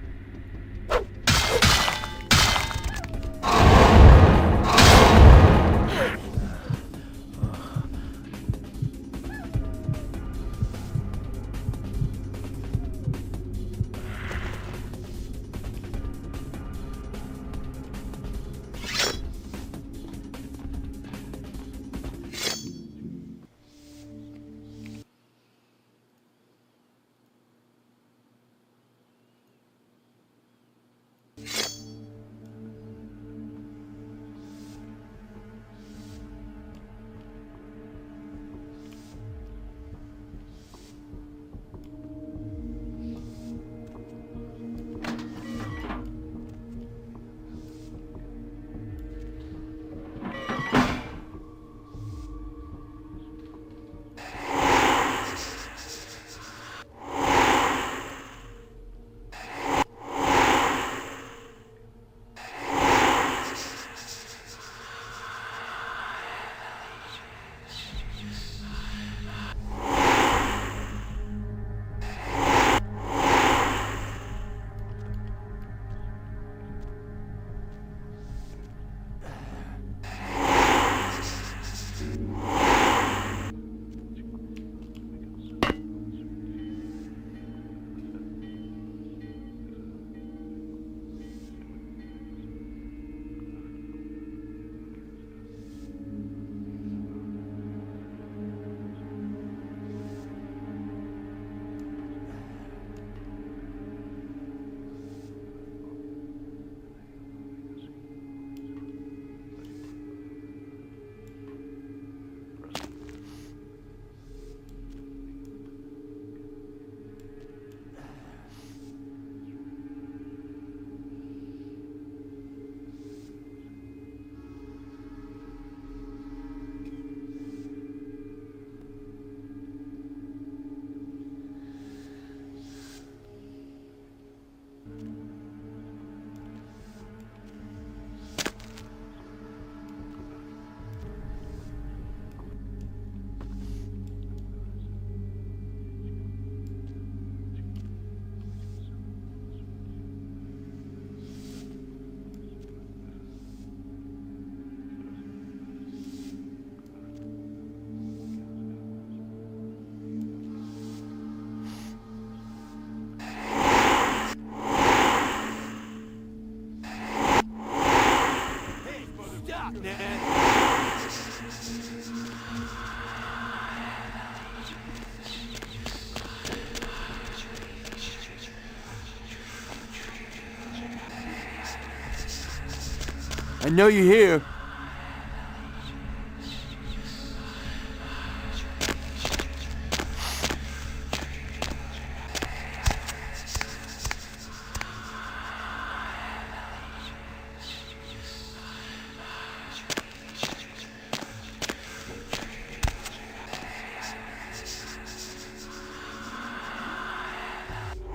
I know you're here.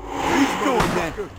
Where's going, man?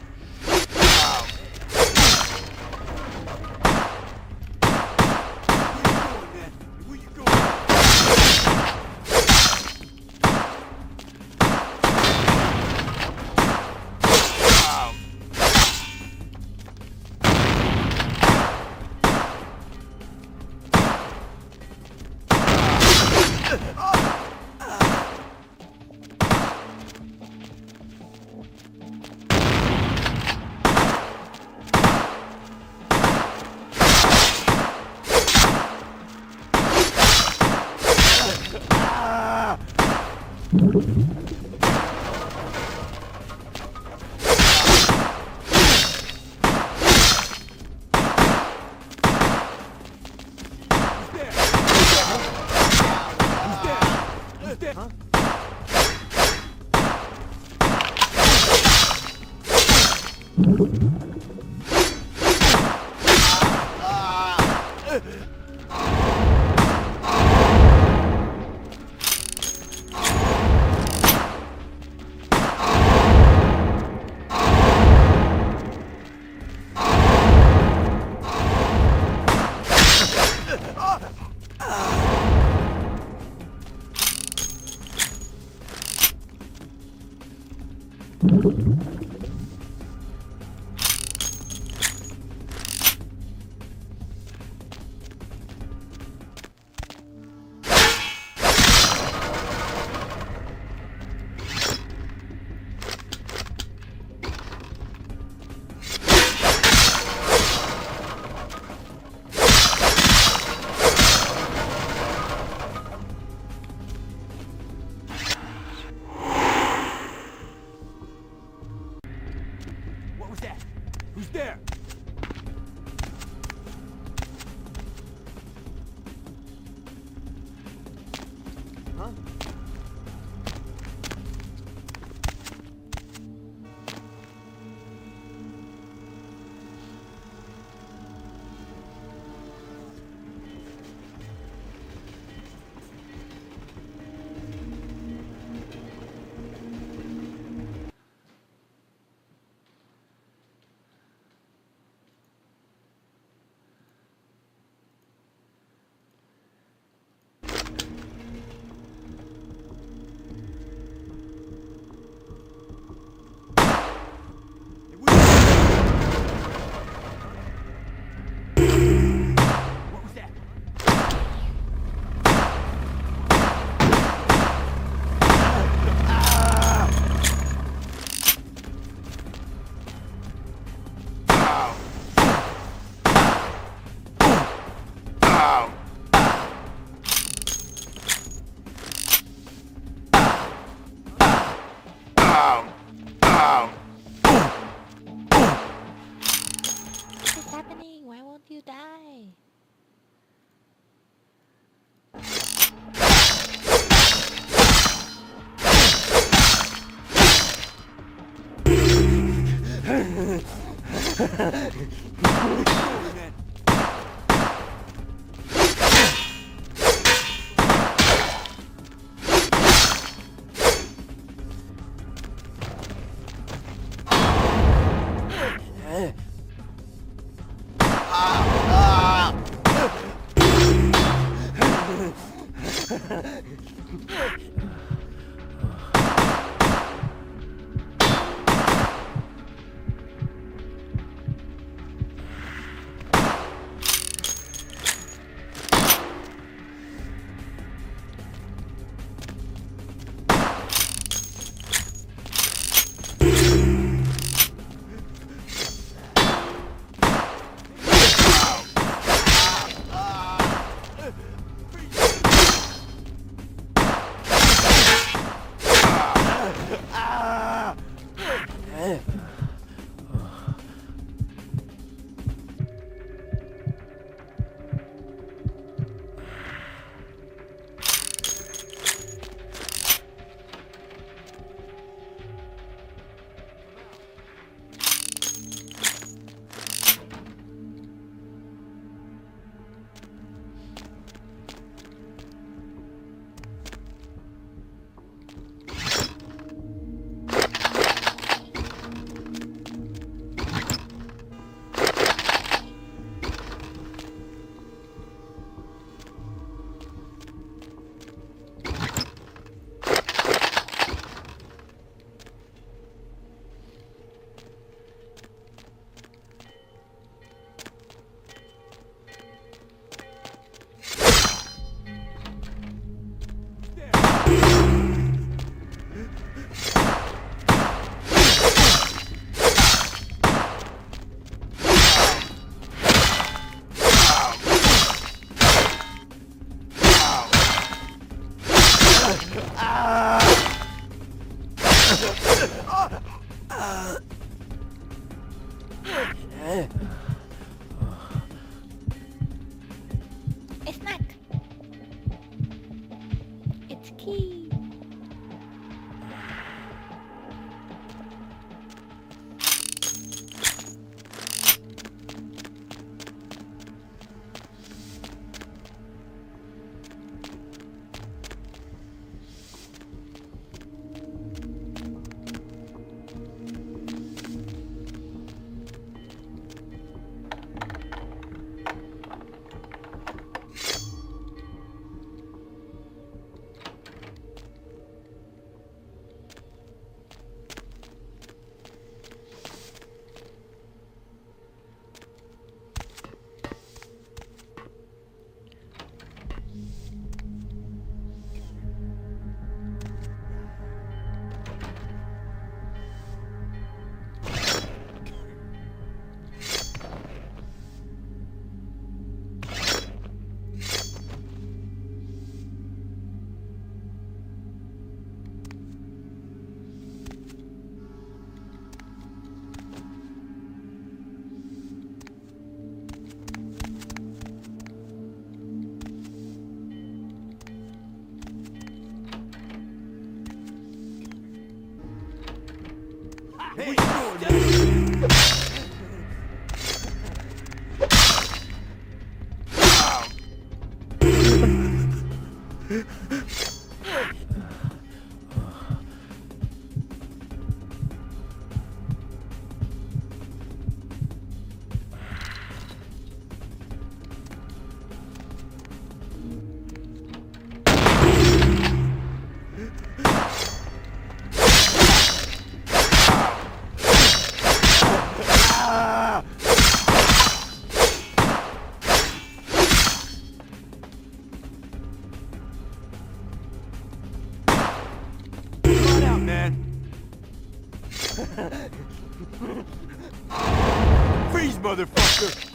What was that? Who's there? Huh? What was that? What is happening? Why won't you die? A snack. It's key. Where you going, man? Come on out, man. Freeze, motherfucker.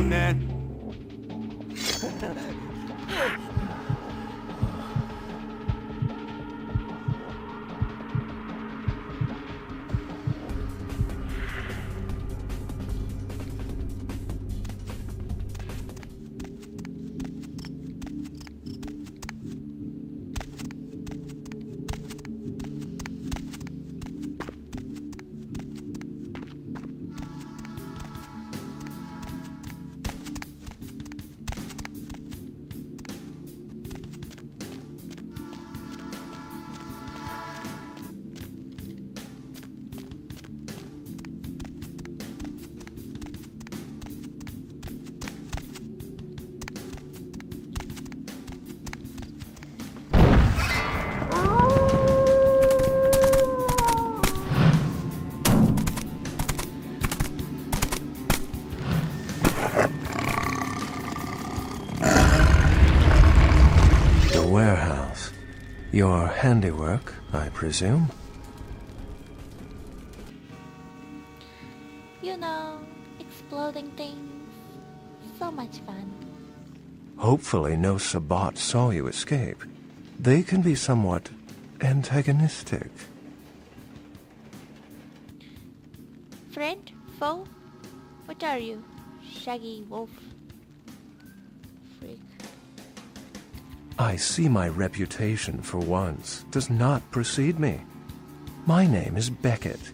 Man. Warehouse. Your handiwork, I presume? You know, exploding things. So much fun. Hopefully no Sabbat saw you escape. They can be somewhat antagonistic. Friend? Foe? What are you? Shaggy wolf? Freak. I see my reputation for once does not precede me. My name is Beckett.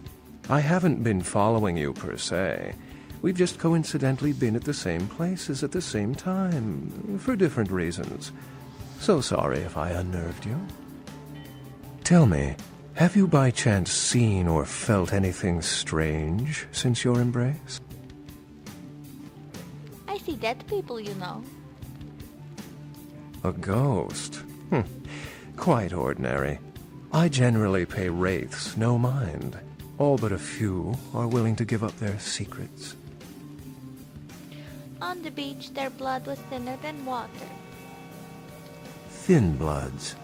I haven't been following you per se. We've just coincidentally been at the same places at the same time, for different reasons. So sorry if I unnerved you. Tell me, have you by chance seen or felt anything strange since your embrace? I see dead people, you know. A ghost? Quite ordinary. I generally pay wraiths no mind. All but a few are willing to give up their secrets. On the beach, their blood was thinner than water. Thin bloods.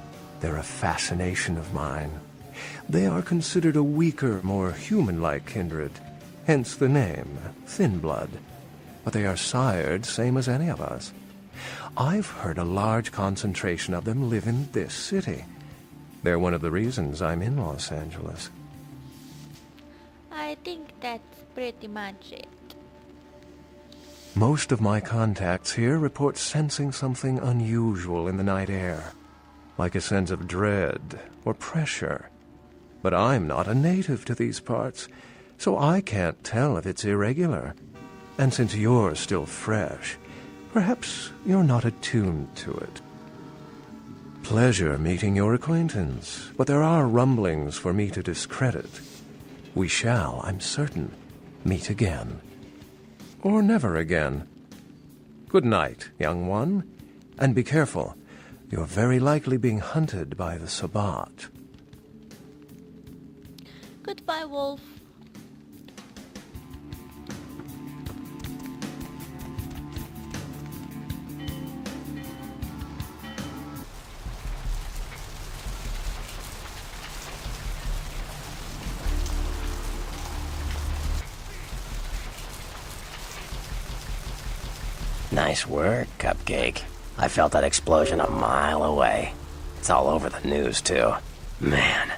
They're a fascination of mine. They are considered a weaker, more human-like kindred. Hence the name, Thin Blood. But they are sired same as any of us. I've heard a large concentration of them live in this city. They're one of the reasons I'm in Los Angeles. I think that's pretty much it. Most of my contacts here report sensing something unusual in the night air, like a sense of dread or pressure. But I'm not a native to these parts, so I can't tell if it's irregular. And since you're still fresh, perhaps you're not attuned to it. Pleasure meeting your acquaintance, but there are rumblings for me to discredit. We shall, I'm certain, meet again. Or never again. Good night, young one, and be careful. You're very likely being hunted by the Sabbat. Goodbye, wolf. Nice work, Cupcake. I felt that explosion a mile away. It's all over the news, too. Man,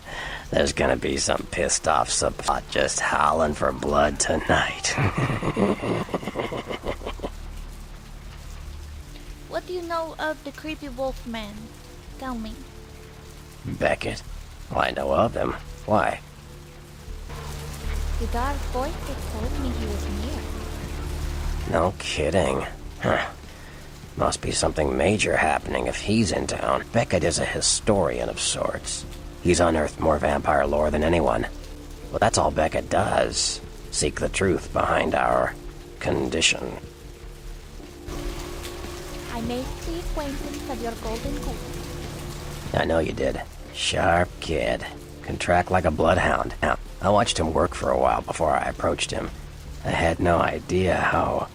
there's gonna be some pissed off Sabbat just howling for blood tonight. What do you know of the creepy wolf man? Tell me. Beckett? Well, I know of him. Why? The dark voice that told me he was near. No kidding. Huh. Must be something major happening if he's in town. Beckett is a historian of sorts. He's unearthed more vampire lore than anyone. Well, that's all Beckett does. Seek the truth behind our condition. I made the acquaintance of your golden goose. I know you did. Sharp kid. Can track like a bloodhound. Now, I watched him work for a while before I approached him. I had no idea how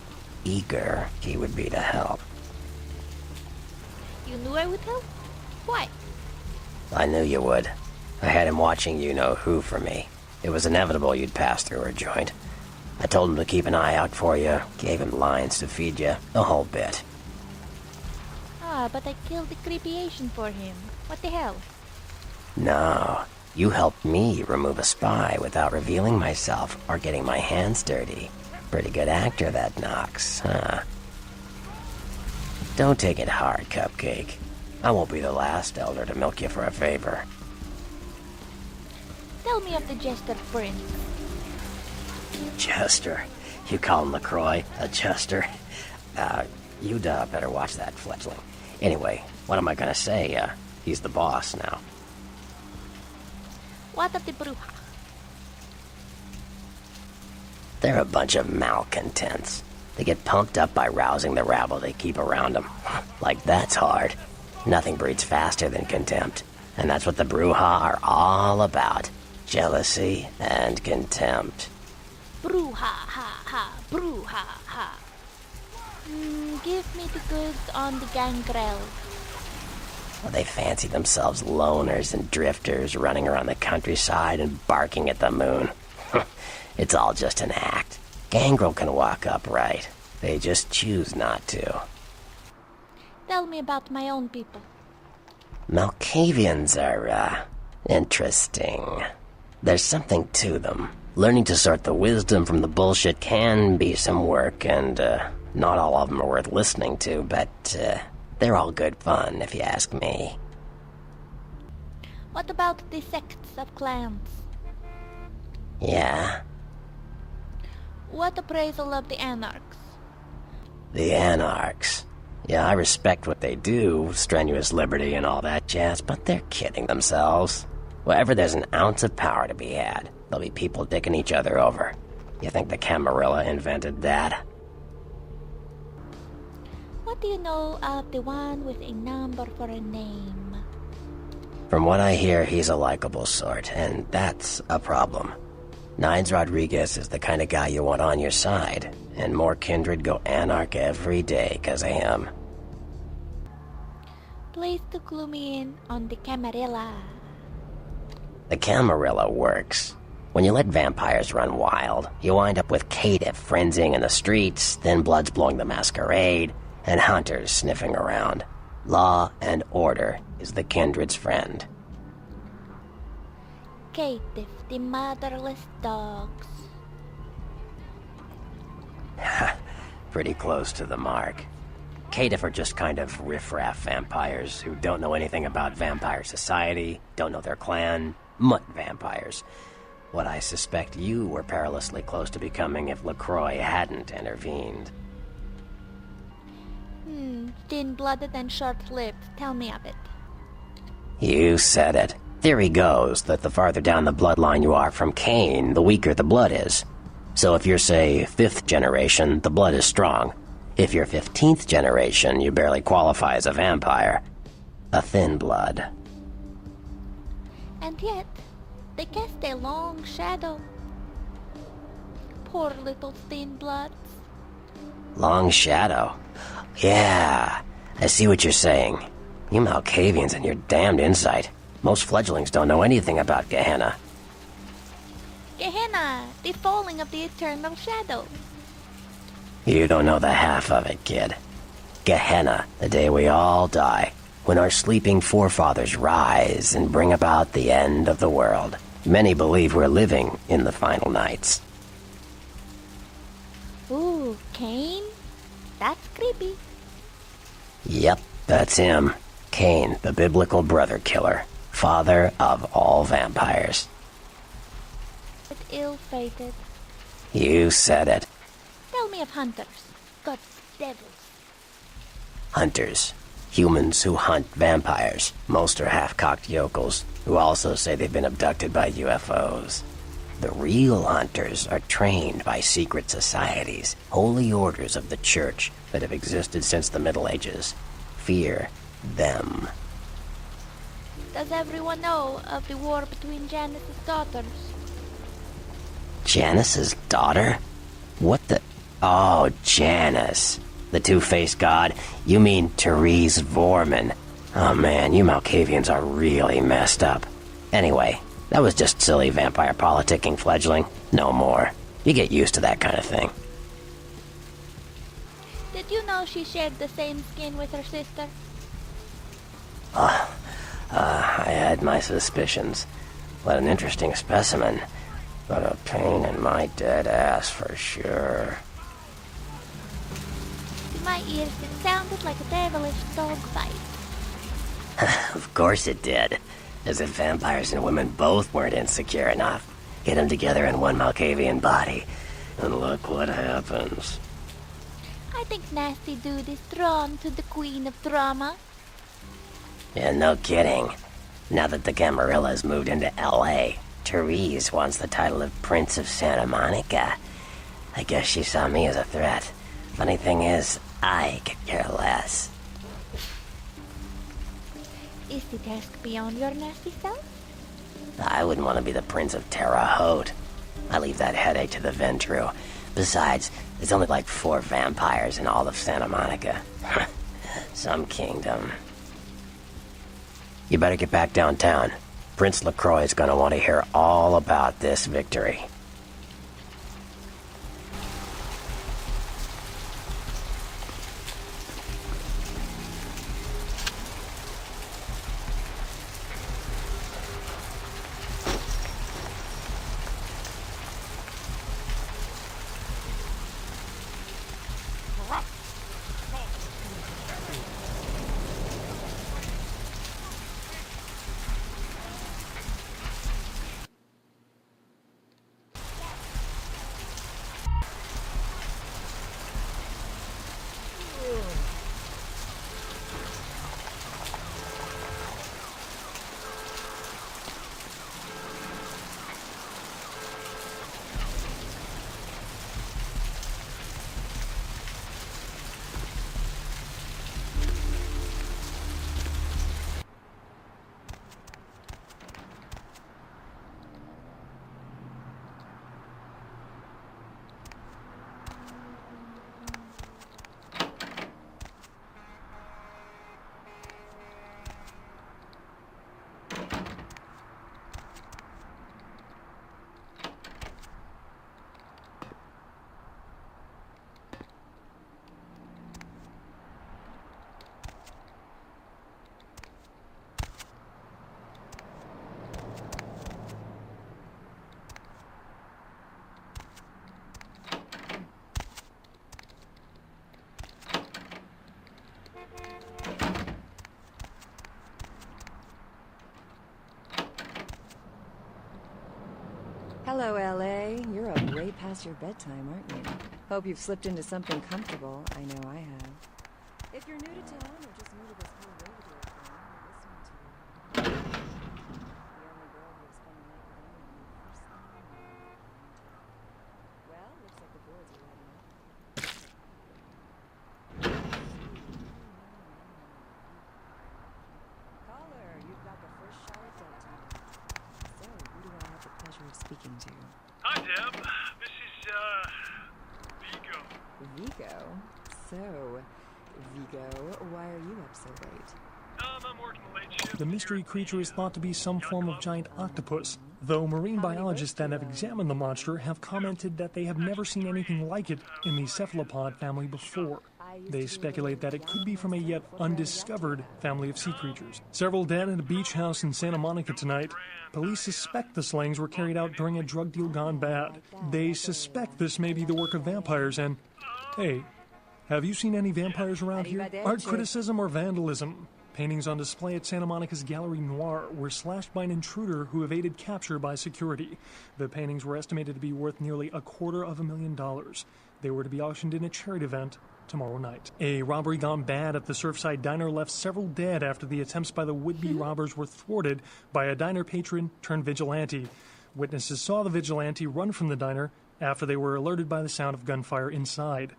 eager he would be to help. You knew I would help? Why? I knew you would. I had him watching you-know-who for me. It was inevitable you'd pass through her joint. I told him to keep an eye out for you, gave him lines to feed you, the whole bit. Ah, but I killed the creepy Asian for him. What the hell? No, you helped me remove a spy without revealing myself or getting my hands dirty. Pretty good actor, that Knox, huh? Don't take it hard, Cupcake. I won't be the last elder to milk you for a favor. Tell me of the Jester Prince. Jester? You call him LaCroix a Jester? You'd better watch that fledgling. Anyway, what am I gonna say? He's the boss now. What of the Bruja? They're a bunch of malcontents. They get pumped up by rousing the rabble they keep around them. Like that's hard. Nothing breeds faster than contempt. And that's what the Bruja are all about. Jealousy and contempt. Bruja, ha, ha, Bruja, ha. Give me the goods on the gangrel. Well, they fancy themselves loners and drifters running around the countryside and barking at the moon. It's all just an act. Gangrel can walk upright. They just choose not to. Tell me about my own people. Malkavians are, Interesting. There's something to them. Learning to sort the wisdom from the bullshit can be some work, and not all of them are worth listening to, but they're all good fun, if you ask me. What about the sects of clans? Yeah? What appraisal of the Anarchs? The Anarchs. Yeah, I respect what they do, strenuous liberty and all that jazz, but they're kidding themselves. Wherever there's an ounce of power to be had, there'll be people dicking each other over. You think the Camarilla invented that? What do you know of the one with a number for a name? From what I hear, he's a likable sort, and that's a problem. Nines Rodriguez is the kind of guy you want on your side, and more kindred go anarch every day 'cause of him. Please to clue me in on the Camarilla. The Camarilla works. When you let vampires run wild, you wind up with caitiff frenzying in the streets, thin bloods blowing the masquerade, and hunters sniffing around. Law and order is the kindred's friend. Caitiff, the motherless dogs. Pretty close to the mark. Caitiff are just kind of riffraff vampires who don't know anything about vampire society, don't know their clan, mutt vampires. What I suspect you were perilously close to becoming if LaCroix hadn't intervened. Thin-blooded and short-lived. Tell me of it. You said it. Theory goes that the farther down the bloodline you are from Cain, the weaker the blood is. So if you're, say, 5th generation, the blood is strong. If you're 15th generation, you barely qualify as a vampire. A thin blood. And yet, they cast a long shadow. Poor little thin bloods. Long shadow. Yeah, I see what you're saying. You Malkavians and your damned insight. Most fledglings don't know anything about Gehenna. Gehenna, the falling of the eternal shadow. You don't know the half of it, kid. Gehenna, the day we all die, when our sleeping forefathers rise and bring about the end of the world. Many believe we're living in the final nights. Ooh, Cain? That's creepy. Yep, that's him. Cain, the biblical brother killer, father of all vampires. But ill-fated. You said it. Tell me of hunters. God's devils. Hunters. Humans who hunt vampires. Most are half-cocked yokels, who also say they've been abducted by UFOs. The real hunters are trained by secret societies, holy orders of the church that have existed since the Middle Ages. Fear them. Does everyone know of the war between Janus's daughters? Janus's daughter? What the... Oh, Janus. The two-faced god? You mean Therese Vorman. Oh man, you Malkavians are really messed up. Anyway, that was just silly vampire politicking, fledgling. No more. You get used to that kind of thing. Did you know she shared the same skin with her sister? I had my suspicions. What an interesting specimen. But a pain in my dead ass for sure. To my ears, it sounded like a devilish dogfight. Of course it did. As if vampires and women both weren't insecure enough. Get them together in one Malkavian body. And look what happens. I think Nasty Dude is drawn to the Queen of Drama. Yeah, no kidding. Now that the Camarillas moved into L.A., Therese wants the title of Prince of Santa Monica. I guess she saw me as a threat. Funny thing is, I could care less. Is the task beyond your nasty self? I wouldn't want to be the Prince of Terre Haute. I leave that headache to the Ventru. Besides, there's only like 4 vampires in all of Santa Monica. Some kingdom. You better get back downtown. Prince LaCroix is gonna want to hear all about this victory. Hello, LA. You're up way past your bedtime, aren't you? Hope you've slipped into something comfortable. I know I have. If you're new to town or just new to this whole radio thing, you're listening to the only girl who has spent the night with anyone the first thing in the morning. Well, looks like the boards are lighting up. Caller, you've got the first shot at bedtime. So, who do I have the pleasure of speaking to? Hi, Deb. This is, Vigo. Vigo? So, Vigo, why are you up so late? I'm working late shift. The mystery creature is thought to be some form of giant octopus, though marine biologists that have examined the monster have commented that they have never seen anything like it in the cephalopod family before. They speculate that it could be from a yet undiscovered family of sea creatures. Several dead at a beach house in Santa Monica tonight. Police suspect the slayings were carried out during a drug deal gone bad. They suspect this may be the work of vampires and... Hey, have you seen any vampires around here? Art criticism or vandalism? Paintings on display at Santa Monica's Gallery Noir were slashed by an intruder who evaded capture by security. The paintings were estimated to be worth nearly $250,000. They were to be auctioned in a charity event tomorrow night. A robbery gone bad at the Surfside Diner left several dead after the attempts by the would-be robbers were thwarted by a diner patron turned vigilante. Witnesses saw the vigilante run from the diner after they were alerted by the sound of gunfire inside.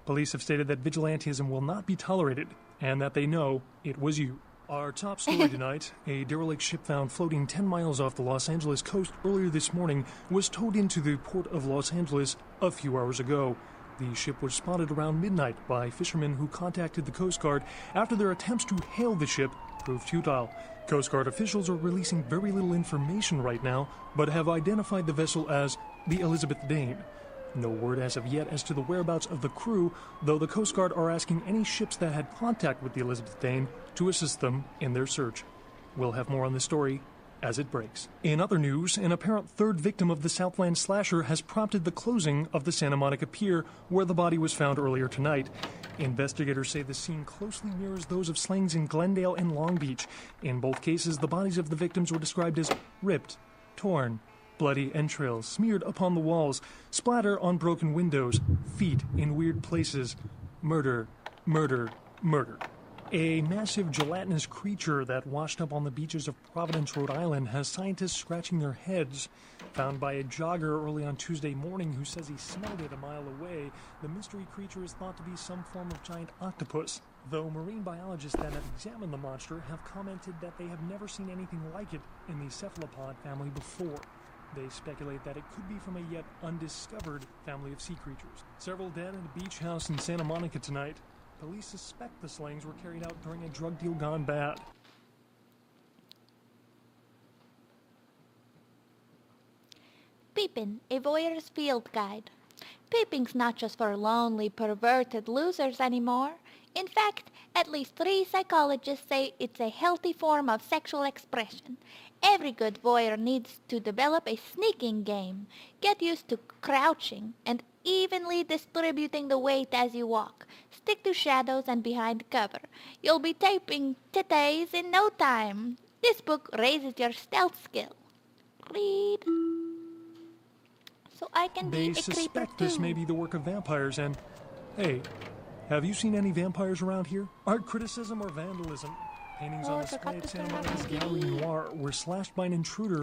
Police have stated that vigilantism will not be tolerated and that they know it was you. Our top story tonight, a derelict ship found floating 10 miles off the Los Angeles coast earlier this morning was towed into the port of Los Angeles a few hours ago. The ship was spotted around midnight by fishermen who contacted the Coast Guard after their attempts to hail the ship proved futile. Coast Guard officials are releasing very little information right now, but have identified the vessel as the Elizabeth Dane. No word as of yet as to the whereabouts of the crew, though the Coast Guard are asking any ships that had contact with the Elizabeth Dane to assist them in their search. We'll have more on this story as it breaks. In other news, an apparent third victim of the Southland slasher has prompted the closing of the Santa Monica Pier, where the body was found earlier tonight. Investigators say the scene closely mirrors those of slayings in Glendale and Long Beach. In both cases, the bodies of the victims were described as ripped, torn, bloody entrails smeared upon the walls, splatter on broken windows, feet in weird places. Murder, murder, murder. A massive gelatinous creature that washed up on the beaches of Providence, Rhode Island, has scientists scratching their heads. Found by a jogger early on Tuesday morning who says he smelled it a mile away, the mystery creature is thought to be some form of giant octopus, though marine biologists that have examined the monster have commented that they have never seen anything like it in the cephalopod family before. They speculate that it could be from a yet undiscovered family of sea creatures. Several dead at a beach house in Santa Monica tonight. Police suspect the slayings were carried out during a drug deal gone bad. Peeping, a voyeur's field guide. Peeping's not just for lonely, perverted losers anymore. In fact, at least 3 psychologists say it's a healthy form of sexual expression. Every good voyeur needs to develop a sneaking game. Get used to crouching and evenly distributing the weight as you walk. Stick to shadows and behind cover. You'll be taping titties in no time. This book raises your stealth skill. Read. So I can be a creeper too. They suspect this may be the work of vampires and... Hey, have you seen any vampires around here? Art criticism or vandalism? Paintings on display at Santa Monica's Gallery Noir were slashed by an intruder.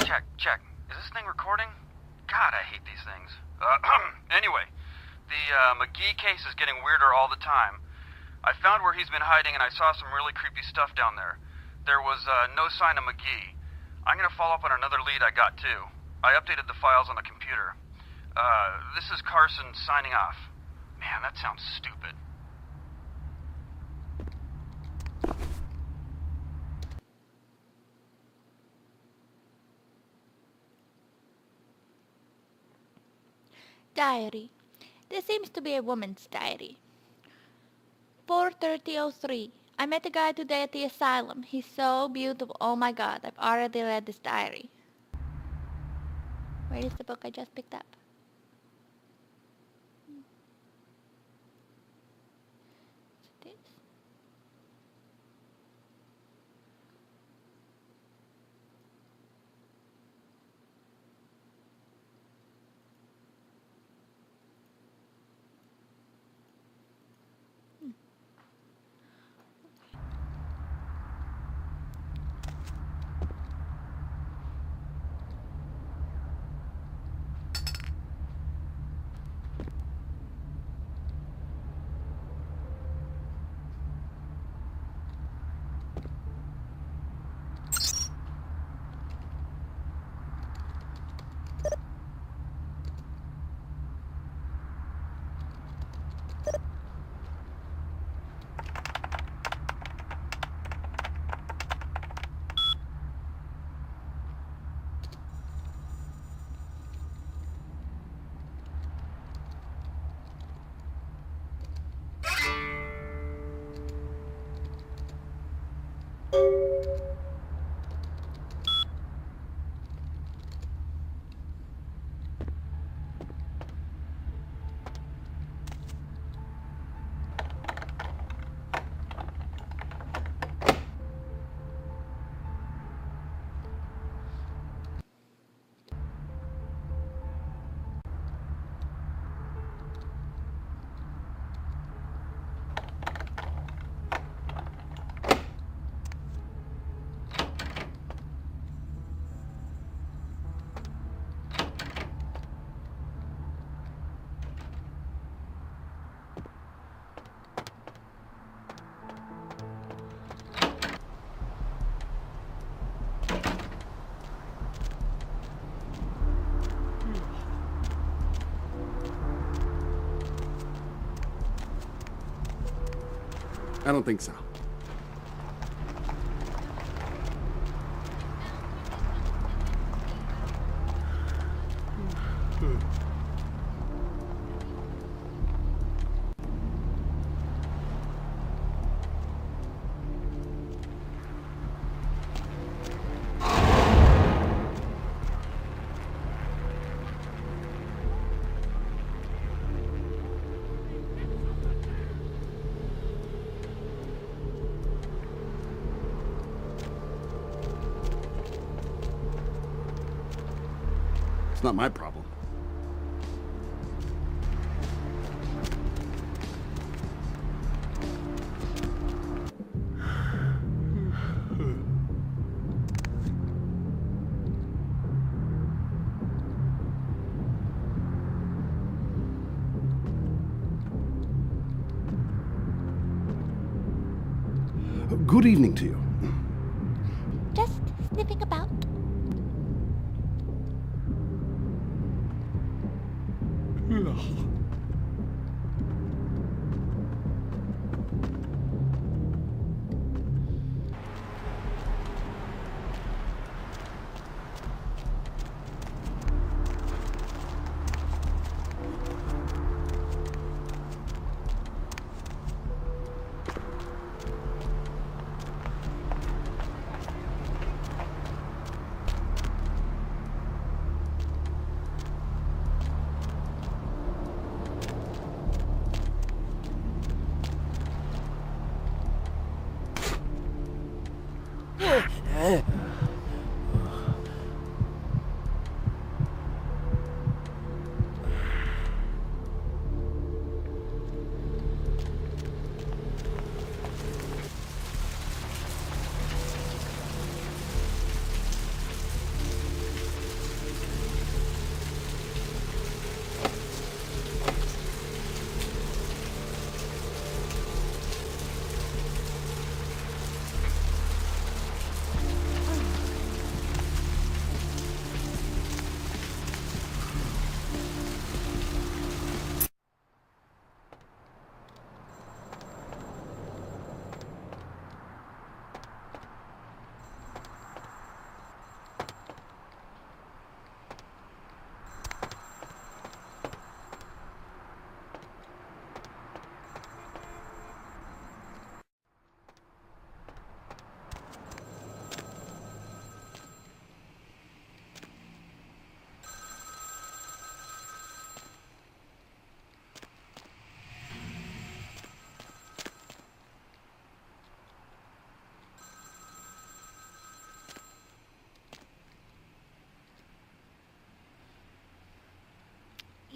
Check. Is this thing recording? God, I hate these things. Anyway, the McGee case is getting weirder all the time. I found where he's been hiding and I saw some really creepy stuff down there. There was no sign of McGee. I'm gonna follow up on another lead I got too. I updated the files on the computer. This is Carson signing off. Man, that sounds stupid. Diary. This seems to be a woman's diary. 4:30:03. I met a guy today at the asylum. He's so beautiful. Oh my god, I've already read this diary. Where is the book I just picked up? Is it this? I don't think so. It's not my problem. Good evening to you. Just sniffing about.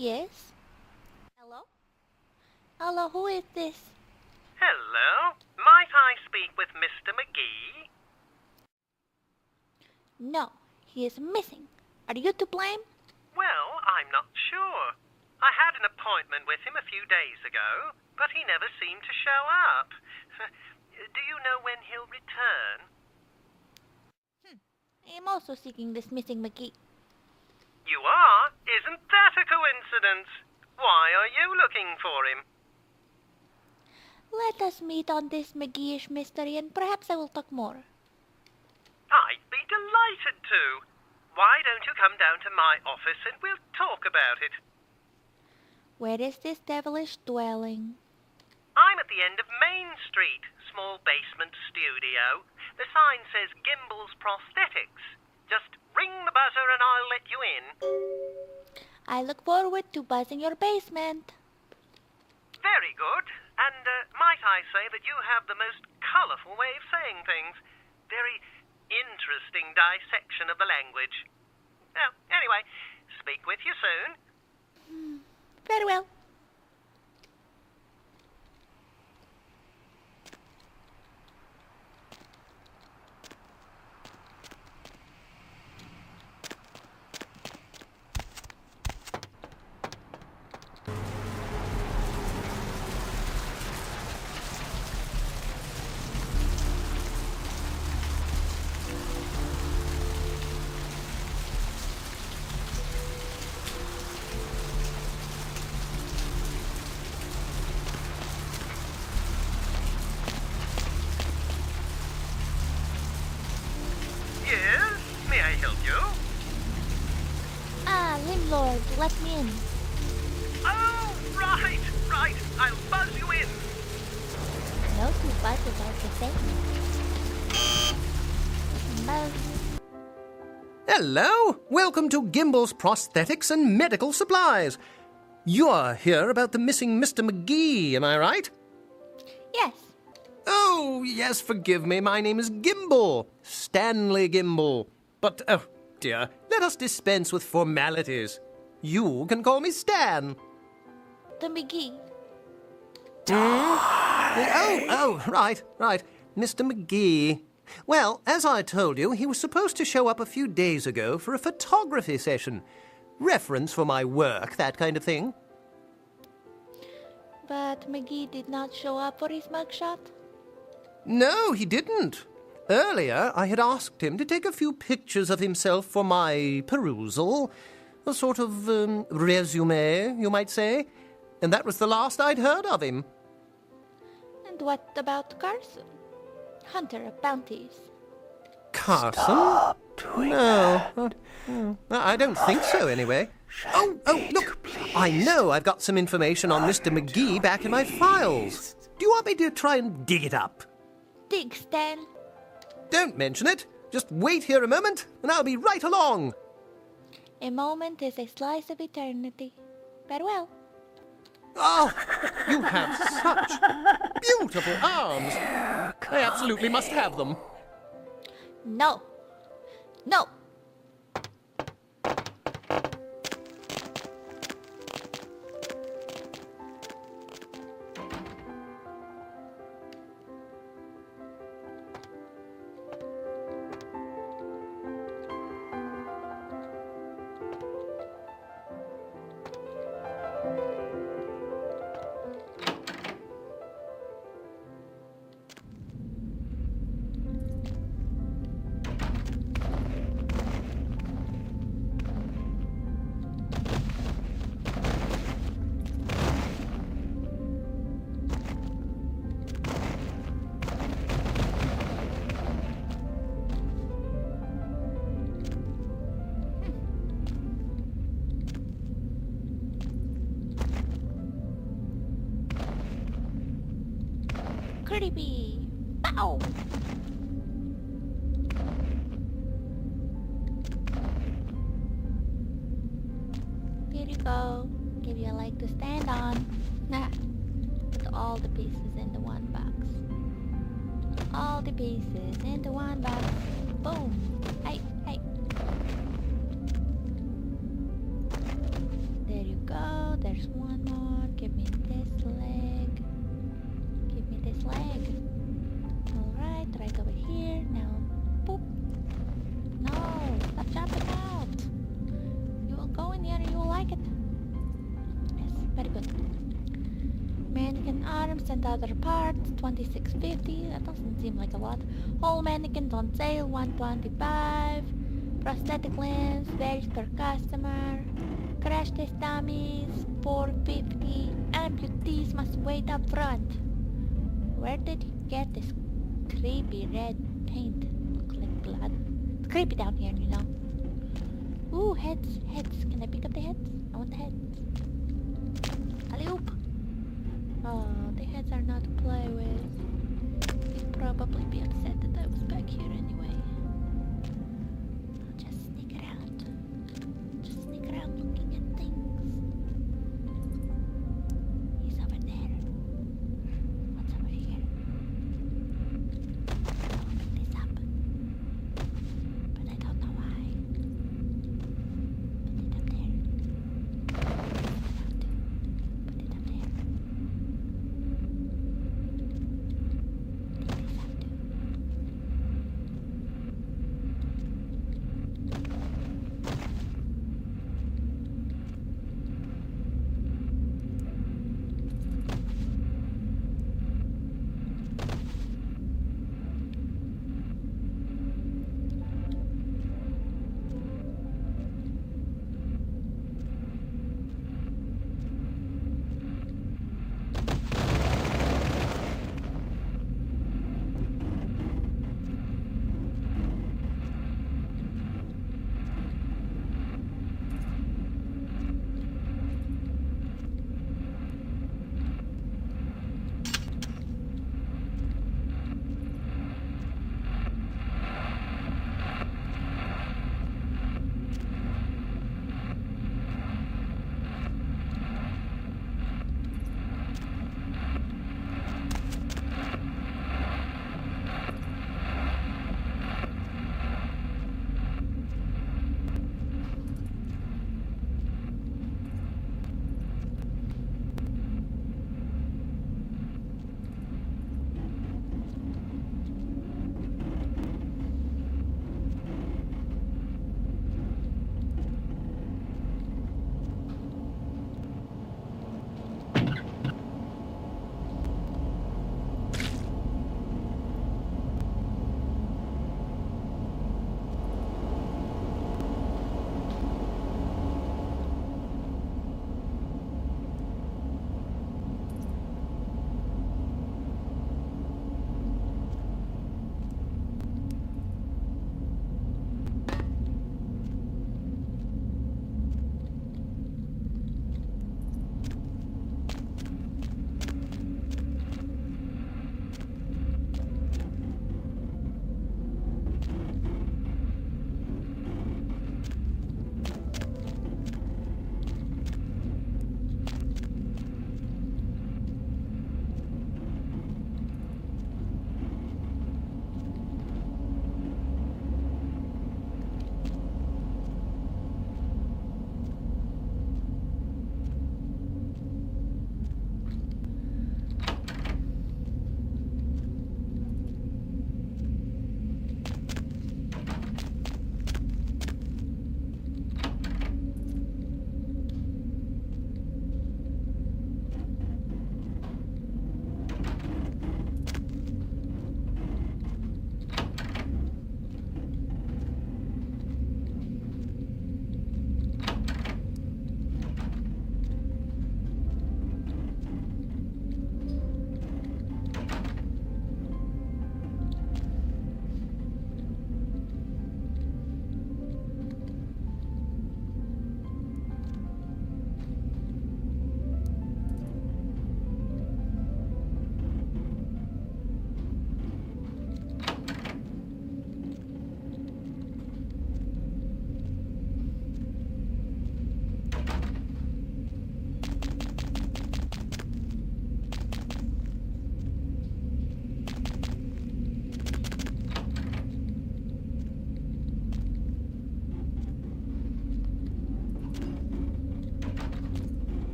Yes? Hello? Hello, who is this? Hello? Might I speak with Mr. McGee? No, he is missing. Are you to blame? Well, I'm not sure. I had an appointment with him a few days ago, but he never seemed to show up. Do you know when he'll return? I am also seeking this missing McGee. You are? Isn't that a coincidence? Why are you looking for him? Let us meet on this McGee-ish mystery, and perhaps I will talk more. I'd be delighted to. Why don't you come down to my office and we'll talk about it? Where is this devilish dwelling? I'm at the end of Main Street, small basement studio. The sign says Gimbel's Prosthetics. Just ring the buzzer and I'll let you in. I look forward to buzzing your basement. Very good. And might I say that you have the most colourful way of saying things. Very interesting dissection of the language. Well, anyway, speak with you soon. Very well. Yes? May I help you? Lord, let me in. Oh, right. I'll buzz you in. No two buzzes are the same. Buzz. Hello! Welcome to Gimbel's Prosthetics and Medical Supplies. You're here about the missing Mr. McGee, am I right? Yes. Oh, yes, forgive me. My name is Gimbel. Stanley Gimbel. But, oh, dear, let us dispense with formalities. You can call me Stan. The McGee. Right. Mr. McGee. Well, as I told you, he was supposed to show up a few days ago for a photography session. Reference for my work, that kind of thing. But McGee did not show up for his mugshot? No, he didn't. Earlier, I had asked him to take a few pictures of himself for my perusal. A sort of resume, you might say. And that was the last I'd heard of him. And what about Carson? Hunter of bounties. Carson? Stop doing that. I don't think so, anyway. Look, please. I know I've got some information on Mr. McGee back in my files. Do you want me to try and dig it up? Dig, Stan. Don't mention it. Just wait here a moment, and I'll be right along. A moment is a slice of eternity. Farewell. Oh, you have such beautiful arms. I absolutely must have them. No. Creepy. Bow. Here you go. Give you a leg to stand on. Put all the pieces into one box. All the pieces into one box. Boom. Hey. There you go. Mannequin arms and other parts, $26.50. That doesn't seem like a lot. Whole mannequins on sale, $125. Prosthetic limbs varies per customer. Crash test dummies, $4.50. Amputees must wait up front. Where did you get this creepy red paint? Looks like blood. It's creepy down here, you know. Ooh, heads. Can I pick up the heads? I want the heads. Alley-oop. Oh, the heads are not to play with. He'd probably be upset that I was back here anyway. I'll just sneak around. Just sneak around looking at things. He's over there. What's over here? I'll pick this up. But I don't know why. Put it up there. Put it up there.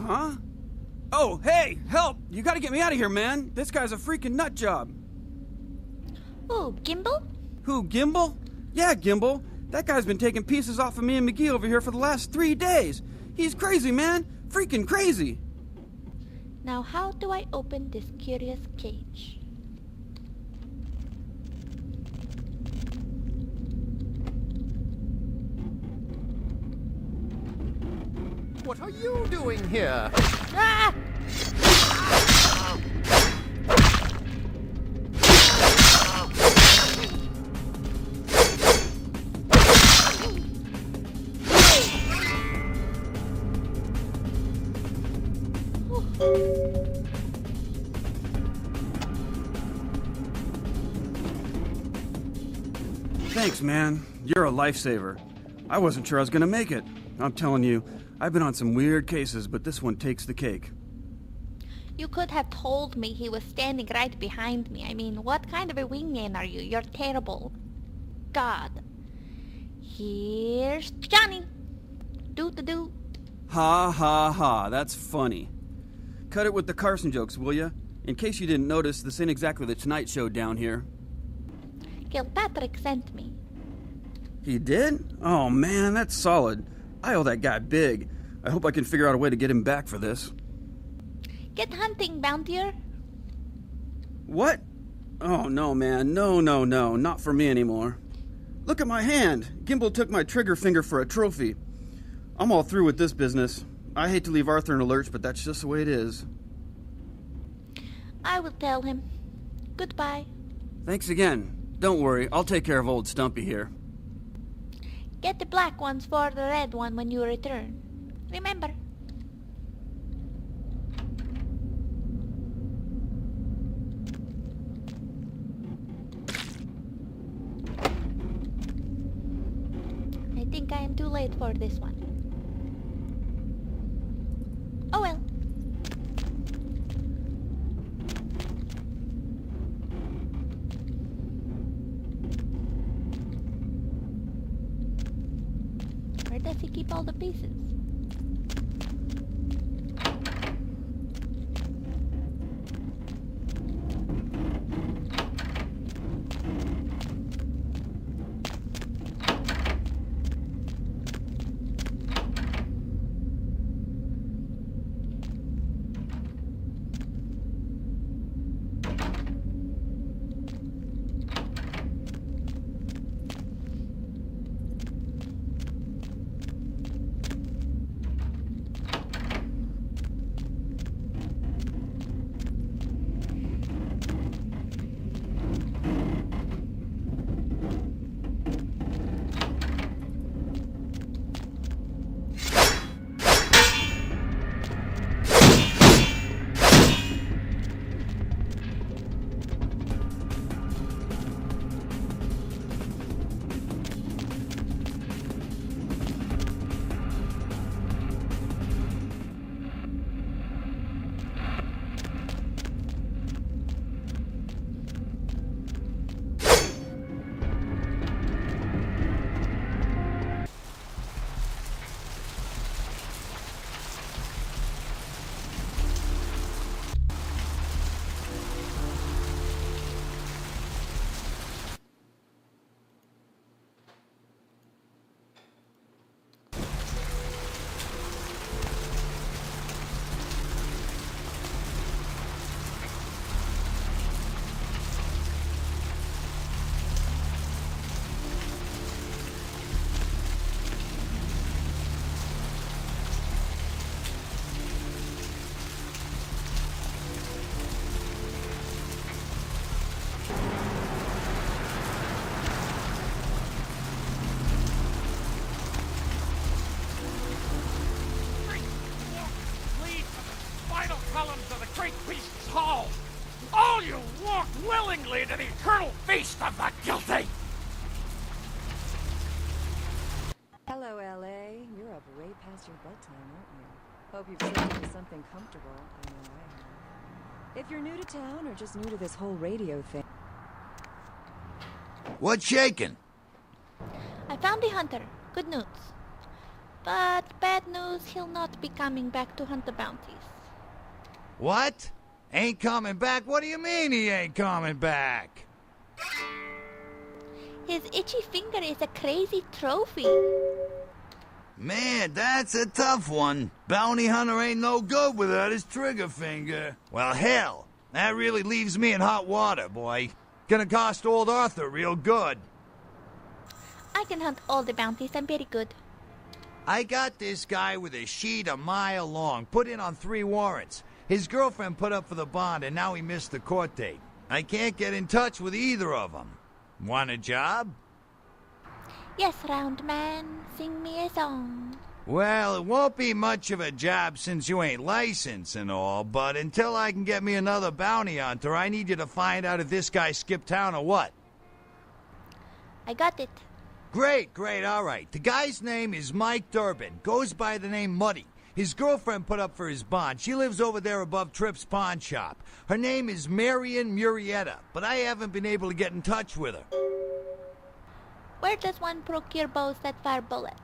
Huh? Oh, hey, help! You gotta get me out of here, man! This guy's a freaking nut job! Ooh, Gimbal? Who, Gimbal? Yeah, Gimbal. That guy's been taking pieces off of me and McGee over here for the last 3 days. He's crazy, man! Freaking crazy! Now how do I open this curious cage? What are you doing here? Ah! Thanks, man. You're a lifesaver. I wasn't sure I was gonna make it. I'm telling you, I've been on some weird cases, but this one takes the cake. You could have told me he was standing right behind me. I mean, what kind of a wingman are you? You're terrible. God. Here's Johnny. Do-do-do. Ha ha ha, that's funny. Cut it with the Carson jokes, will ya? In case you didn't notice, this ain't exactly the Tonight Show down here. Kilpatrick sent me. He did? Oh man, that's solid. I owe that guy big. I hope I can figure out a way to get him back for this. Get hunting, Bountier. What? Oh no, man. No, not for me anymore. Look at my hand. Gimbal took my trigger finger for a trophy. I'm all through with this business. I hate to leave Arthur in a lurch, but that's just the way it is. I will tell him. Goodbye. Thanks again. Don't worry, I'll take care of old Stumpy here. Get the black ones for the red one when you return. Remember. I think I am too late for this one. Oh well. Where does he keep all the pieces? columns of the great beast's hall. All you walk willingly to the eternal feast of the guilty. Hello, L.A. You're up way past your bedtime, aren't you? Hope you've slipped into something comfortable. I know I have. If you're new to town or just new to this whole radio thing... What's shaking? I found the hunter. Good news. But bad Bad news, he'll not be coming back to hunt the bounties. What? Ain't coming back? What do you mean he ain't coming back? His itchy finger is a crazy trophy. Man, that's a tough one. Bounty hunter ain't no good without his trigger finger. Well, hell, that really leaves me in hot water, boy. Gonna cost old Arthur real good. I can hunt all the bounties, I'm very good. I got this guy with a sheet a mile long, put in on 3 warrants. His girlfriend put up for the bond, and now he missed the court date. I can't get in touch with either of them. Want a job? Yes, round man, sing me a song. Well, it won't be much of a job since you ain't licensed and all, but until I can get me another bounty hunter, I need you to find out if this guy skipped town or what. I got it. Great, all right. The guy's name is Mike Durbin, goes by the name Muddy. His girlfriend put up for his bond. She lives over there above Tripp's pawn shop. Her name is Marion Murrieta, but I haven't been able to get in touch with her. Where does one procure bows that fire bullets?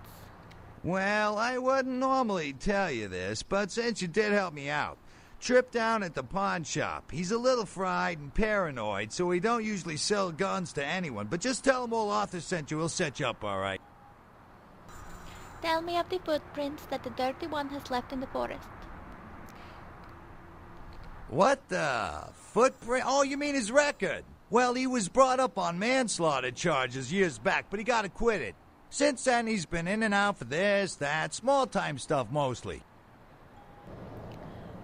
Well, I wouldn't normally tell you this, but since you did help me out, Tripp down at the pawn shop. He's a little fried and paranoid, so he don't usually sell guns to anyone, but just tell him old Arthur sent you. He'll set you up all right. Tell me of the footprints that the dirty one has left in the forest. What the? Footprint? Oh, you mean his record? Well, he was brought up on manslaughter charges years back, but he got acquitted. Since then, he's been in and out for this, that, small-time stuff mostly.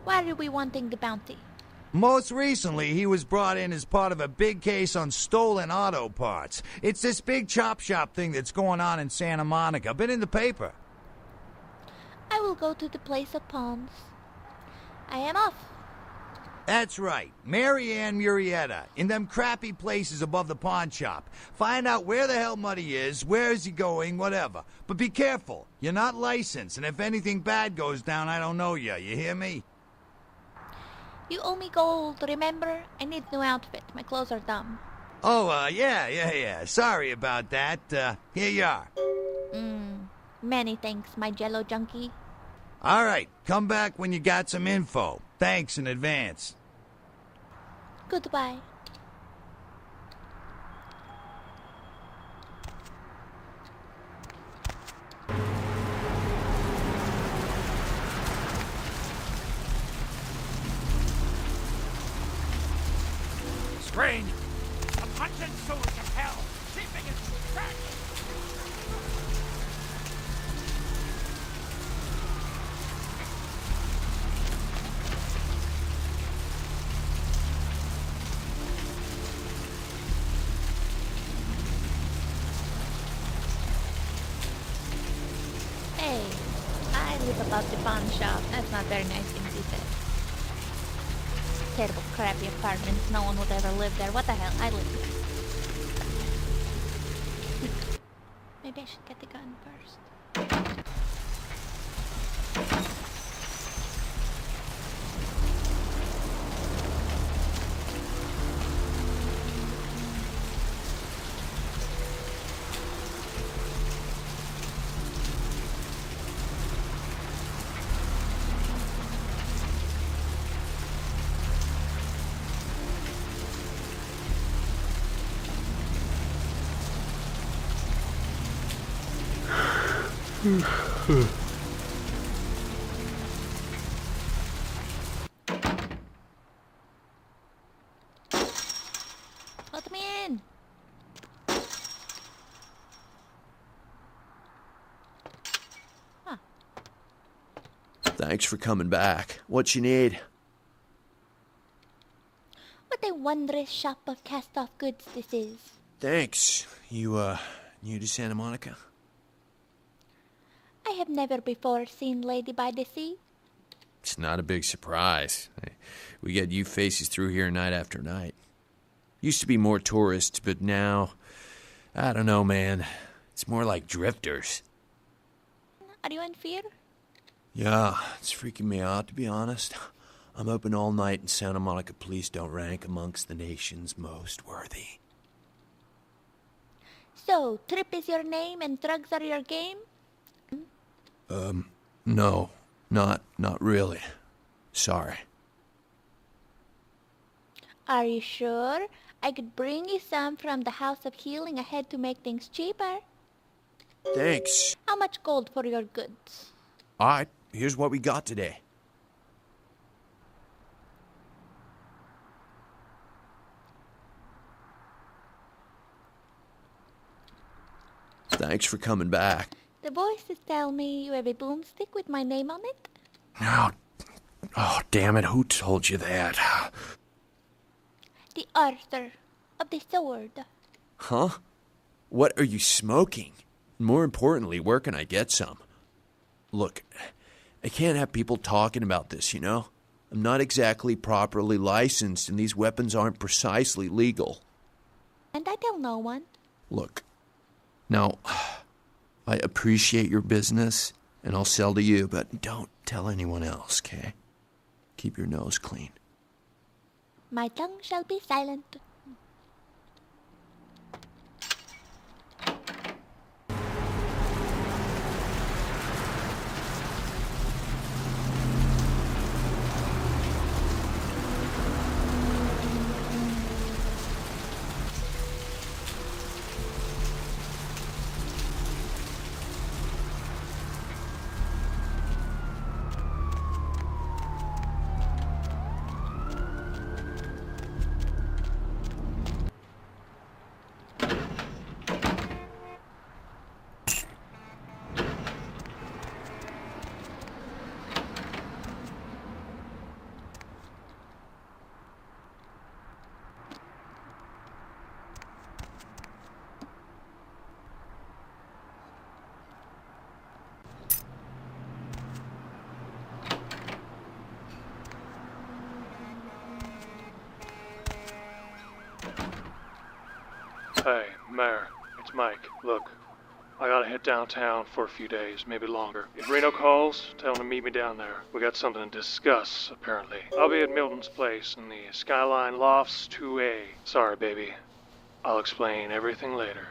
Why are we wanting the bounty? Most recently, he was brought in as part of a big case on stolen auto parts. It's this big chop shop thing that's going on in Santa Monica. Been in the paper. I will go to the place of pawns. I am off. That's right. Marianne Murrieta, in them crappy places above the pawn shop. Find out where the hell Muddy is, where is he going, whatever. But be careful. You're not licensed, and if anything bad goes down, I don't know you. You hear me? You owe me gold, remember? I need new outfit. My clothes are dumb. Oh, yeah. Sorry about that. Here you are. Many thanks, my jello junkie. All right, come back when you got some info. Thanks in advance. Goodbye. Strange. A pungent sewage of hell, seeping its track. Hey, I live above the pawn shop. That's not very nice thing to say. Terrible, crappy apartment. No one would ever live there. What the hell? I live here. Maybe I should get the gun first. Let me in. Thanks for coming back. What you need? What a wondrous shop of cast-off goods this is. Thanks. You, new to Santa Monica? I have never before seen Lady by the Sea. It's not a big surprise. We get you faces through here night after night. Used to be more tourists, but now, I don't know, man. It's more like drifters. Are you in fear? Yeah, it's freaking me out, to be honest. I'm open all night, and Santa Monica police don't rank amongst the nation's most worthy. So, Trip is your name and drugs are your game? No, not really. Sorry. Are you sure? I could bring you some from the House of Healing ahead to make things cheaper. Thanks. How much gold for your goods? All right, here's what we got today. Thanks for coming back. The voices tell me you have a boomstick with my name on it. Oh, damn it, who told you that? The author of the sword. Huh? What are you smoking? More importantly, where can I get some? Look, I can't have people talking about this, you know? I'm not exactly properly licensed, and these weapons aren't precisely legal. And I tell no one. Look, now, I appreciate your business, and I'll sell to you, but don't tell anyone else, okay? Keep your nose clean. My tongue shall be silent. Hey, Mayor, it's Mike. Look, I gotta head downtown for a few days, maybe longer. If Reno calls, tell him to meet me down there. We got something to discuss, apparently. I'll be at Milton's place in the Skyline Lofts 2A. Sorry, baby. I'll explain everything later.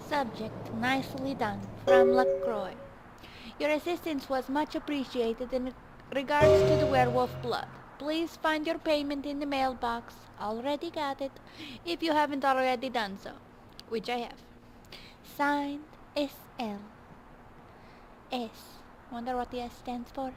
Subject, nicely done. From LaCroix. Your assistance was much appreciated in regards to the werewolf blood. Please find your payment in the mailbox. Already got it. If you haven't already done so. Which I have. Signed, SL. S. Wonder what the S stands for?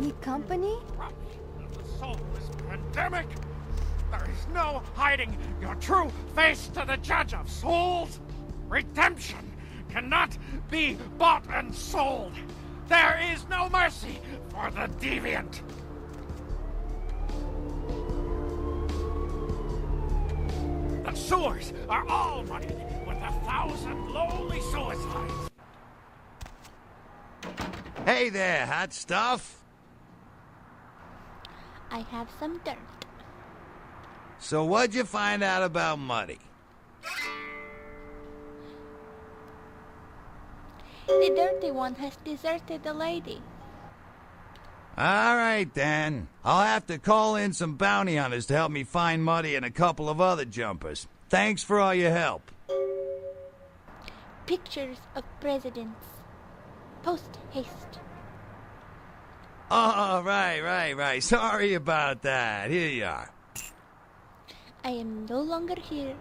Need company? The soulless pandemic! There is no hiding your true face to the judge of souls! Redemption cannot be bought and sold! There is no mercy for the deviant! The sewers are all muddied with 1,000 lowly suicides! Hey there, hot stuff! I have some dirt. So what'd you find out about Muddy? The dirty one has deserted the lady. All right, then. I'll have to call in some bounty hunters to help me find Muddy and a couple of other jumpers. Thanks for all your help. Pictures of presidents. Post haste. Oh, right. Sorry about that. Here you are. I am no longer here.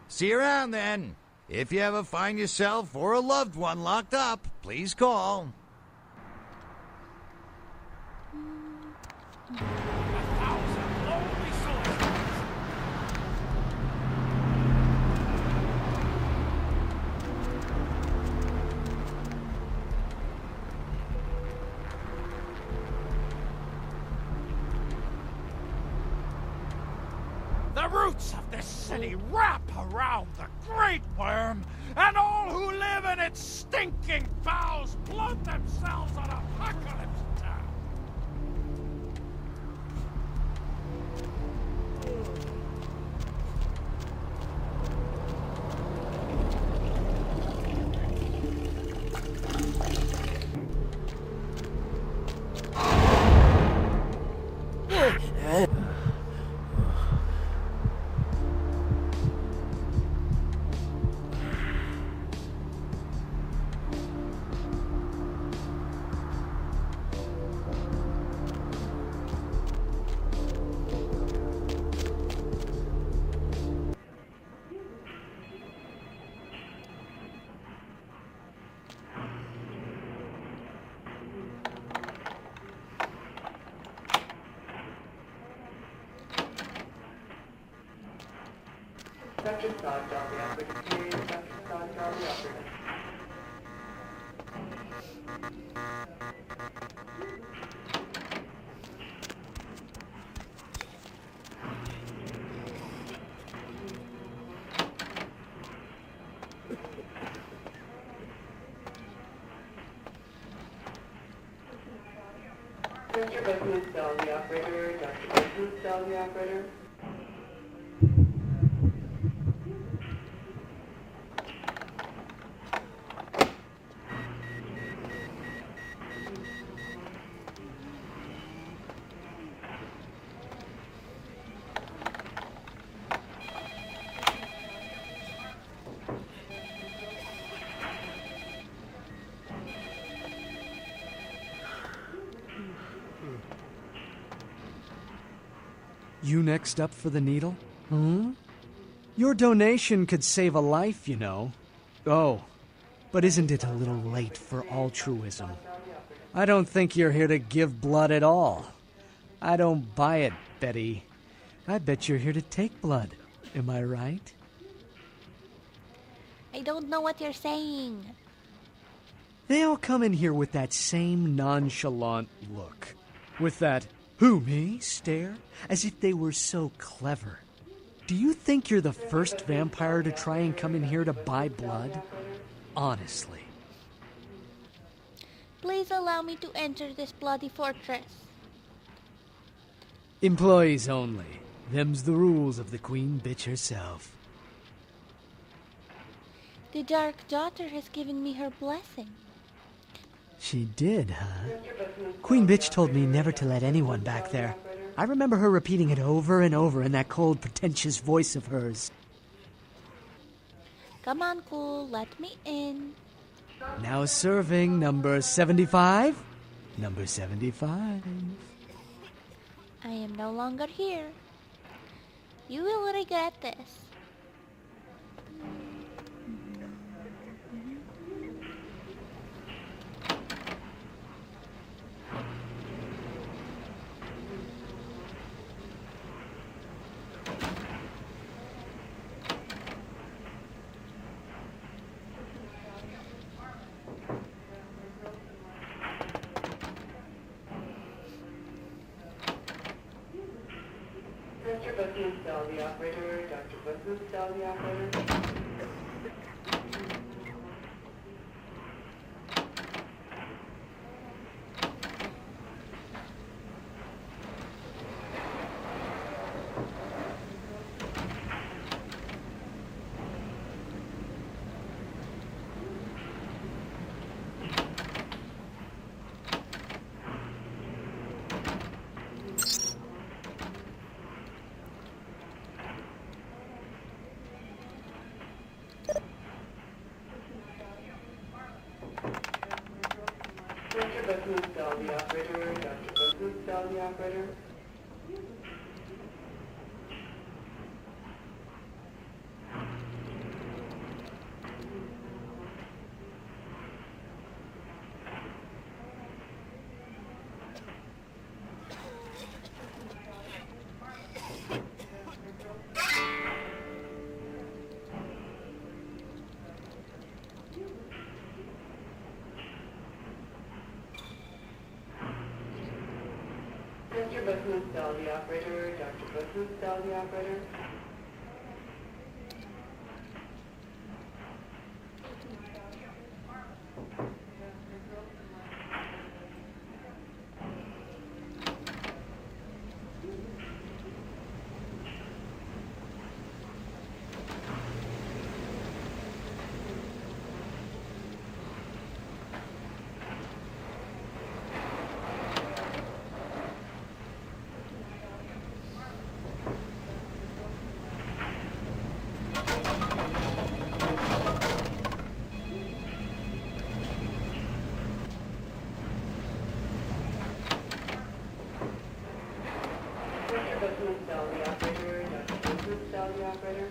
See you around, then. If you ever find yourself or a loved one locked up, please call. The roots of this city wrap around the Great Worm, and all who live in its stinking bowels blood themselves on Apocalypse Town. Dr. Buckman, tell the operator. Dr. Buckman, tell the operator. You next up for the needle? Your donation could save a life, you know. Oh, but isn't it a little late for altruism? I don't think you're here to give blood at all. I don't buy it, Betty. I bet you're here to take blood. Am I right? I don't know what you're saying. They all come in here with that same nonchalant look. With that, who, me, stare, as if they were so clever. Do you think you're the first vampire to try and come in here to buy blood? Honestly. Please allow me to enter this bloody fortress. Employees only. Them's the rules of the Queen Bitch herself. The Dark Daughter has given me her blessing. She did, huh? Queen Bitch told me never to let anyone back there. I remember her repeating it over and over in that cold, pretentious voice of hers. Come on, cool, let me in. Now serving number 75. Number 75. I am no longer here. You will regret this. Dr. Buckman, tell the operator. Dr. Buckman, tell the operator. the operator. Dr. Business, tell the operator. Mr. Business, tell the operator. Dr. Business, tell the operator. Mr. Business, tell the operator. Dr. Business, tell the operator.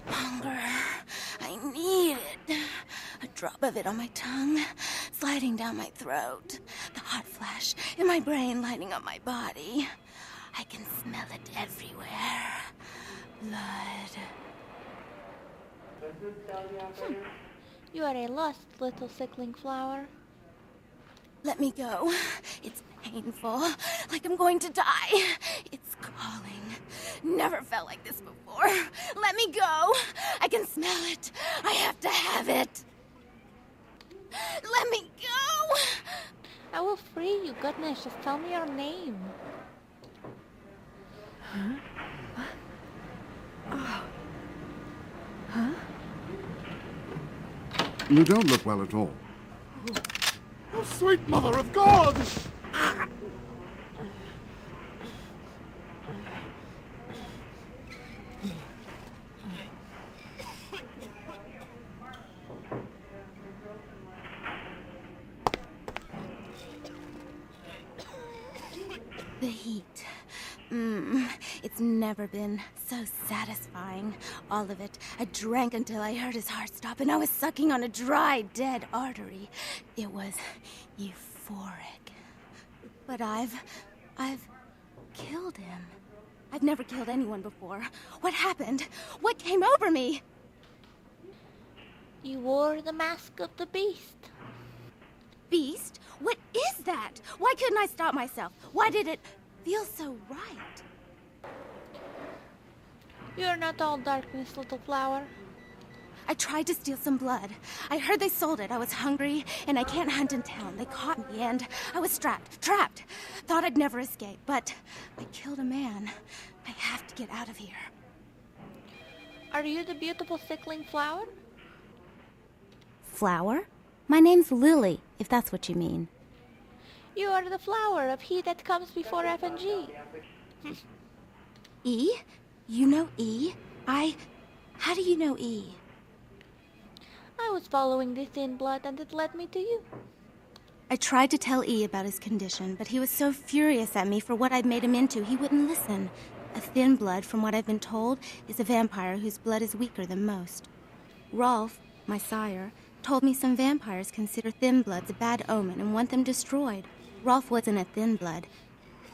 Hunger. I need it. A drop of it on my tongue, sliding down my throat. The hot flash in my brain lighting up my body. I can smell it everywhere. Blood. You are a lost little sickling flower. Let me go. It's painful, like I'm going to die. It's calling. Never felt like this before. Let me go. I can smell it. I have to have it. Let me go. I will free you. Goodness, just tell me your name. Huh? Oh. Huh? You don't look well at all. Oh, sweet mother of God! The heat. It's never been so satisfying. All of it. I drank until I heard his heart stop, and I was sucking on a dry, dead artery. It was euphoric. But I've killed him. I've never killed anyone before. What happened? What came over me? You wore the mask of the beast. Beast? What is that? Why couldn't I stop myself? Why did it feel so right? You're not all darkness, little flower. I tried to steal some blood. I heard they sold it. I was hungry, and I can't hunt in town. They caught me, and I was trapped. Thought I'd never escape, but I killed a man. I have to get out of here. Are you the beautiful sickling flower? Flower? My name's Lily, if that's what you mean. You are the flower of he that comes before F and G. E? You know E? How do you know E? I was following this in blood and it led me to you. I tried to tell E about his condition, but he was so furious at me for what I'd made him into, he wouldn't listen. A thin blood, from what I've been told, is a vampire whose blood is weaker than most. Rolf, my sire, told me some vampires consider thin bloods a bad omen and want them destroyed. Rolf wasn't a thin blood,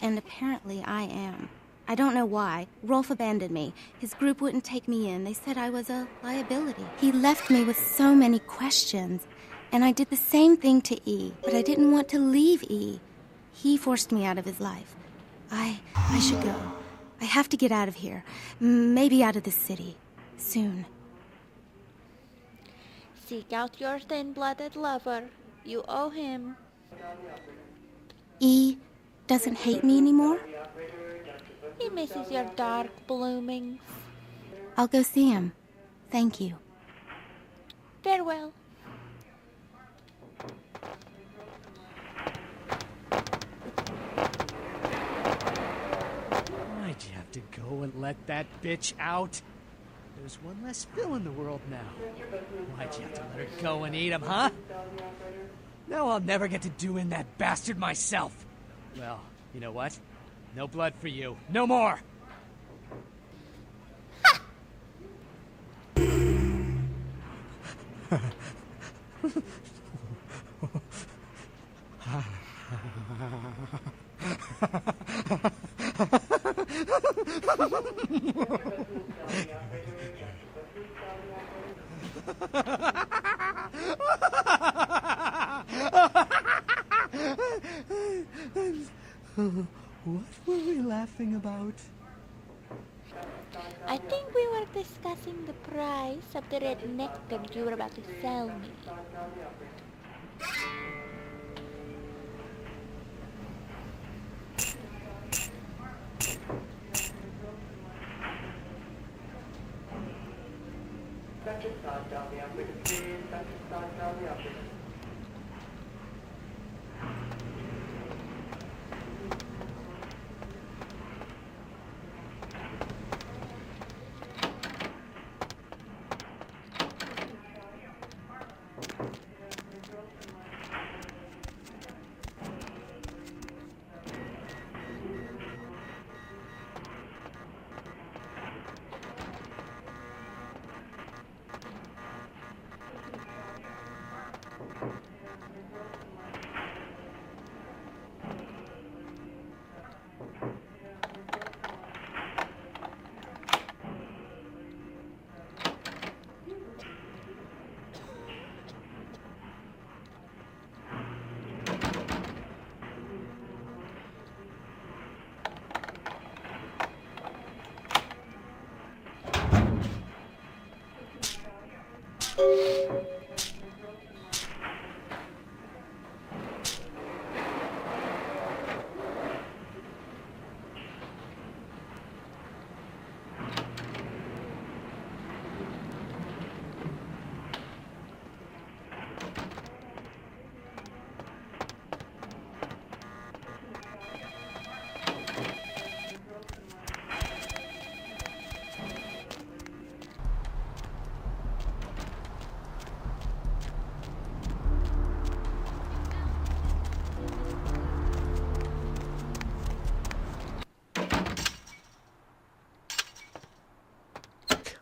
and apparently I am. I don't know why. Rolf abandoned me. His group wouldn't take me in. They said I was a liability. He left me with so many questions, and I did the same thing to E, but I didn't want to leave E. He forced me out of his life. I should go. I have to get out of here. Maybe out of the city. Soon. Seek out your thin-blooded lover. You owe him. E doesn't hate me anymore? He misses your dark bloomings. I'll go see him. Thank you. Farewell. Why'd you have to go and let that bitch out? There's one less Phil in the world now. Why'd you have to let her go and eat him, huh? Now I'll never get to do in that bastard myself. Well, you know what? No blood for you. No more! What were we laughing about? I think we were discussing the price of the red nectar you were about to sell me.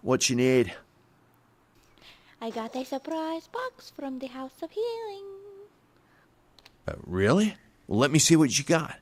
What you need? I got a surprise box from the House of Healing. Really? Well, let me see what you got.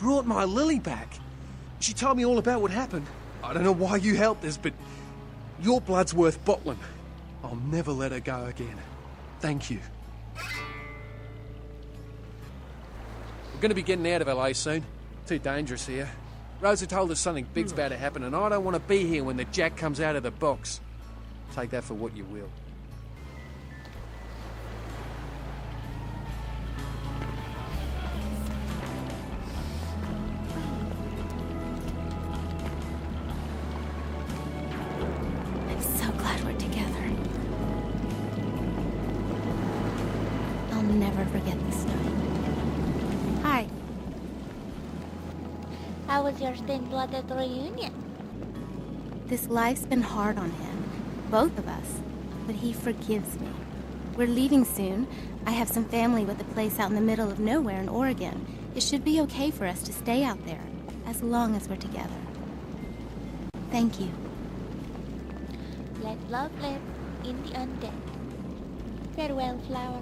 brought my Lily back. She told me all about what happened. I don't know why you helped us, but your blood's worth bottling. I'll never let her go again. Thank you. We're going to be getting out of LA soon. Too dangerous here. Rosa told us something big's about to happen, and I don't want to be here when the jack comes out of the box. Take that for what you will. I'm so glad we're together. I'll never forget this night. Hi. How was your stained-blooded reunion? This life's been hard on him, both of us, but he forgives me. We're leaving soon. I have some family with a place out in the middle of nowhere in Oregon. It should be okay for us to stay out there, as long as we're together. Thank you. Let love live in the undead. Farewell, flower.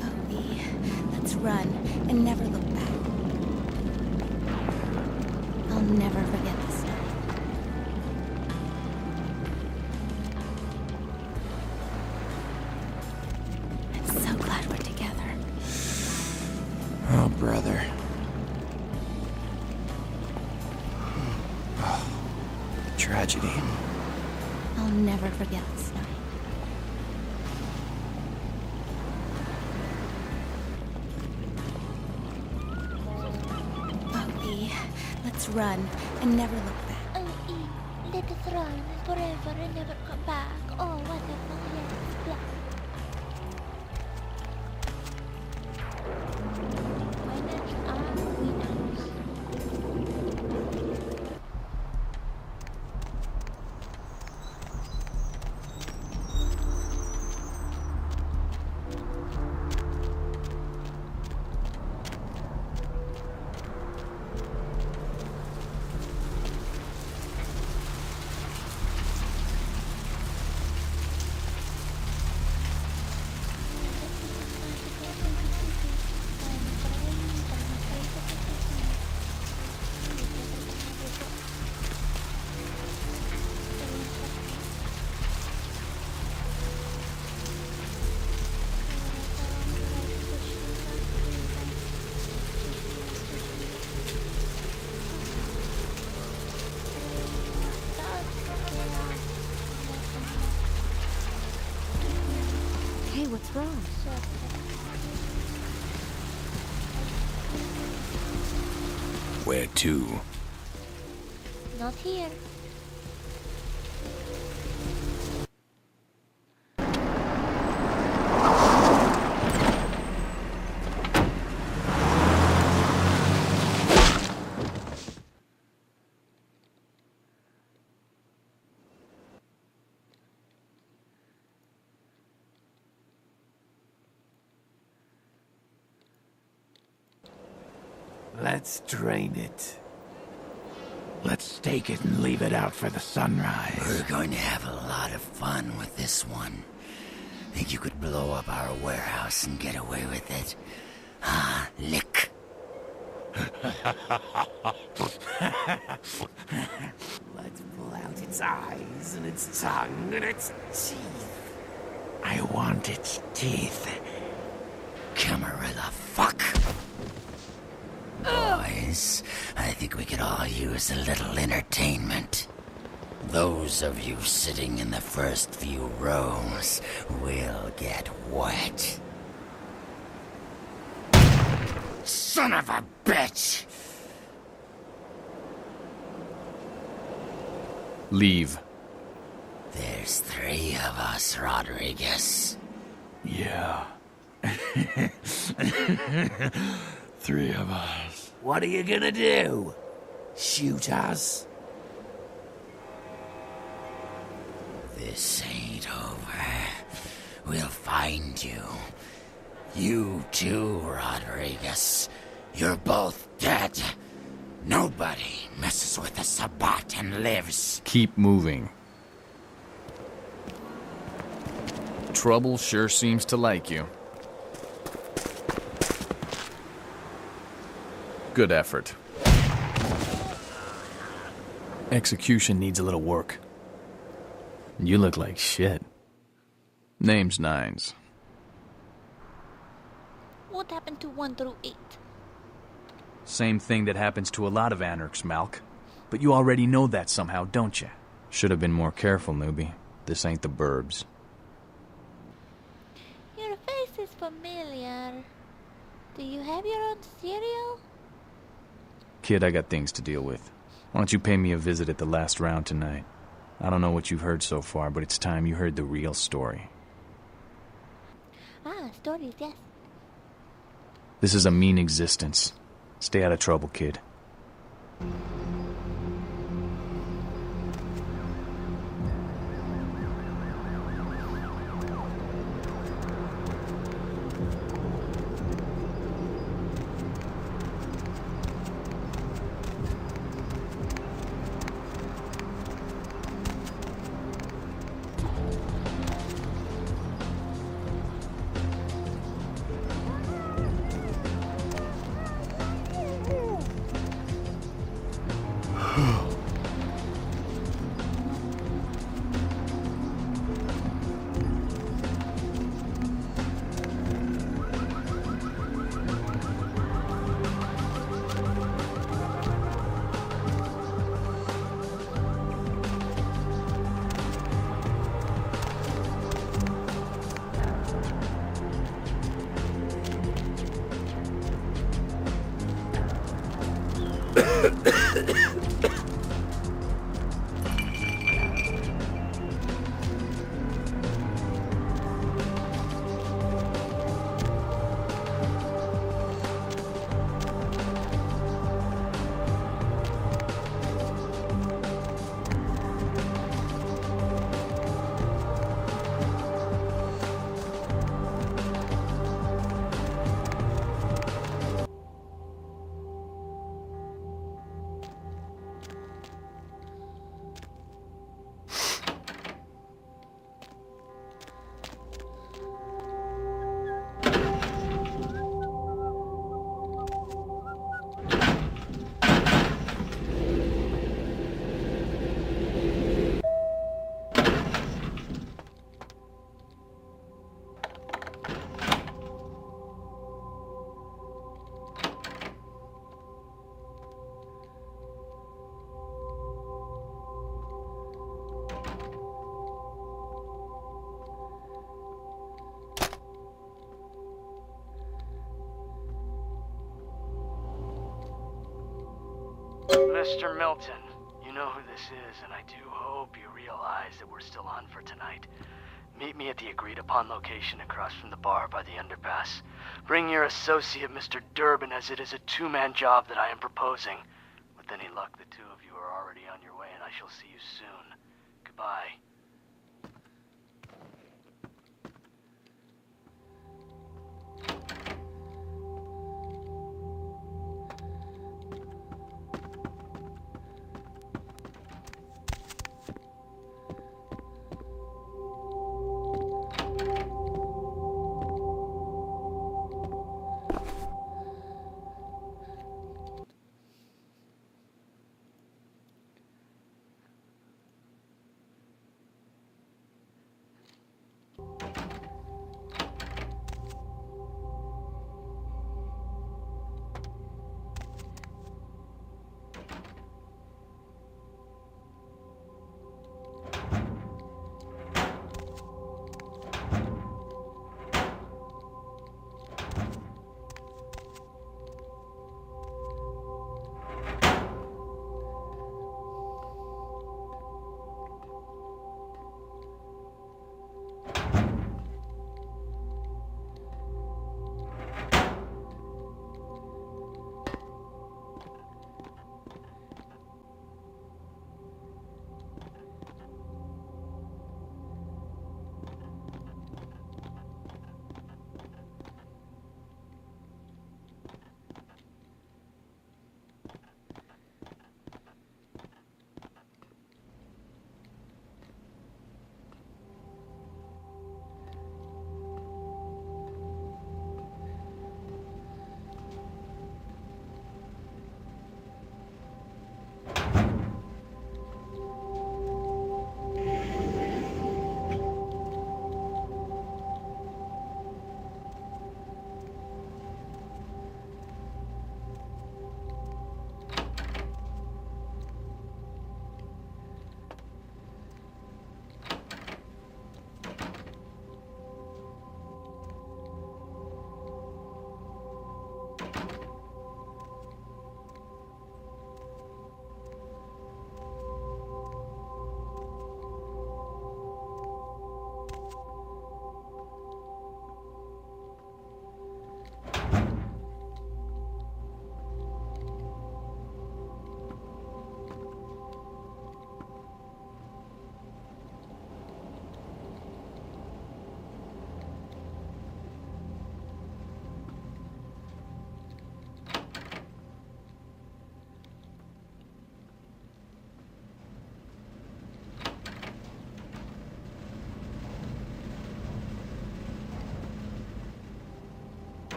Oh, E, let's run and never look back. I'll never forget this night. I'm so glad we're together. Oh, brother. Oh, tragedy. I'll never forget this night. Oh, E, let's run and never look back. Oh, E, let us run forever and never come back. Oh, wonderful, yes, black. Winners are winners. Hey, what's wrong? Where to? Not here. Let's drain it. Let's stake it and leave it out for the sunrise. We're going to have a lot of fun with this one. Think you could blow up our warehouse and get away with it? Ah, lick. Let's pull out its eyes and its tongue and its teeth. I want its teeth. Camarilla fuck. Boys, I think we could all use a little entertainment. Those of you sitting in the first few rows will get wet. Son of a bitch! Leave. There's 3 of us, Rodriguez. Yeah. 3 of us. What are you gonna do? Shoot us? This ain't over. We'll find you. You too, Rodriguez. You're both dead. Nobody messes with the Sabbat and lives. Keep moving. Trouble sure seems to like you. Good effort. Execution needs a little work. You look like shit. Name's Nines. What happened to 1 through 8? Same thing that happens to a lot of anarchs, Malk. But you already know that somehow, don't you? Should have been more careful, newbie. This ain't the burbs. Your face is familiar. Do you have your own cereal? Kid, I got things to deal with. Why don't you pay me a visit at the last round tonight? I don't know what you've heard so far, but it's time you heard the real story. Ah, stories, yes. This is a mean existence. Stay out of trouble, kid. Mr. Milton, you know who this is, and I do hope you realize that we're still on for tonight. Meet me at the agreed-upon location across from the bar by the underpass. Bring your associate, Mr. Durbin, as it is a two-man job that I am proposing. With any luck, the two of you are already on your way, and I shall see you soon. Goodbye.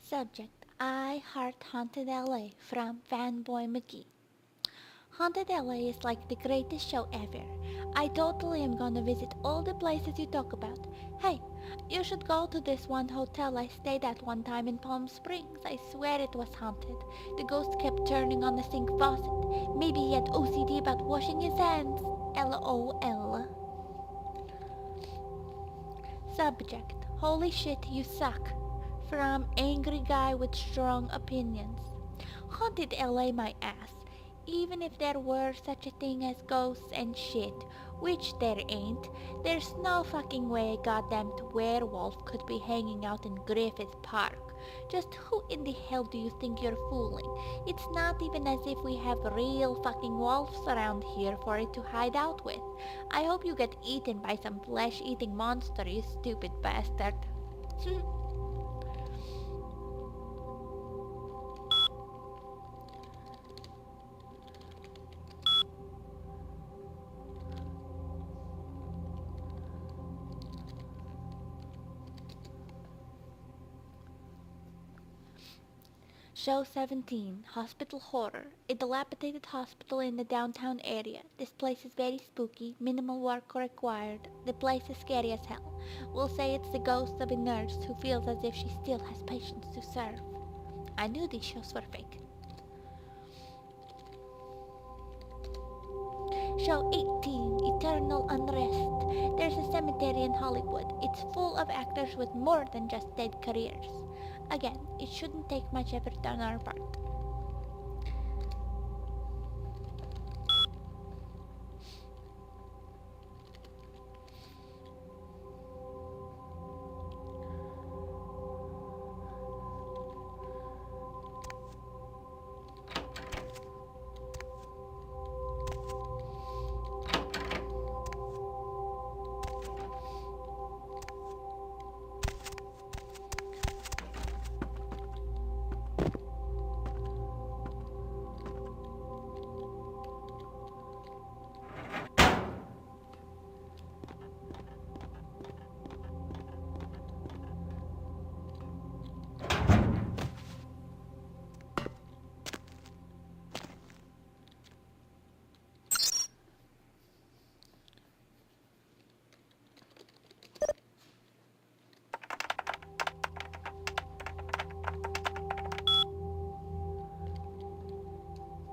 Subject: I Heart Haunted LA from Fanboy McGee. Haunted LA is like the greatest show ever. I totally am gonna visit all the places you talk about. Hey, you should go to this one hotel I stayed at one time in Palm Springs. I swear it was haunted. The ghost kept turning on the sink faucet. Maybe he had OCD about washing his hands. LOL. Subject: Holy shit, you suck. From Angry Guy with Strong Opinions. Haunted LA my ass. Even if there were such a thing as ghosts and shit, which there ain't, there's no fucking way a goddamn werewolf could be hanging out in Griffith Park. Just who in the hell do you think you're fooling? It's not even as if we have real fucking wolves around here for it to hide out with. I hope you get eaten by some flesh-eating monster, you stupid bastard. Show 17, Hospital Horror. A dilapidated hospital in the downtown area. This place is very spooky, minimal work required. The place is scary as hell. We'll say it's the ghost of a nurse who feels as if she still has patients to serve. I knew these shows were fake. Show 18, Eternal Unrest. There's a cemetery in Hollywood. It's full of actors with more than just dead careers. Again, it shouldn't take much effort on our part.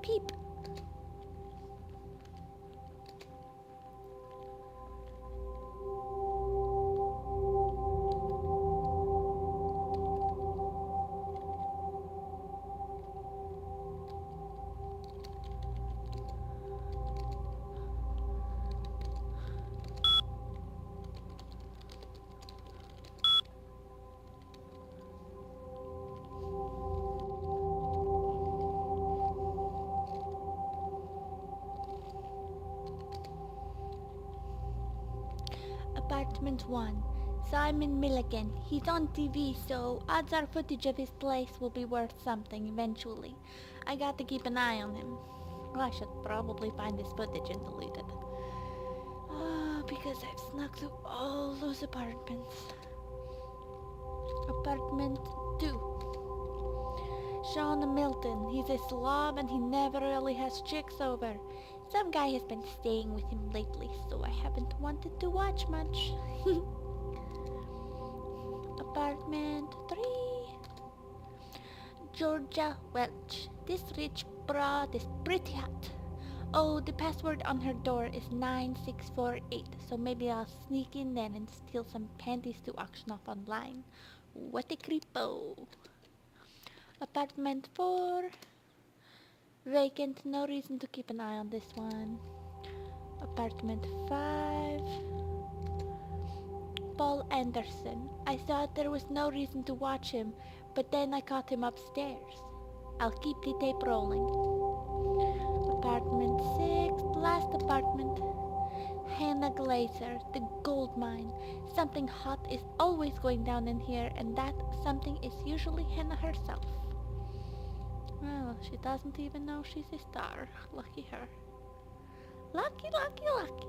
Peep. Apartment 1. Simon Milligan. He's on TV, so odds are footage of his place will be worth something eventually. I got to keep an eye on him. I should probably find this footage and delete it. Because I've snuck through all those apartments. Apartment 2. Sean Milton. He's a slob and he never really has chicks over. Some guy has been staying with him lately, so I haven't wanted to watch much. Apartment 3. Georgia Welch. This rich broad is pretty hot. Oh, the password on her door is 9648, so maybe I'll sneak in there and steal some panties to auction off online. What a creepo. Apartment 4. Vacant, no reason to keep an eye on this one. Apartment 5. Paul Anderson. I thought there was no reason to watch him, but then I caught him upstairs. I'll keep the tape rolling. Apartment 6. Last apartment. Hannah Glazer, the gold mine. Something hot is always going down in here, and that something is usually Hannah herself. Well, she doesn't even know she's a star. Lucky her. Lucky, lucky, lucky.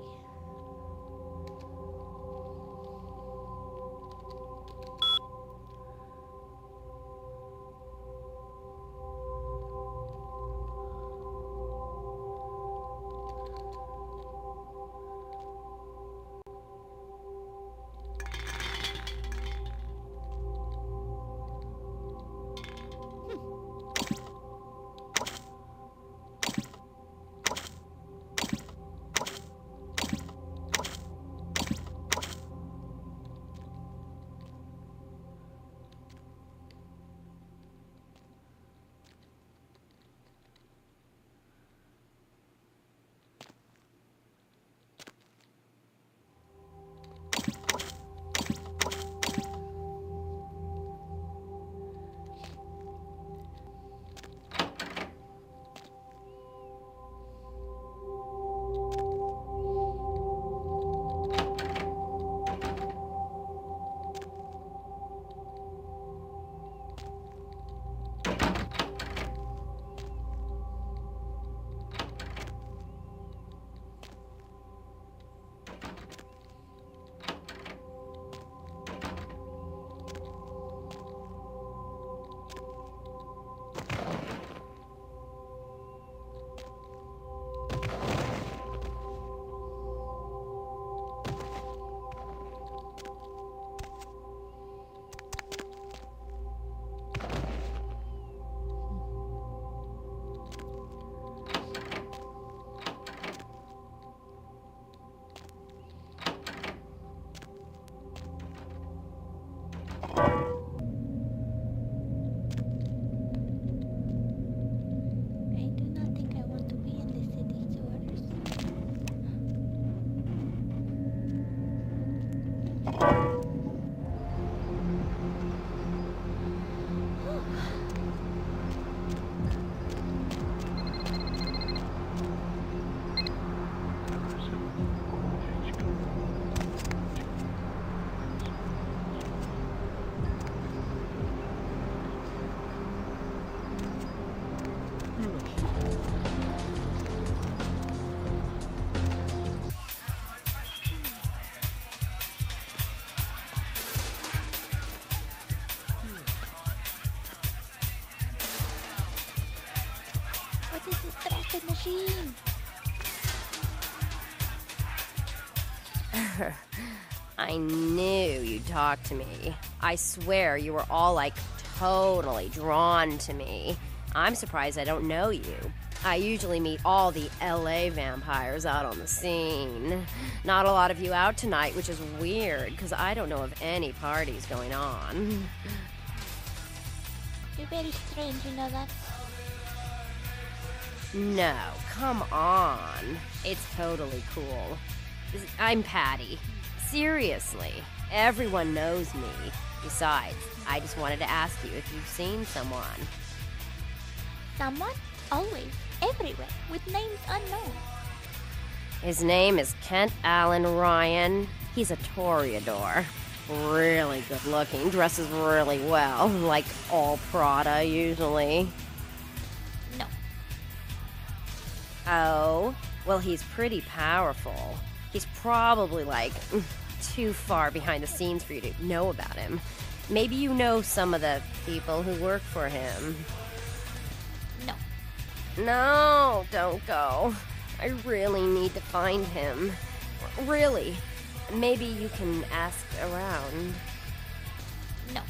This is traffic machine. I knew you'd talk to me. I swear you were all like totally drawn to me. I'm surprised I don't know you. I usually meet all the LA vampires out on the scene. Not a lot of you out tonight, which is weird, because I don't know of any parties going on. You're very strange, you know that? No, come on. It's totally cool. I'm Patty. Seriously, everyone knows me. Besides, I just wanted to ask you if you've seen someone. Someone? Always. Everywhere. With names unknown. His name is Kent Allen Ryan. He's a toreador. Really good looking. Dresses really well. Like all Prada, usually. No. Oh? Well, he's pretty powerful. He's probably, like, too far behind the scenes for you to know about him. Maybe you know some of the people who work for him. No. No, don't go. I really need to find him. Really. Maybe you can ask around. No.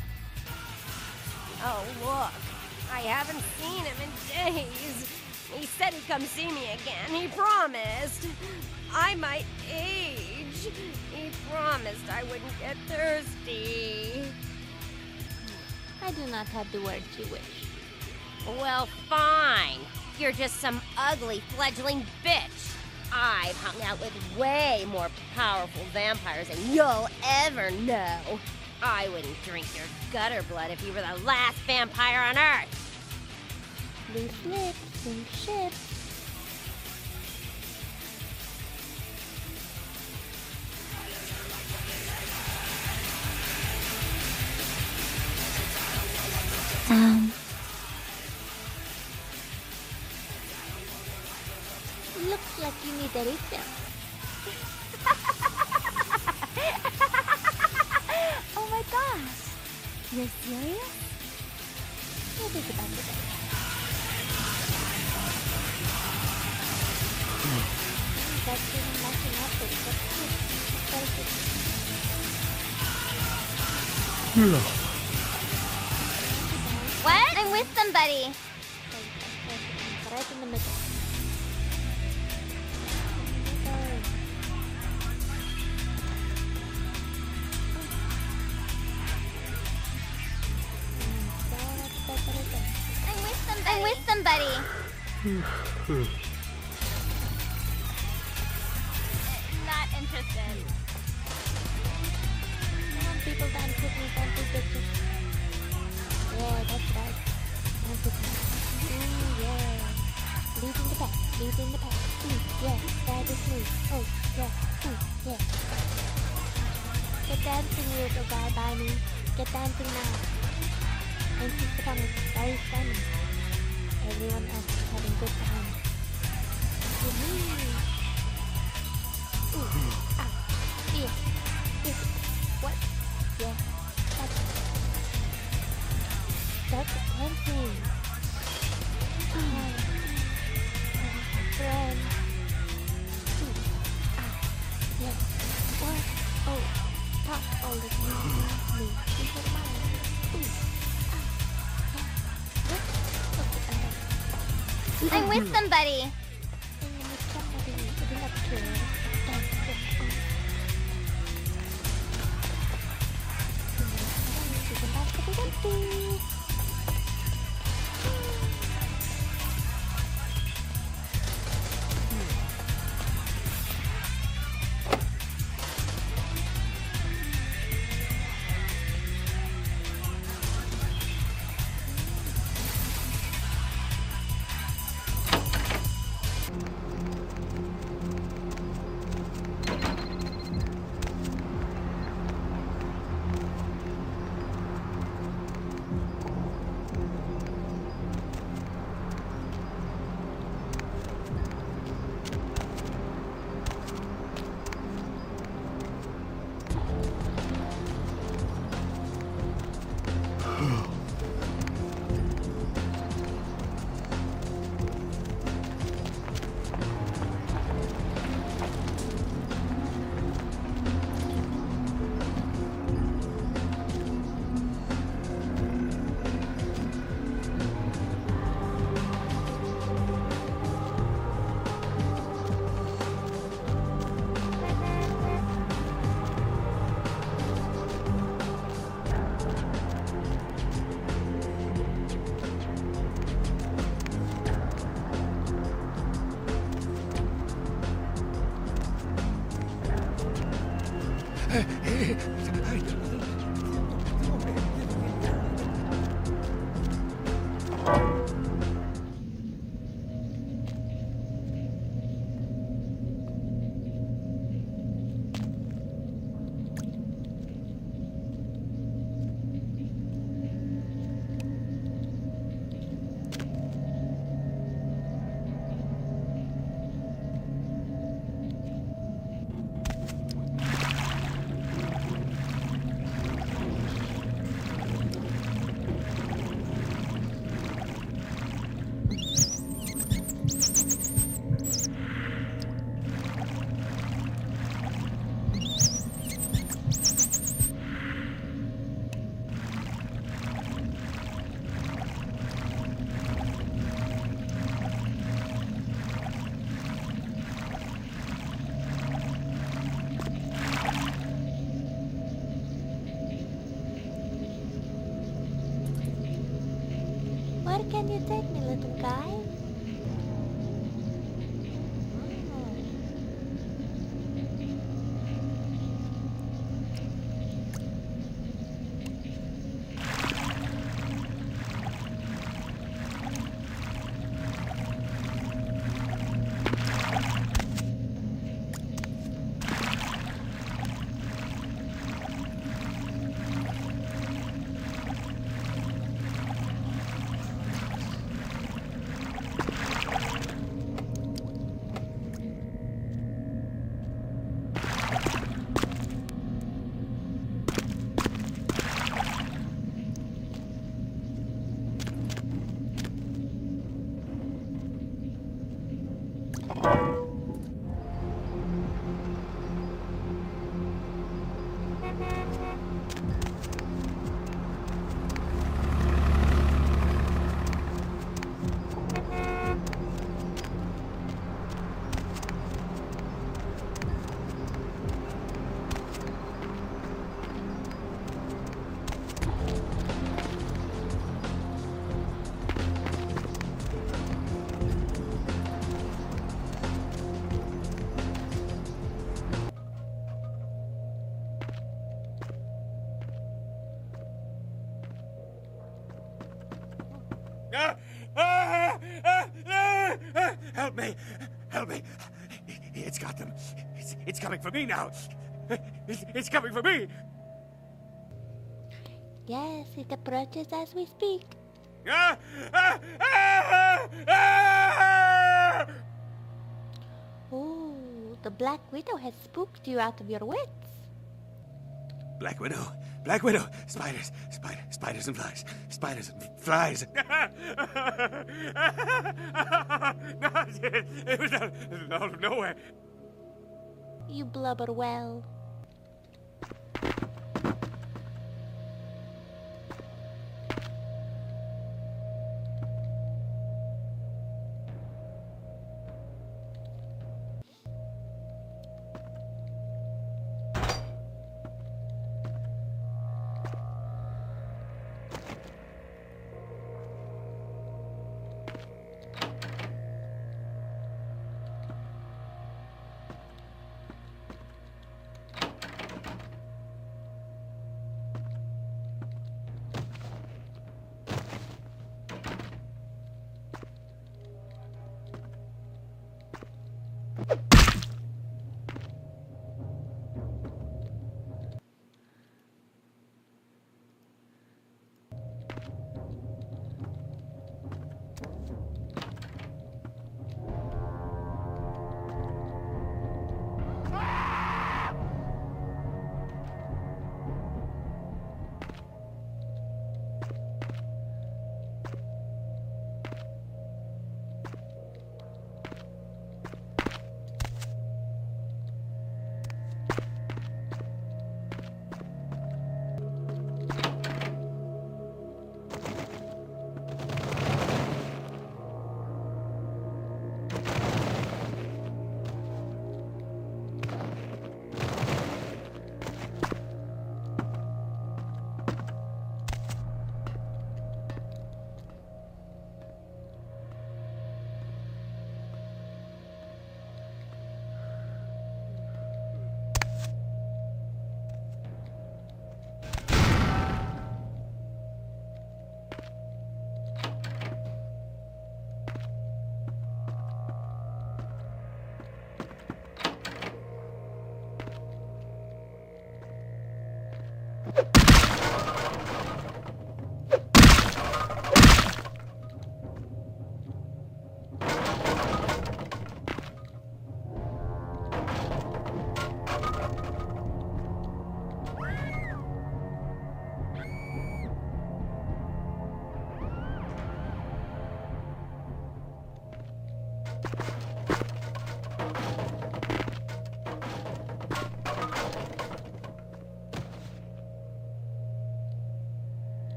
Oh, look. I haven't seen him in days. He said he'd come see me again. He promised. I might age. He promised I wouldn't get thirsty. I do not have the words you wish. Well, fine. You're just some ugly fledgling bitch. I've hung out with way more powerful vampires than you'll ever know. I wouldn't drink your gutter blood if you were the last vampire on Earth. Loose lips, loose ships. Looks like you need a refill. Oh my gosh! You're serious? It is about to be. That's even matching up with What? I'm with somebody. Right in the middle. I'm with somebody. Not interested. Come on, people, dance with me, dance with bitches. Yeah, that's right. Dance with me. Ooh, yeah. Leading the pack, leading the pack. Ooh, yeah, that is me. Oh, yeah, ooh, yeah. Get dancing, little guy by me. Get dancing now. And keep the promise, very funny. Everyone else is having good time. Woohoo! Ooh, ah, yeah, yeah. What? Yeah, that's it. That's dancing. Friend. Ooh, ah, yeah. What? Oh, talk all the time. Me, people mind. Ooh, ah, yeah. What? I'm with somebody. Where can you take me, little guy? Help me! Help me! It's got them. It's coming for me now. It's coming for me. Yes, it approaches as we speak. Ooh, the Black Widow has spooked you out of your wits. Black Widow. Black Widow. Spiders. Spiders and flies. Spiders and flies. No, it was out of nowhere. You blubber well.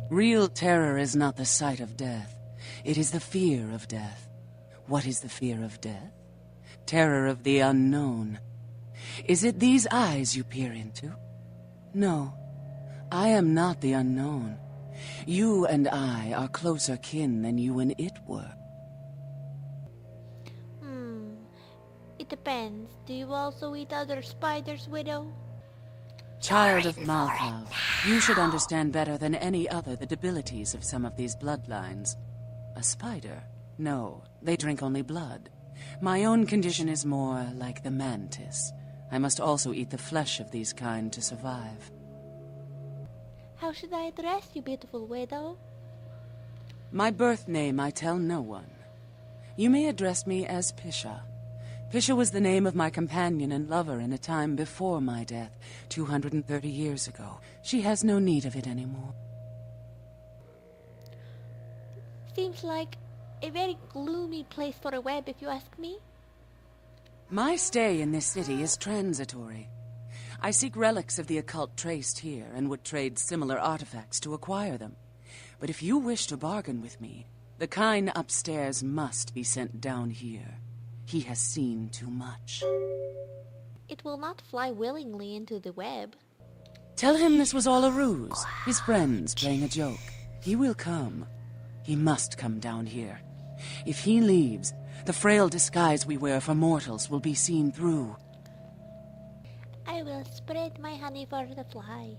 Real terror is not the sight of death. It is the fear of death. What is the fear of death? Terror of the unknown. Is it these eyes you peer into? No, I am not the unknown. You and I are closer kin than you and it were. It depends. Do you also eat other spiders, Widow? Child of Malkav, you should understand better than any other the debilities of some of these bloodlines. A spider? No, they drink only blood. My own condition is more like the mantis. I must also eat the flesh of these kind to survive. How should I address you, beautiful Widow? My birth name I tell no one. You may address me as Pisha. Pisha was the name of my companion and lover in a time before my death, 230 years ago. She has no need of it anymore. Seems like a very gloomy place for a web, if you ask me. My stay in this city is transitory. I seek relics of the occult traced here and would trade similar artifacts to acquire them. But if you wish to bargain with me, the kind upstairs must be sent down here. He has seen too much. It will not fly willingly into the web. Tell him this was all a ruse, his friends playing a joke. He will come. He must come down here. If he leaves, the frail disguise we wear for mortals will be seen through. I will spread my honey for the fly.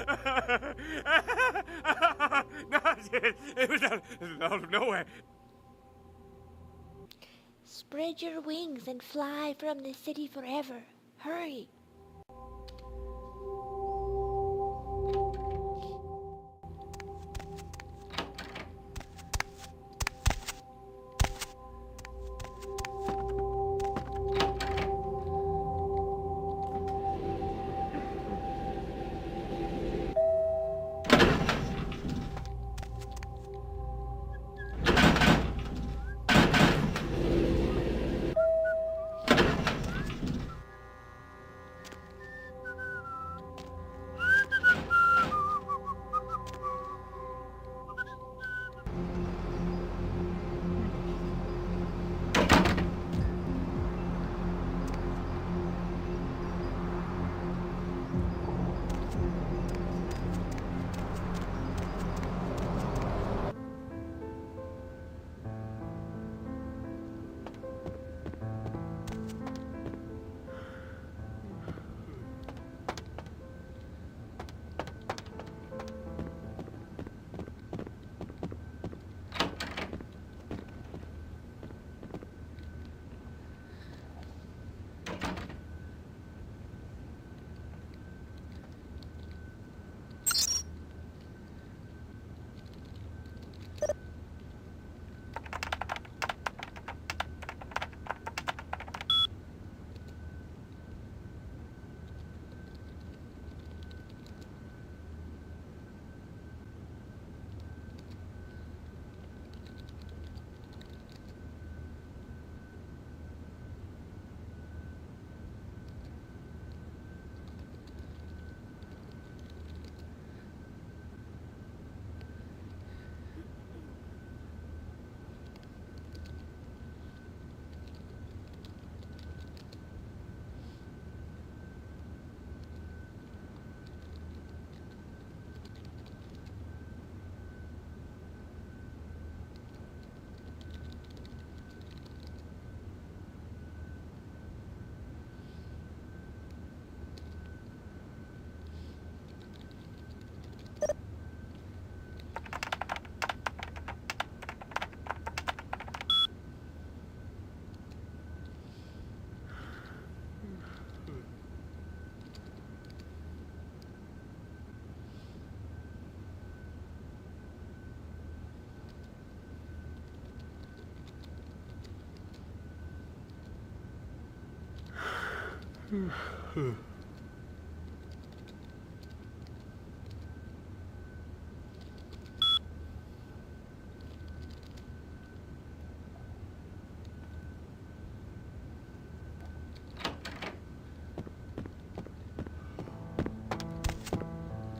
No, it was out of nowhere. Spread your wings and fly from the city forever. Hurry.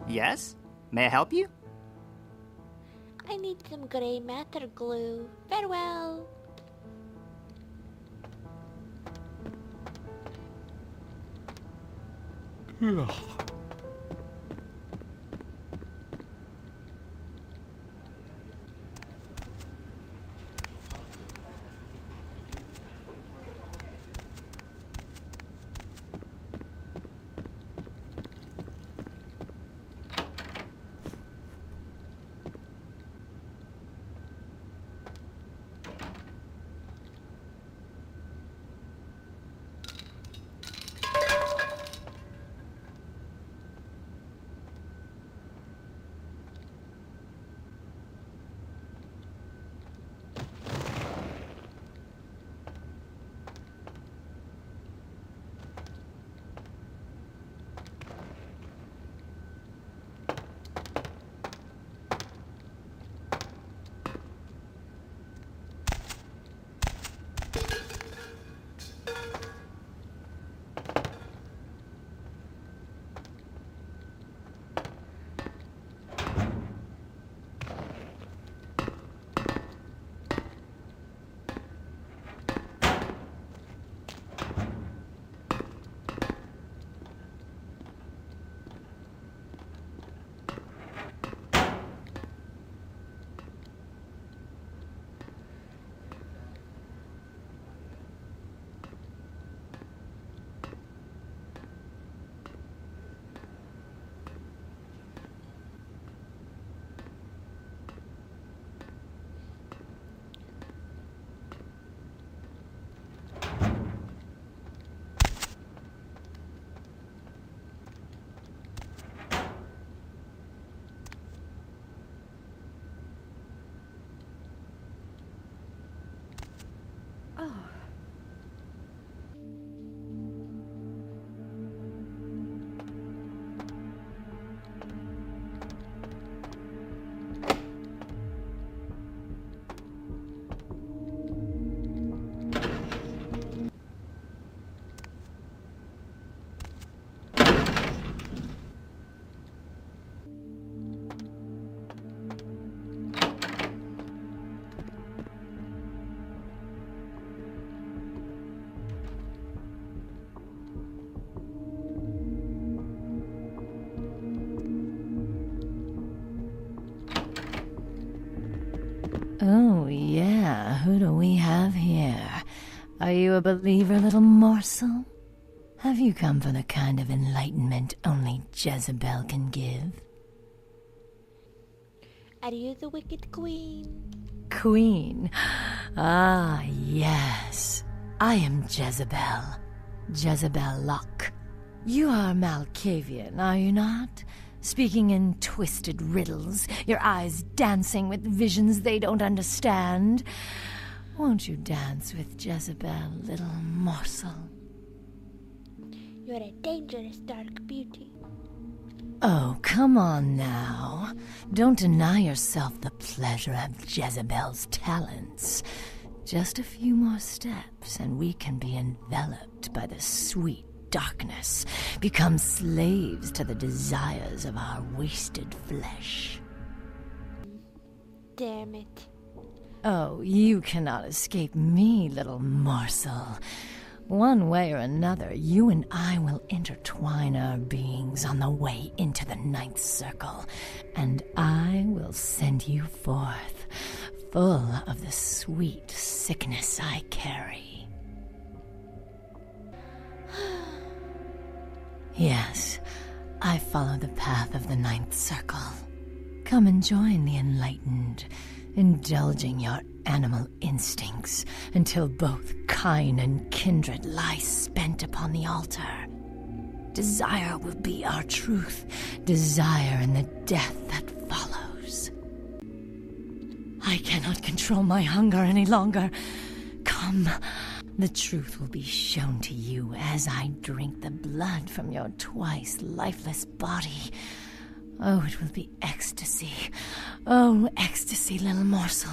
Yes? May I help you? I need some gray matter glue. Farewell. Oh, yeah, who do we have here? Are you a believer, little morsel? Have you come for the kind of enlightenment only Jezebel can give? Are you the Wicked Queen? Queen? Ah, yes. I am Jezebel. Jezebel Locke. You are Malkavian, are you not? Speaking in twisted riddles, your eyes dancing with visions they don't understand. Won't you dance with Jezebel, little morsel? You're a dangerous dark beauty. Oh, come on now. Don't deny yourself the pleasure of Jezebel's talents. Just a few more steps, and we can be enveloped by the sweet darkness, become slaves to the desires of our wasted flesh. Damn it. Oh, you cannot escape me, little morsel. One way or another, you and I will intertwine our beings on the way into the ninth circle, and I will send you forth, full of the sweet sickness I carry. Yes, I follow the path of the ninth circle. Come and join the enlightened, indulging your animal instincts until both kind and kindred lie spent upon the altar. Desire will be our truth, desire and the death that follows. I cannot control my hunger any longer. Come, the truth will be shown to you as I drink the blood from your twice lifeless body. Oh, it will be ecstasy. Oh, ecstasy, little morsel.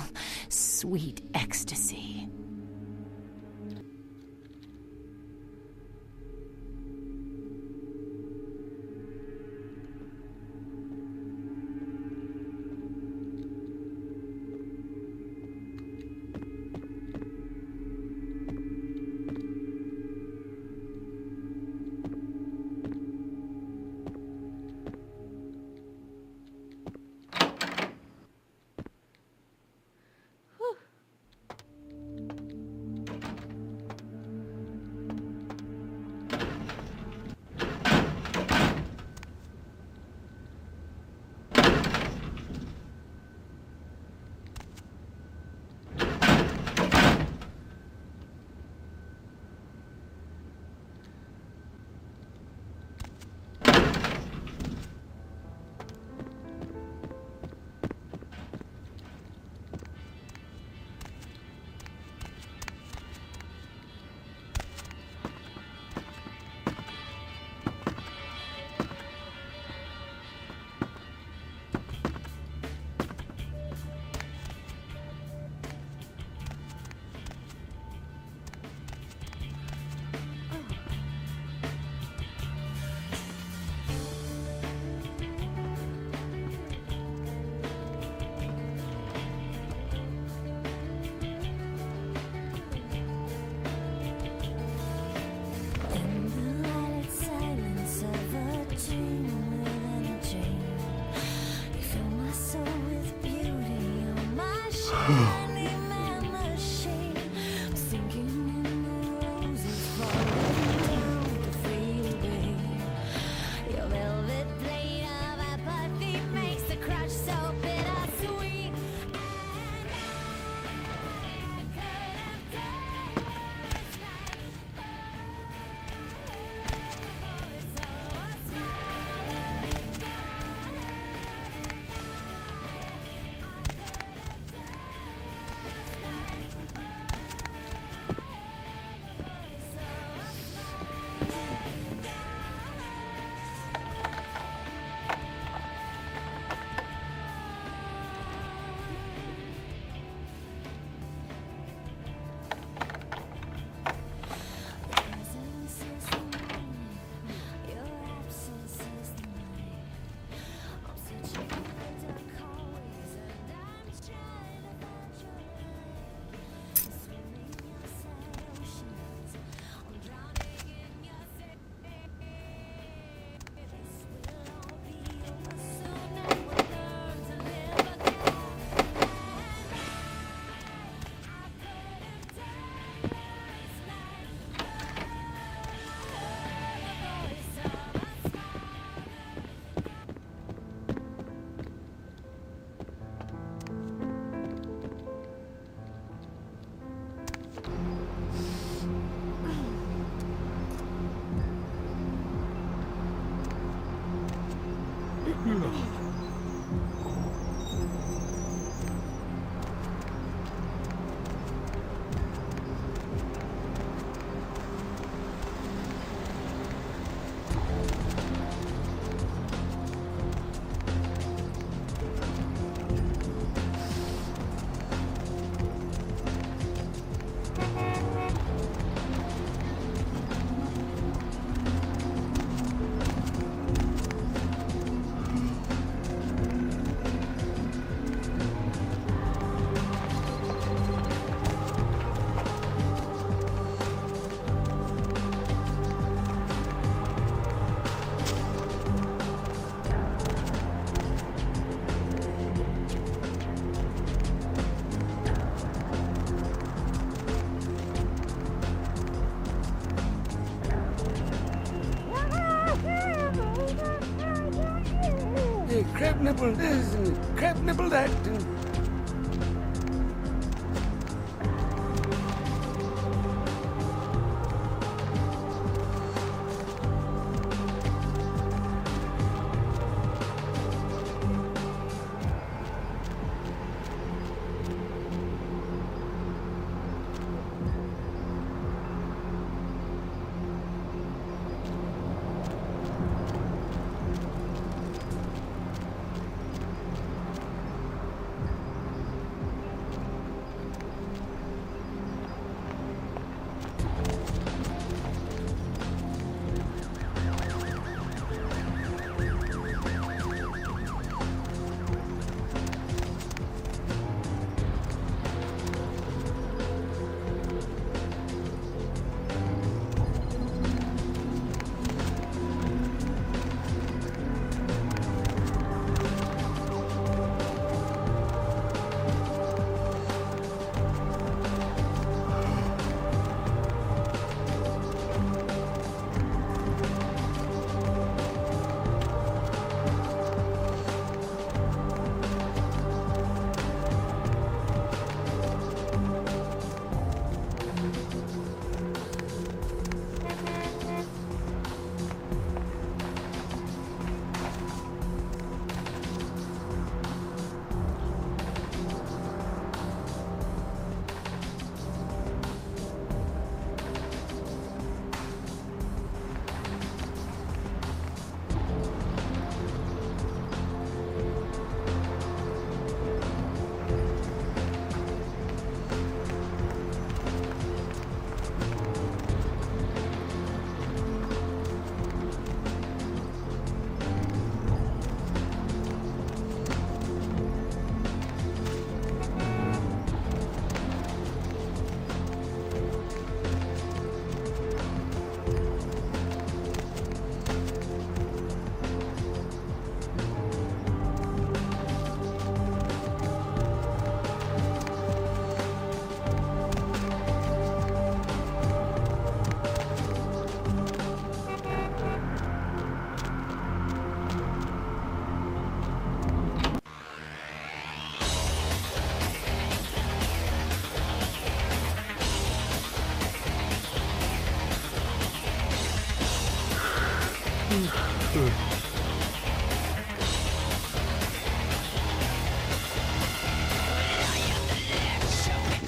Sweet ecstasy. nibble this and crab nibble that.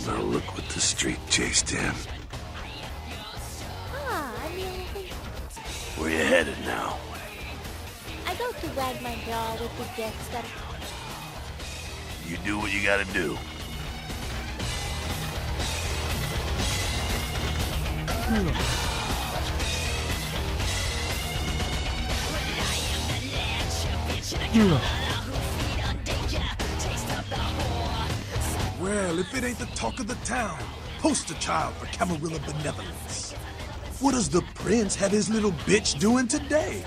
Now look what the street chased him. Where you headed now? I go to wag my jaw with the jester. You do what you gotta do. Well, if it ain't the talk of the town, poster child for Camarilla benevolence. What does the prince have his little bitch doing today?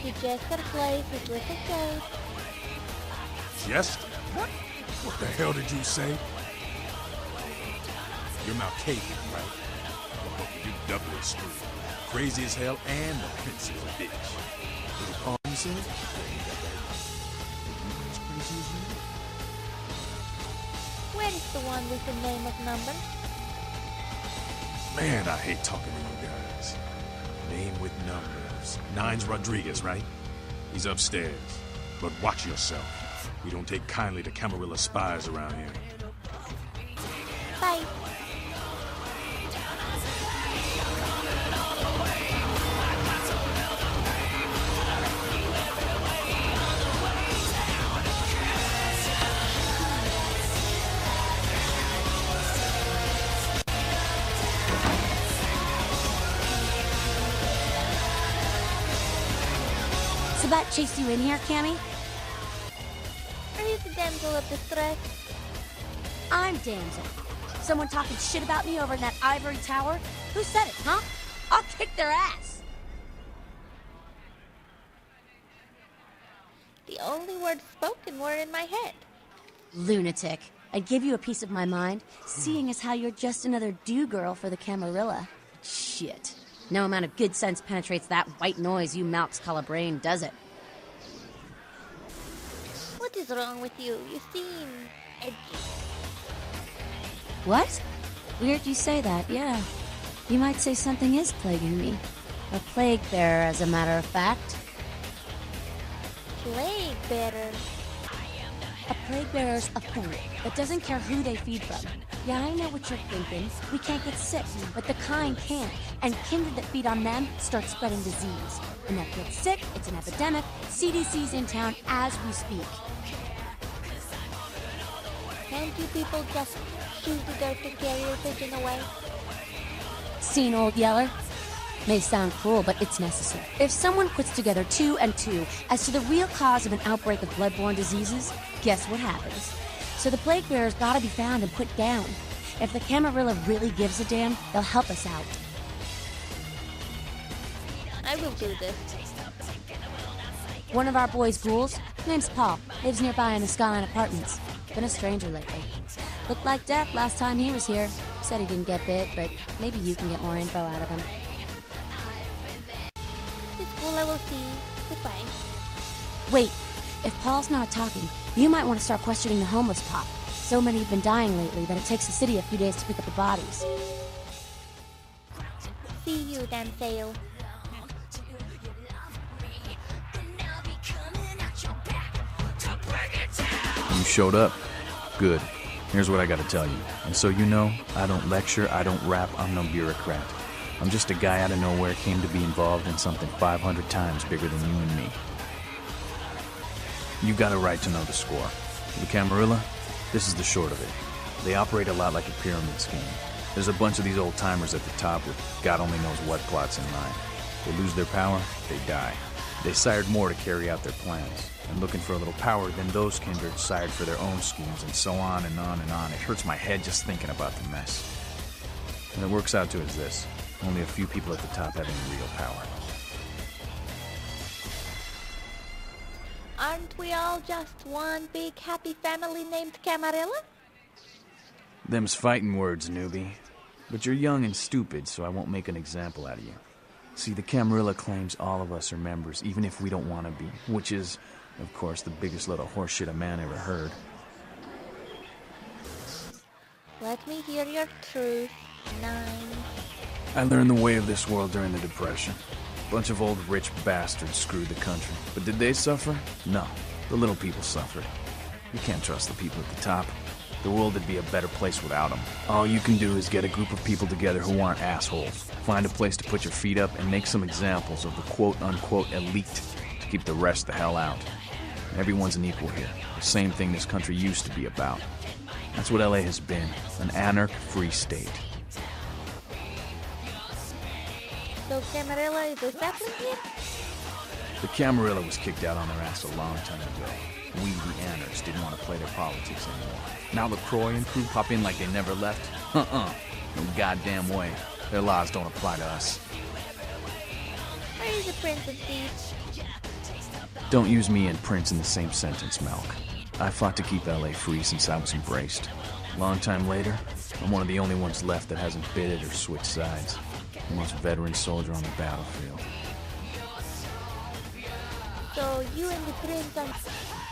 The jester plays his little game. Jester? What the hell did you say? You're Malkavian, right? Well, you doubly screwed. Crazy as hell and the prince is a bitch. Little pawn, you say? As crazy as you? Where is the one with the name of number? Man, I hate talking to you guys. Name with numbers. Nine's Rodriguez, right? He's upstairs. But watch yourself. We don't take kindly to Camarilla spies around here. Bye. Sabat chased you in here, Cammy? Are you the damsel of distress? I'm damsel. Someone talking shit about me over in that ivory tower? Who said it, huh? I'll kick their ass! The only words spoken were in my head. Lunatic. I'd give you a piece of my mind, seeing as how you're just another do-girl for the Camarilla. Shit. No amount of good sense penetrates that white noise you Malks call a brain, does it? What is wrong with you? You seem edgy. What? Weird you say that, yeah. You might say something is plaguing me. A plague bearer, as a matter of fact. Plague bearer? A plague bearer's a fool that doesn't care who they feed from. Yeah, I know what you're thinking. We can't get sick, but the kind can. And kindred that feed on them start spreading disease. And that gets sick, it's an epidemic. CDC's in town as we speak. Can't you people just shoot the dirty carrier pigeon away? Seen, old yeller? May sound cruel, but it's necessary. If someone puts together 2 and 2 as to the real cause of an outbreak of bloodborne diseases, guess what happens? So the plague bearers gotta be found and put down. If the Camarilla really gives a damn, they'll help us out. I will do this. One of our boys' ghouls, name's Paul, lives nearby in the Skyline Apartments. Been a stranger lately. Looked like death last time he was here. Said he didn't get bit, but maybe you can get more info out of him. It's cool, I will see. Goodbye. Wait, if Paul's not talking, you might want to start questioning the homeless pop. So many have been dying lately that it takes the city a few days to pick up the bodies. See you, damn fail. You showed up. Good. Here's what I gotta tell you. And so you know, I don't lecture, I don't rap, I'm no bureaucrat. I'm just a guy out of nowhere came to be involved in something 500 times bigger than you and me. You got a right to know the score. The Camarilla, this is the short of it. They operate a lot like a pyramid scheme. There's a bunch of these old-timers at the top with God only knows what plots in mind. They lose their power, they die. They sired more to carry out their plans. And looking for a little power, then those kindred sired for their own schemes, and so on and on and on. It hurts my head just thinking about the mess. And it works out to is this. Only a few people at the top having real power. Aren't we all just one big happy family named Camarilla? Them's fighting words, newbie. But you're young and stupid, so I won't make an example out of you. See, the Camarilla claims all of us are members, even if we don't want to be, which is, of course, the biggest load of horseshit a man ever heard. Let me hear your truth, 9. I learned the way of this world during the Depression. A bunch of old rich bastards screwed the country. But did they suffer? No. The little people suffered. You can't trust the people at the top. The world would be a better place without them. All you can do is get a group of people together who aren't assholes. Find a place to put your feet up and make some examples of the quote-unquote elite to keep the rest the hell out. Everyone's an equal here. The same thing this country used to be about. That's what LA has been. An anarch-free state. So Camarilla is resettling here? The Camarilla was kicked out on their ass a long time ago. We, the anarchs, didn't want to play their politics anymore. Now LaCroix and crew pop in like they never left? No goddamn way. Their laws don't apply to us. Where is the Prince of Thieves? Don't use me and Prince in the same sentence, Malk. I fought to keep LA free since I was embraced. Long time later, I'm one of the only ones left that hasn't bid it or switched sides. The most veteran soldier on the battlefield. So you and the Prince are...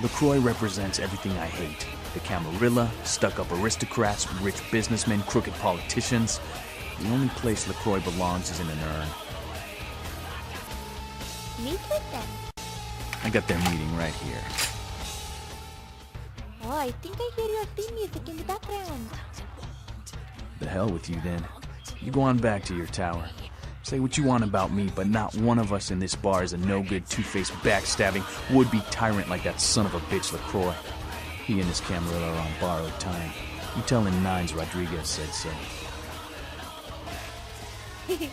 LaCroix represents everything I hate. The Camarilla, stuck-up aristocrats, rich businessmen, crooked politicians. The only place LaCroix belongs is in an urn. Meet with them. I got their meeting right here. Oh, I think I hear your theme music in the background. The hell with you, then. You go on back to your tower. Say what you want about me, but not one of us in this bar is a no-good, two-faced, backstabbing, would-be tyrant like that son of a bitch LaCroix. He and his Camarilla are on borrowed time. You tell him Nines Rodriguez said so. Okay.